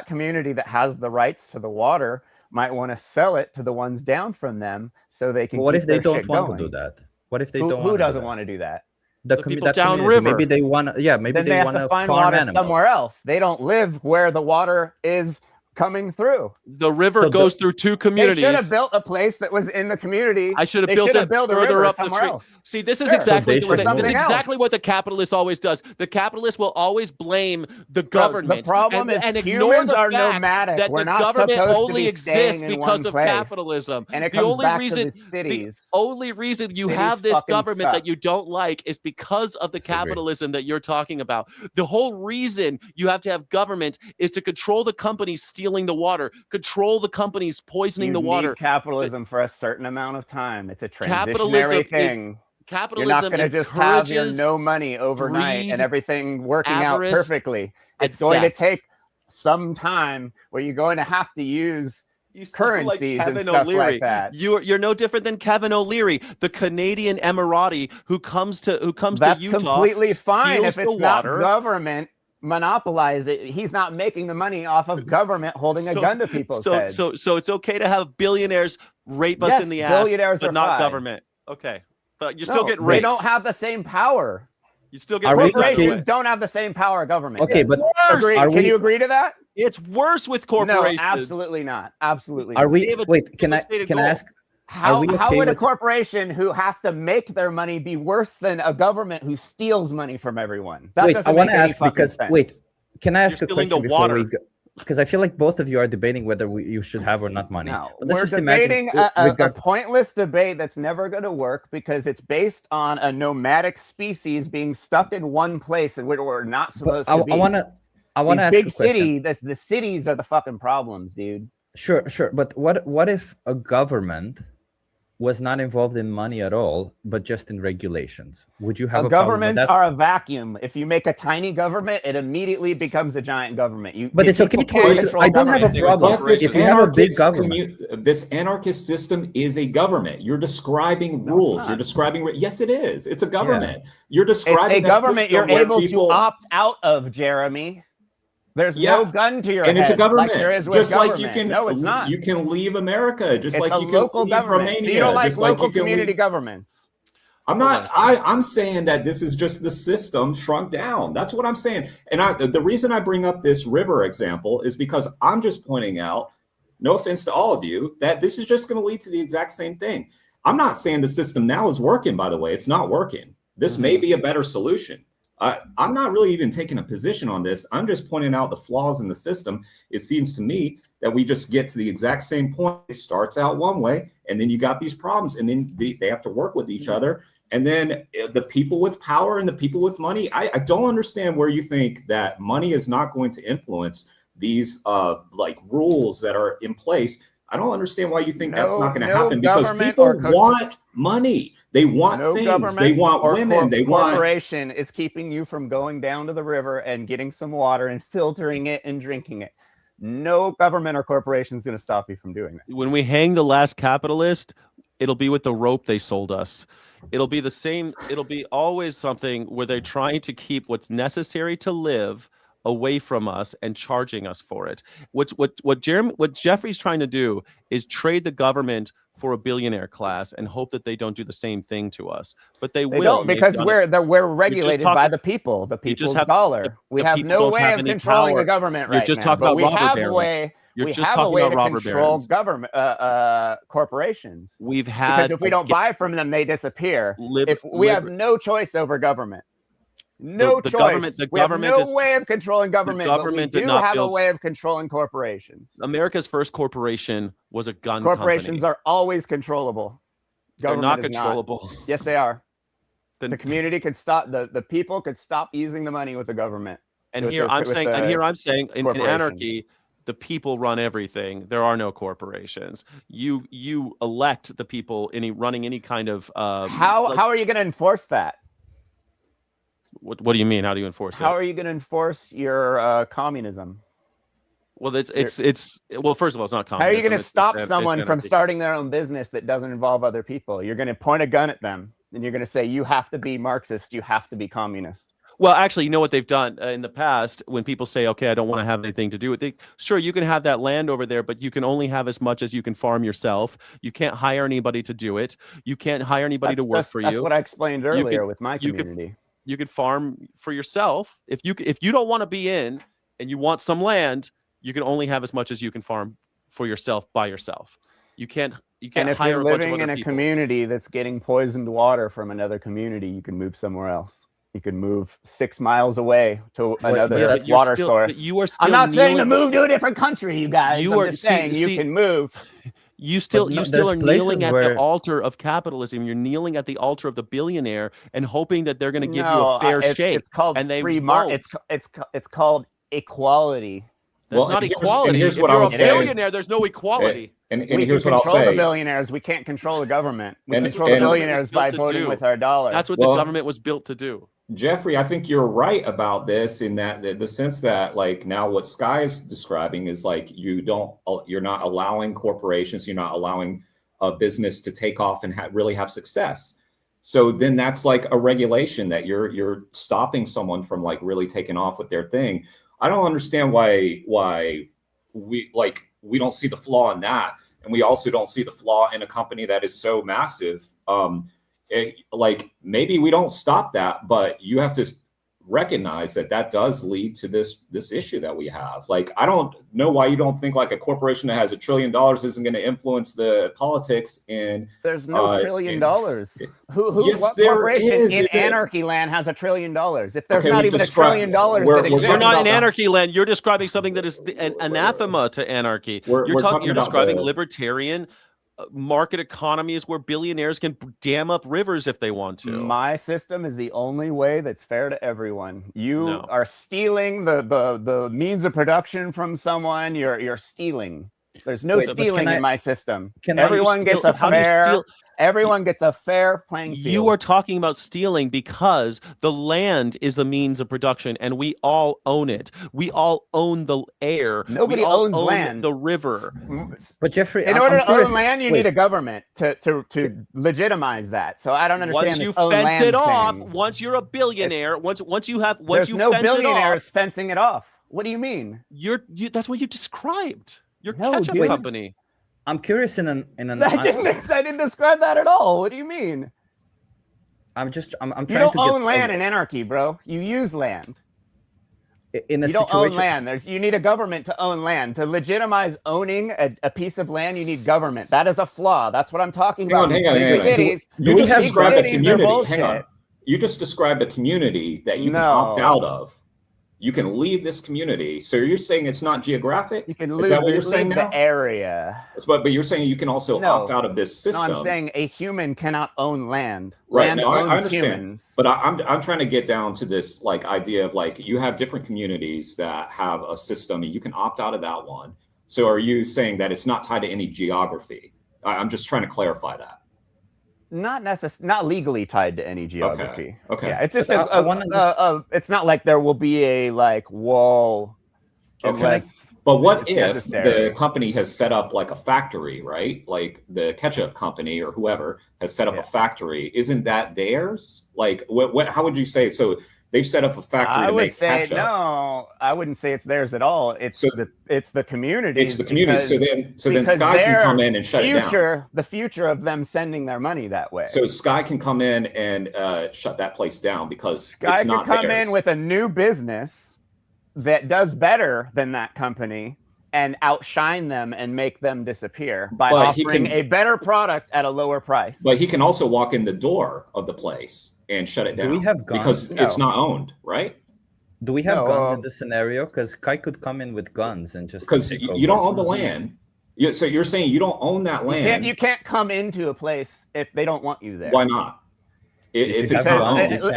community that has the rights to the water might want to sell it to the ones down from them so they can. What if they don't want to do that? What if they don't? Who doesn't want to do that? the people that community. downriver. Maybe they want to, maybe Then they they have want to to find farm water animals somewhere else. They don't live where the water is coming through. The river So goes through two They communities. should have built a place that was in the community. I should have They built should it have built a further river up the somewhere street. else. See, this is Sure. exactly So they should that's move. exactly what the capitalist always does. The capitalist will always blame the government. The problem is and ignore humans the are fact nomadic. that We're the not government supposed only to be exists staying in because one of place. capitalism. And it the comes only back reason to the cities. The only reason you Cities have this fucking government suck. that you don't like is because of the Disagree. capitalism that you're talking about. The whole reason you have to have government is to control the companies stealing the water, control the companies poisoning the water. Need capitalism for a certain amount of time. It's a Capitalism transitionary thing. Capitalism You're not going to just have your encourages no money overnight greed, and everything working avarice, out perfectly. and It's going to theft. take some time where you're going to have to use You sound currencies and Kevin stuff O'Leary. like that. You're no different than Kevin O'Leary, the Canadian Emirati who comes to That's Utah. completely fine steals if it's the not water. government monopolize it. He's not making the money off of government holding a gun to people's heads. So it's okay to have billionaires rape us Yes, in the ass, billionaires but are not fine. government. Okay, but you still No, get they raped. don't have the same power. You still get Are we raped. by the way. Corporations don't have the same power of government. Okay, but Agree. are Can we- you agree to that? It's worse with No, corporations. absolutely not. Absolutely. Are not. we? David, Wait, can I stated can I goal. ask? How, Are we how okay would a with- corporation who has to make their money be worse than a government who steals money from everyone? That Wait, doesn't I want make to any ask fucking because sense. wait, can I ask You're a stealing question the before we water. go? Because I feel like both of you are debating whether you should have or not money. No, But let's we're just imagine debating we- we a got- pointless debate that's never going to work because it's based on a nomadic species being stuck in one place and we're not but supposed I to be. want to These ask big a question. city, the cities are the fucking problems, dude. Sure. But what if a government was not involved in money at all, but just in regulations? Would you have a problem with Governments that? are a vacuum. If you make a tiny government, it immediately becomes a giant government. But it's okay people to. can't control I don't have a government. problem But this if you have a big anarchist government. this anarchist system is a government. You're describing No, rules. it's You're not. describing yes, it is. It's a government. You're describing It's a government system you're where able people, to opt out of, Jeremy. There's Yeah. no gun to your and head. it's a government. Like there is with Just like government. you can, No, it's not. you can leave America. Just It's like a you can local leave government. Romania. So you don't like just like local you can community leave. governments. I'm not. I'm saying that this is just the system shrunk down. That's what I'm saying. And the reason I bring up this river example is because I'm just pointing out, no offense to all of you, that this is just going to lead to the exact same thing. I'm not saying the system now is working. By the way, it's not working. This may be a better solution. I'm not really even taking a position on this. I'm just pointing out the flaws in the system. It seems to me that we just get to the exact same point. It starts out one way, and then you got these problems, and then they have to work with each other. And then the people with power and the people with money, I don't understand where you think that money is not going to influence these like rules that are in place. I don't understand why you think that's not going to happen, because people want money. They want things. They want women. They want. Corporation is keeping you from going down to the river and getting some water and filtering it and drinking it. No government or corporation is going to stop you from doing that. When we hang the last capitalist, it'll be with the rope they sold us. It'll be the same. It'll be always something where they're trying to keep what's necessary to live away from us and charging us for it. What Jeffrey's trying to do is trade the government for a billionaire class and hope that they don't do the same thing to us. But they will, don't, because we're regulated by the people, the people's dollar. We have no way of controlling the government right now. You're just talking about robber barons. We have a way to control government corporations. We've had, because if we don't buy from them, they disappear. If we have no choice over government. No choice. We have no way of controlling government, but we do have a way of controlling corporations. America's first corporation was a gun company. Corporations are always controllable. They're not controllable. Yes, they are. The community could stop. The people could stop using the money with the government. And here I'm saying, in anarchy, the people run everything. There are no corporations. You elect the people running any kind of. How are you going to enforce that? What do you mean? How do you enforce it? How are you going to enforce your communism? Well, well, first of all, it's not communism. How are you going to stop someone from starting their own business that doesn't involve other people? You're going to point a gun at them and you're going to say, you have to be Marxist. You have to be communist. Well, actually, you know what they've done in the past when people say, okay, I don't want to have anything to do with it. Sure, you can have that land over there, but you can only have as much as you can farm yourself. You can't hire anybody to do it. You can't hire anybody to work for you. That's what I explained earlier with my community. You could farm for yourself. If you don't want to be in and you want some land, you can only have as much as you can farm for yourself by yourself. You can't and if hire you're a bunch of living other in a people. community that's getting poisoned water from another community, you can move somewhere else. You can move 6 miles away to another water source. You are still I'm not saying to move to a different country, you guys. You I'm just saying you can move. You still no, are kneeling at where- the altar of capitalism. You're kneeling at the altar of the billionaire and hoping that they're going to give you No, a fair shake. It's called and they free won't. market. It's called equality. That's not equality. And here's if what you're I'll a say. billionaire, there's no equality. And We here's can what I'll control the say. billionaires. We can't control the government. We And- control the and- billionaires by Built to voting do. with our dollar. That's what Well- the government was built to do. Jeffrey, I think you're right about this in that the sense that like now what Sky is describing is like you're not allowing corporations, you're not allowing a business to take off and really have success. So then that's like a regulation that you're stopping someone from like really taking off with their thing. I don't understand why we don't see the flaw in that, and we also don't see the flaw in a company that is so massive. Like maybe we don't stop that, but you have to recognize that does lead to this issue that we have. Like I don't know why you don't think like a corporation that has $1 trillion isn't going to influence the politics in. There's no $1 trillion. Yes, What there corporation is. in anarchy land has $1 trillion? If there's Okay, not we even $1 described- trillion we're that talking exists, You're not about in the- anarchy land. You're describing something that is an anathema to anarchy. We're talking You're about describing the- libertarian market economies where billionaires can dam up rivers if they want to. my system is the only way that's fair to everyone. You No. are stealing the means of production from someone. You're stealing. There's no Wait, but stealing can in my system. can I- Everyone gets a How do you fair. steal? Everyone gets a fair playing field. You are talking about stealing because the land is the means of production and we all own it. We all own the air. Nobody we all owns own land. the river. But Jeffrey, In I'm order to curious- own land, you wait, need a government to legitimize that. So I don't understand Once you this own fence land it off, thing. once you're a billionaire, once you There's you no fence it off, billionaires fencing it off. What do you mean? that's what you described. Your No, ketchup dude. company. I'm curious in an I didn't describe that at all. What do you mean? I'm You trying don't to own get land in anarchy, bro. You use land. in a You don't situation. own land. You need a government to own land. To legitimize owning a piece of land, you need government. That is a flaw. That's what I'm talking about. Hang on. Big cities. You we just have described a cities are community. Hang on. bullshit. You just described a community that you can No. opt out of. You can leave this community. So you're saying it's not geographic? You can Is lose that what you're saying now? the area. But you're saying you can also No. opt out of this No, system. I'm saying a human cannot own land. Right, Land no, I owns understand. humans. But I'm trying to get down to this like idea of like you have different communities that have a system and you can opt out of that one. So are you saying that it's not tied to any geography? I'm just trying to clarify that. Not legally tied to any geography. Okay. Yeah, it's just But I wanna it's not like there will be a like wall. Okay. unless But what it's if necessary. the company has set up like a factory, right? Like the ketchup company or whoever has set up Yeah. a factory. Isn't that theirs? Like what how would you say? So they've set up a factory I to would make say ketchup. no. I wouldn't say it's theirs at all. It's So- the community. It's the community. So then because Sky can their come in and shut it down. The future of them sending their money that way. So Sky can come in and shut that place down because Sky it's could not come theirs. in with a new business that does better than that company and outshine them and make them disappear by But he offering can- a better product at a lower price. But he can also walk in the door of the place and shut it Do down. we have guns? Because it's No. not owned, right? Do we have No, guns in this scenario? Because Kai could come in with guns and just Because take you don't over. own the land. So you're saying you don't own that land. you can't come into a place if they don't want you there. Why not? If If you it's have not guns, owned. you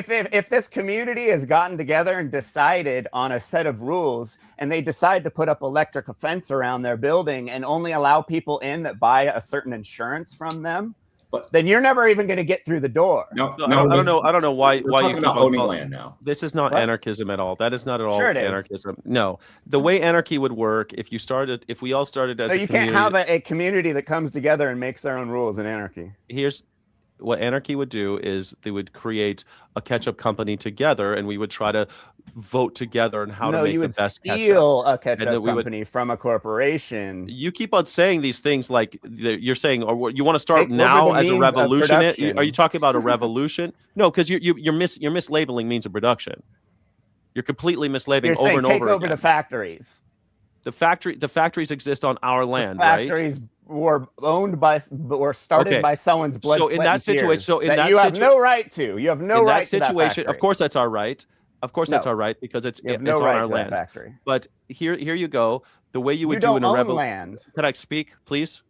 can. If this community has gotten together and decided on a set of rules and they decide to put up electric fence around their building and only allow people in that buy a certain insurance from them, But- then you're never even going to get through the door. No, No, no, I don't know. I don't know why. We're Why talking you about keep on owning calling- land now. This is not What? anarchism at all. That is not at all Sure it is. anarchism. No, the way anarchy would work if we all started as So a you can't community- have a community that comes together and makes their own rules in anarchy. here's Anarchy would do is they would create a ketchup company together, and we would try to vote together on how to make you the would best ketchup. steal a ketchup then we would- company from a corporation. You keep on saying these things like you're saying, or you want to start Take over now the as a means of revolution. Are you production. talking about a revolution? No, because you're mislabeling means of production. You're completely mislabeling You're over saying and take over over again. the factories. The factories exist on our land, The factories were started by someone's blood. So in sweat, that and tears situation, so in that you have situ- no right to. You have no in right that situation, to that factory. of course that's our right. Of course that's No. our right because it's You have it's no on right our to that land. factory. But here you go. The way you would You do don't in a own revolution. land. Could I speak, please?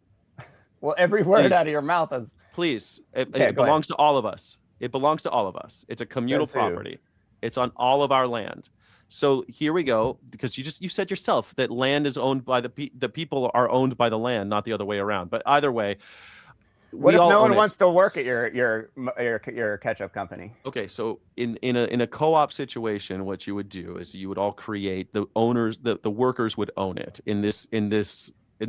Well, every word Please. out of your mouth is. Please, Okay, it go belongs to all of us. It belongs to all of us. It's a communal Says who? property. It's on all of our land. So here we go, because you said yourself that land is owned by the people are owned by the land, not the other way around. But either way, What we if all no own one it. wants to work at your ketchup company? Okay, so in a co-op situation, what you would do is you would all create the owners, the workers would own it in this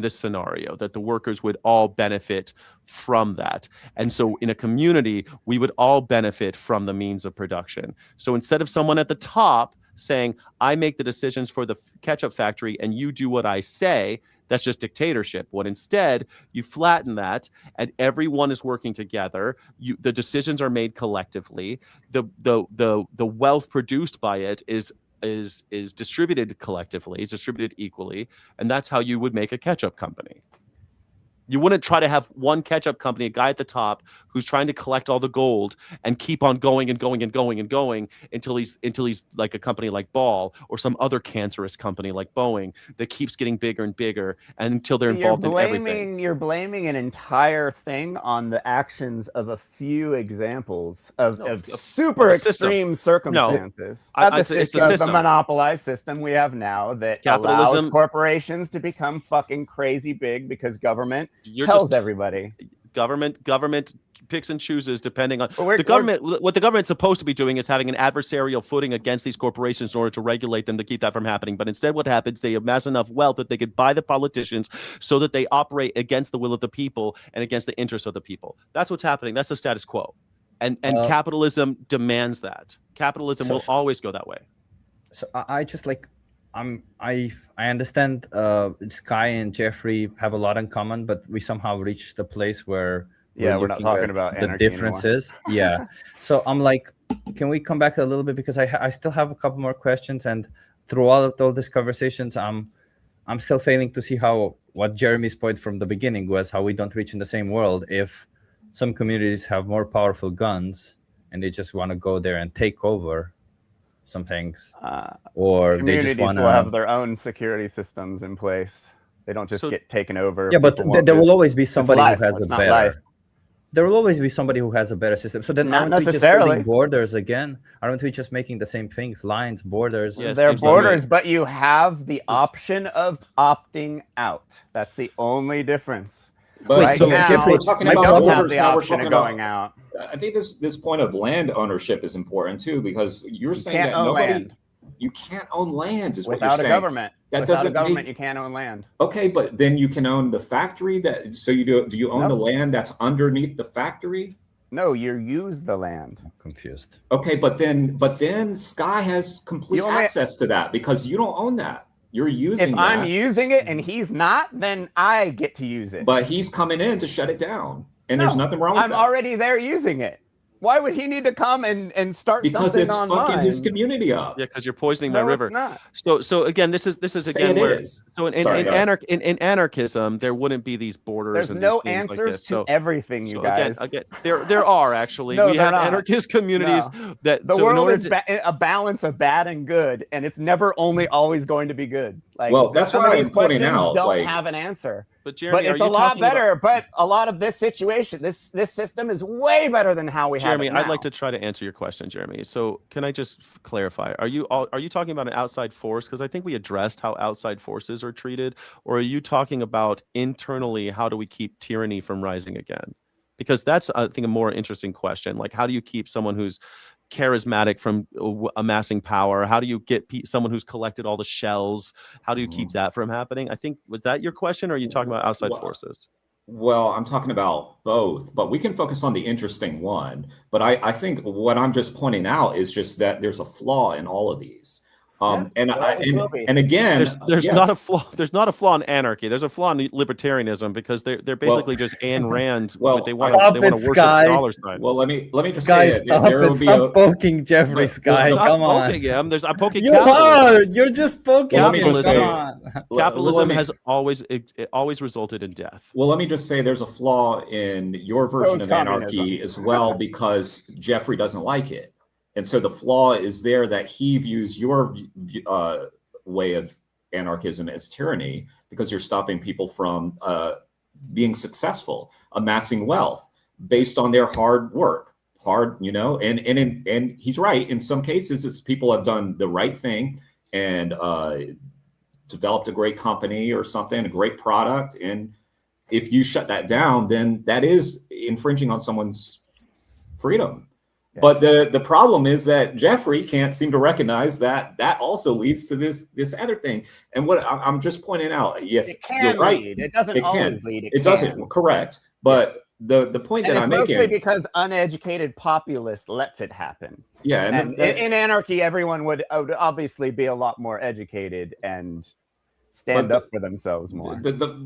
scenario, that the workers would all benefit from that. And so in a community, we would all benefit from the means of production. So instead of someone at the top saying, I make the decisions for the ketchup factory and you do what I say, that's just dictatorship. What instead, you flatten that and everyone is working together. The decisions are made collectively. The wealth produced by it is distributed collectively, it's distributed equally, and that's how you would make a ketchup company. You wouldn't try to have one ketchup company, a guy at the top who's trying to collect all the gold and keep on going and going and going and going until he's like a company like Ball or some other cancerous company like Boeing that keeps getting bigger and bigger and until they're involved in everything. You're blaming an entire thing on the actions of a few examples of super extreme circumstances. It's a system. The monopolized system we have now that allows Capitalism. Corporations to become fucking crazy big because government tells everybody. Government picks and chooses depending on But the government. What the government's supposed to be doing is having an adversarial footing against these corporations in order to regulate them to keep that from happening. But instead, what happens? They amass enough wealth that they could buy the politicians so that they operate against the will of the people and against the interests of the people. That's what's happening. That's the status quo, and capitalism demands that. Capitalism will always go that way. So I just like I understand Sky and Jeffrey have a lot in common, but we somehow reached the place where we're not talking at about the anarchy differences. Yeah. So I'm like, can we come back a little bit, because I still have a couple more questions, and through all these conversations, I'm still failing to see what Jeremy's point from the beginning was, how we don't reach in the same world if some communities have more powerful guns and they just want to go there and take over some things, or they just want to have their own security systems in place. They don't just get taken over. Yeah, but there will always be somebody who has a better. Life. There will always be somebody who has a better system. So then, Not aren't we just necessarily. building borders again? Aren't we just making the same things? Lines, borders. Yes, They're seems that borders, way. but you have the option of opting out. That's the only difference. But Right so now, Jeffrey, we're talking we about don't have borders. the Now we're option talking of about going out. I think this point of land ownership is important too, because you're saying can't that own nobody land. You can't own land is what Without you're a saying. government. That Without doesn't a government, mean- you can't own land. Okay, but then you can own the factory do you own the land that's underneath the factory? No, you use the land. I'm confused. Okay, but then Sky has complete You only- access to that because you don't own that. You're using If that. I'm using it and he's not, then I get to use it. But he's coming in to shut it down. And there's nothing wrong with I'm that. already there using it. Why would he need to come and start Because something it's on fucking mine? his community up. Yeah, because you're poisoning my No, river. it's not. So again, this is Say again it where is. so in Sorry, go ahead. anarchism there wouldn't be these borders. There's and no these things like answers this. to So everything, you so guys. again, there are actually No, we they're have not. anarchist communities that The so in world order is to- a balance of bad and good, and it's never only always going to be good. Like, Well, that's some why of I'm these pointing questions out, don't like- have an answer. But Jeremy, But it's are a you lot talking about- better. But a lot of this situation, this system is way better than how we Jeremy, have it now. I'd like to try to answer your question, Jeremy. So can I just clarify? Are you talking about an outside force? Because I think we addressed how outside forces are treated. Or are you talking about internally, how do we keep tyranny from rising again? Because that's, I think, a more interesting question. Like, how do you keep someone who's charismatic from amassing power? How do you get someone who's collected all the shells? How do you keep that from happening? I think, was that your question, or are you talking about outside Well, forces? Well, I'm talking about both, but we can focus on the interesting one. But I think what I'm just pointing out is just that there's a flaw in all of these. And again, There's yes. not a flaw. There's not a flaw in anarchy. There's a flaw in libertarianism because they're basically just Ayn Rand, but they want to worship the dollar sign. Well, let me just Guys, say it. stop There it. will be Stop poking Jeffrey Sky. I'm not Come on. poking him. I'm poking You capitalism. are. You're just poking Well, let me him. just Come say- on. Capitalism has always resulted in death. Well, let me just say there's a flaw in your version is of anarchy communism. as well, because Jeffrey doesn't like it. And so the flaw is there that he views your way of anarchism as tyranny because you're stopping people from being successful, amassing wealth based on their hard work. And he's right. In some cases, it's people have done the right thing and developed a great company or something, a great product. And if you shut that down, then that is infringing on someone's freedom. Yeah. But the problem is that Jeffrey can't seem to recognize that also leads to this other thing. And what I'm just pointing out, yes, it can you're right. lead. It doesn't always lead. It doesn't, correct. But the point that I'm making, mostly because uneducated populace lets it happen. Yeah, and in anarchy, everyone would obviously be a lot more educated and stand up for themselves more.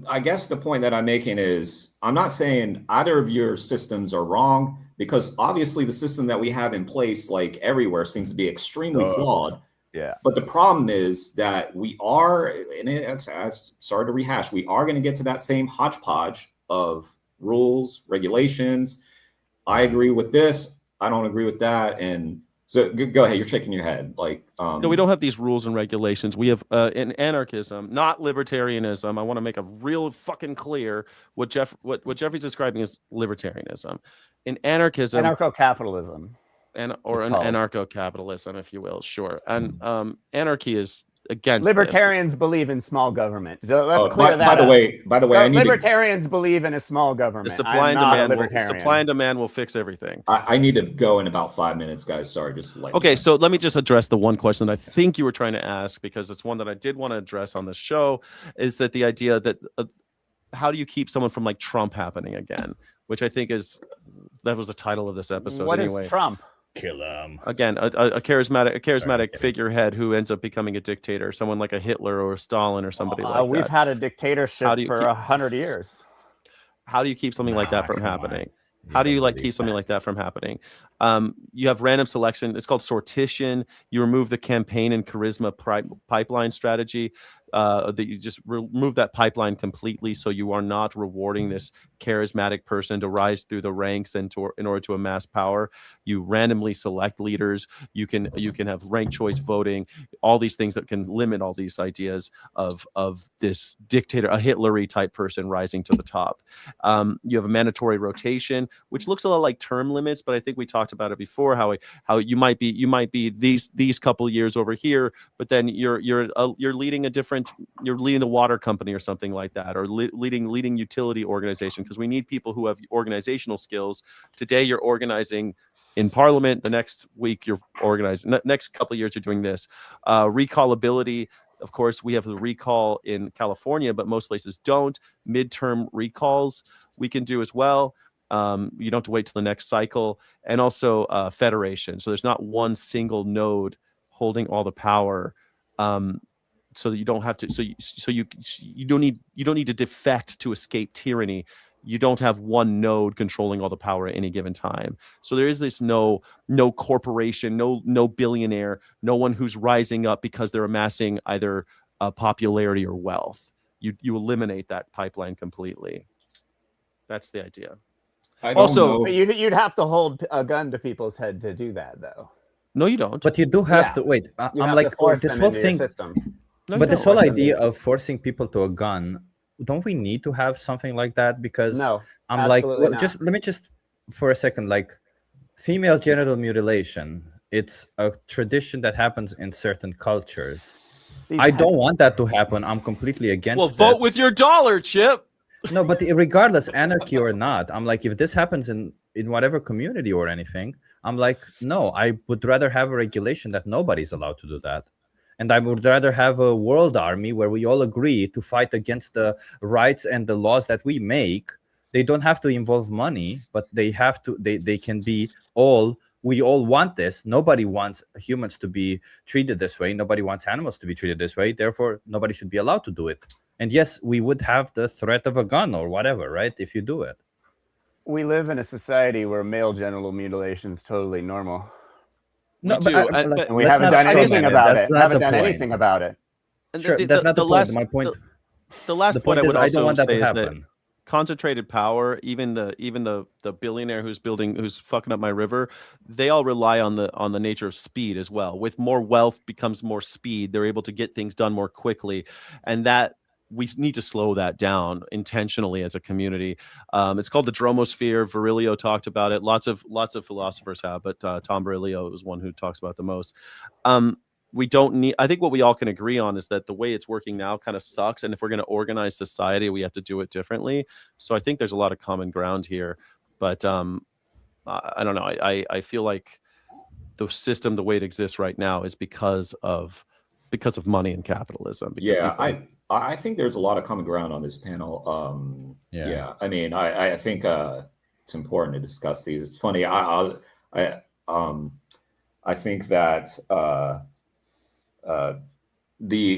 I guess the point that I'm making is I'm not saying either of your systems are wrong, because obviously the system that we have in place, like everywhere, seems to be extremely flawed. Yeah. But the problem is that we are, and it's sorry to rehash, we are going to get to that same hodgepodge of rules, regulations. I agree with this. I don't agree with that. And so go ahead. You're shaking your head. No, we don't have these rules and regulations. We have in anarchism, not libertarianism. I want to make a real fucking clear what Jeffrey's describing as libertarianism. In anarchism, anarcho-capitalism, anarcho-capitalism, if you will, sure. And anarchy is against libertarians believe in small government. So let's clear that. By the way, libertarians believe in a small government. The supply and demand will fix everything. I need to go in about 5 minutes, guys. Sorry, just okay. So let me just address the one question that I think you were trying to ask, because it's one that I did want to address on the show. Is that the idea that how do you keep someone from like Trump happening again? Which I think that was the title of this episode. What anyway. is Trump? Kill him again. A charismatic figurehead who ends up becoming a dictator, someone like a Hitler or a Stalin or somebody like that. We've had a dictatorship for 100 years. How do you keep something like that from happening? How do you keep something like that from happening? You have random selection. It's called sortition. You remove the campaign and charisma pipeline strategy. That you just remove that pipeline completely, so you are not rewarding this charismatic person to rise through the ranks and in order to amass power. You randomly select leaders. You can have ranked choice voting. All these things that can limit all these ideas of this dictator, a Hitler-y type person rising to the top. You have a mandatory rotation, which looks a lot like term limits, but I think we talked about it before. How you might be these couple years over here, but then you're leading a different. You're leading the water company or something like that, or leading utility organization, because we need people who have organizational skills. Today you're organizing in Parliament. The next week you're organizing. Next couple of years you're doing this. Recallability. Of course, we have the recall in California, but most places don't. Midterm recalls we can do as well. You don't have to wait till the next cycle. And also federation. So there's not one single node holding all the power. So that you don't have to. So you don't need to defect to escape tyranny. You don't have one node controlling all the power at any given time. So there is this no corporation, no billionaire, no one who's rising up because they're amassing either popularity or wealth. You eliminate that pipeline completely. That's the idea. You'd have to hold a gun to people's head to do that, though. No, you don't. But you do have to wait. I'm like this whole thing. No, but this whole idea of forcing people to a gun, don't we need to have something like that? Because I'm like, well, let me just for a second, like female genital mutilation. It's a tradition that happens in certain cultures. I don't want that to happen. I'm completely against it. Well, vote with your dollar, Chip. No, but regardless, anarchy or not, I'm like, if this happens in whatever community or anything, I'm like, no, I would rather have a regulation that nobody's allowed to do that. And I would rather have a world army where we all agree to fight against the rights and the laws that we make they don't have to involve money, but they have to. They can be all. We all want this. Nobody wants humans to be treated this way. Nobody wants animals to be treated this way. Therefore, nobody should be allowed to do it. And yes, we would have the threat of a gun or whatever, right? If you do it. We live in a society where male genital mutilation is totally normal. We do, And we let's haven't not done anything struggle, man. about That's it. not Haven't the done point. anything about it. And Sure, that's not the point. last, My point. The last The point point I is, would I don't also want that say to is that happen. concentrated power, even the billionaire who's fucking up my river, they all rely on the nature of speed as well. With more wealth becomes more speed. They're able to get things done more quickly, and that we need to slow that down intentionally as a community. It's called the dromosphere. Virilio talked about it. Lots of philosophers have, but Tom Virilio is one who talks about it the most. We don't need, I think what we all can agree on is that the way it's working now kind of sucks. And if we're going to organize society, we have to do it differently. So I think there's a lot of common ground here, but I don't know. I feel like the system, the way it exists right now, is because of money and capitalism. I think there's a lot of common ground on this panel. I mean, I think it's important to discuss these. It's funny. I think that the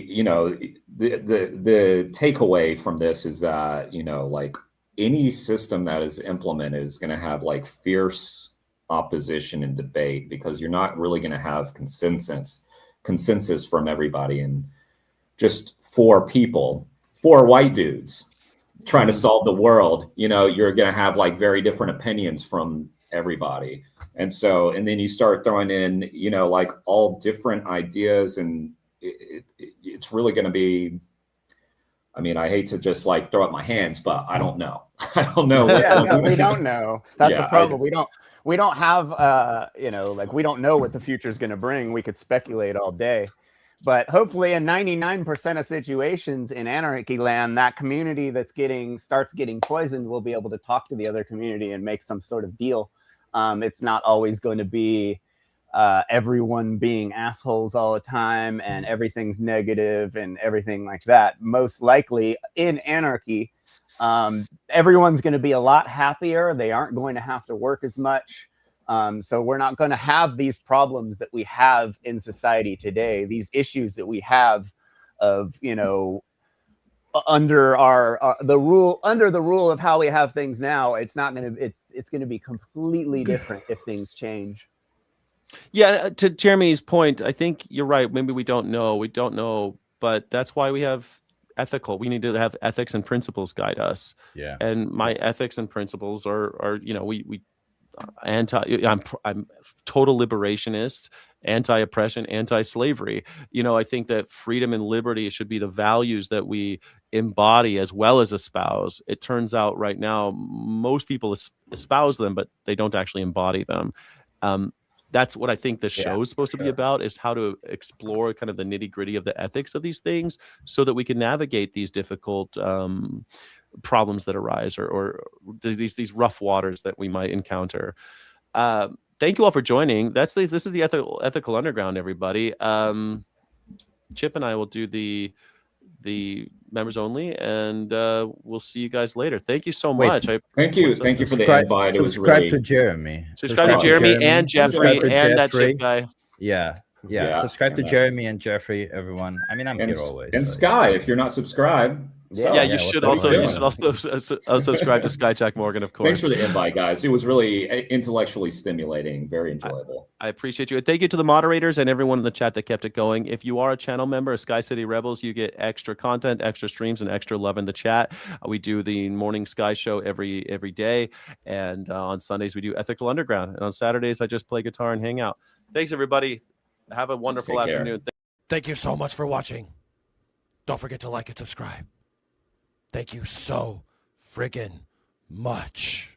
takeaway from this is that, like, any system that is implemented is going to have like fierce opposition and debate, because you're not really going to have consensus from everybody. And just four white dudes trying to solve the world, you're going to have like very different opinions from everybody. And then you start throwing in, like all different ideas, and it's really going to be, I mean, I hate to just like throw up my hands, but I don't know. I don't know. We don't know. That's the problem. We don't have, like, we don't know what the future is going to bring. We could speculate all day. But hopefully in 99% of situations in anarchy land, that community that starts getting poisoned will be able to talk to the other community and make some sort of deal. It's not always going to be everyone being assholes all the time and everything's negative and everything like that. Most likely in anarchy, everyone's going to be a lot happier. They aren't going to have to work as much. So we're not going to have these problems that we have in society today, these issues that we have of, under the rule of how we have things now. It's not going to, it's going to be completely different if things change. Yeah, to Jeremy's point, I think you're right. Maybe we don't know, but that's why we have we need to have ethics and principles guide us. Yeah. And my ethics and principles are I'm total liberationist, anti-oppression, anti-slavery. I think that freedom and liberty should be the values that we embody as well as espouse. It turns out right now, most people espouse them, but they don't actually embody them. That's what I think the show is supposed to be about, is how to explore kind of the nitty-gritty of the ethics of these things so that we can navigate these difficult problems that arise or these rough waters that we might encounter. Thank you all for joining. This is the ethical underground, everybody. Chip and I will do the members only, and we'll see you guys later. Thank you so much. Thank you for the invite. It was really... Subscribe to Jeremy. Subscribe to Jeremy and Jeffrey and that Chip guy. Yeah. Subscribe to Jeremy and Jeffrey, everyone. I mean, I'm here always. And Sky, if you're not subscribed. You should also subscribe to Sky Jack Morgan, of course. Thanks for the invite, guys. It was really intellectually stimulating, very enjoyable. I appreciate you. And thank you to the moderators and everyone in the chat that kept it going. If you are a channel member of Sky City Rebels, you get extra content, extra streams, and extra love in the chat. We do the morning Sky show every day, and on Sundays we do Ethical Underground, and on Saturdays I just play guitar and hang out. Thanks, everybody. Have a wonderful afternoon. Thank you so much for watching. Don't forget to like and subscribe. Thank you so friggin' much.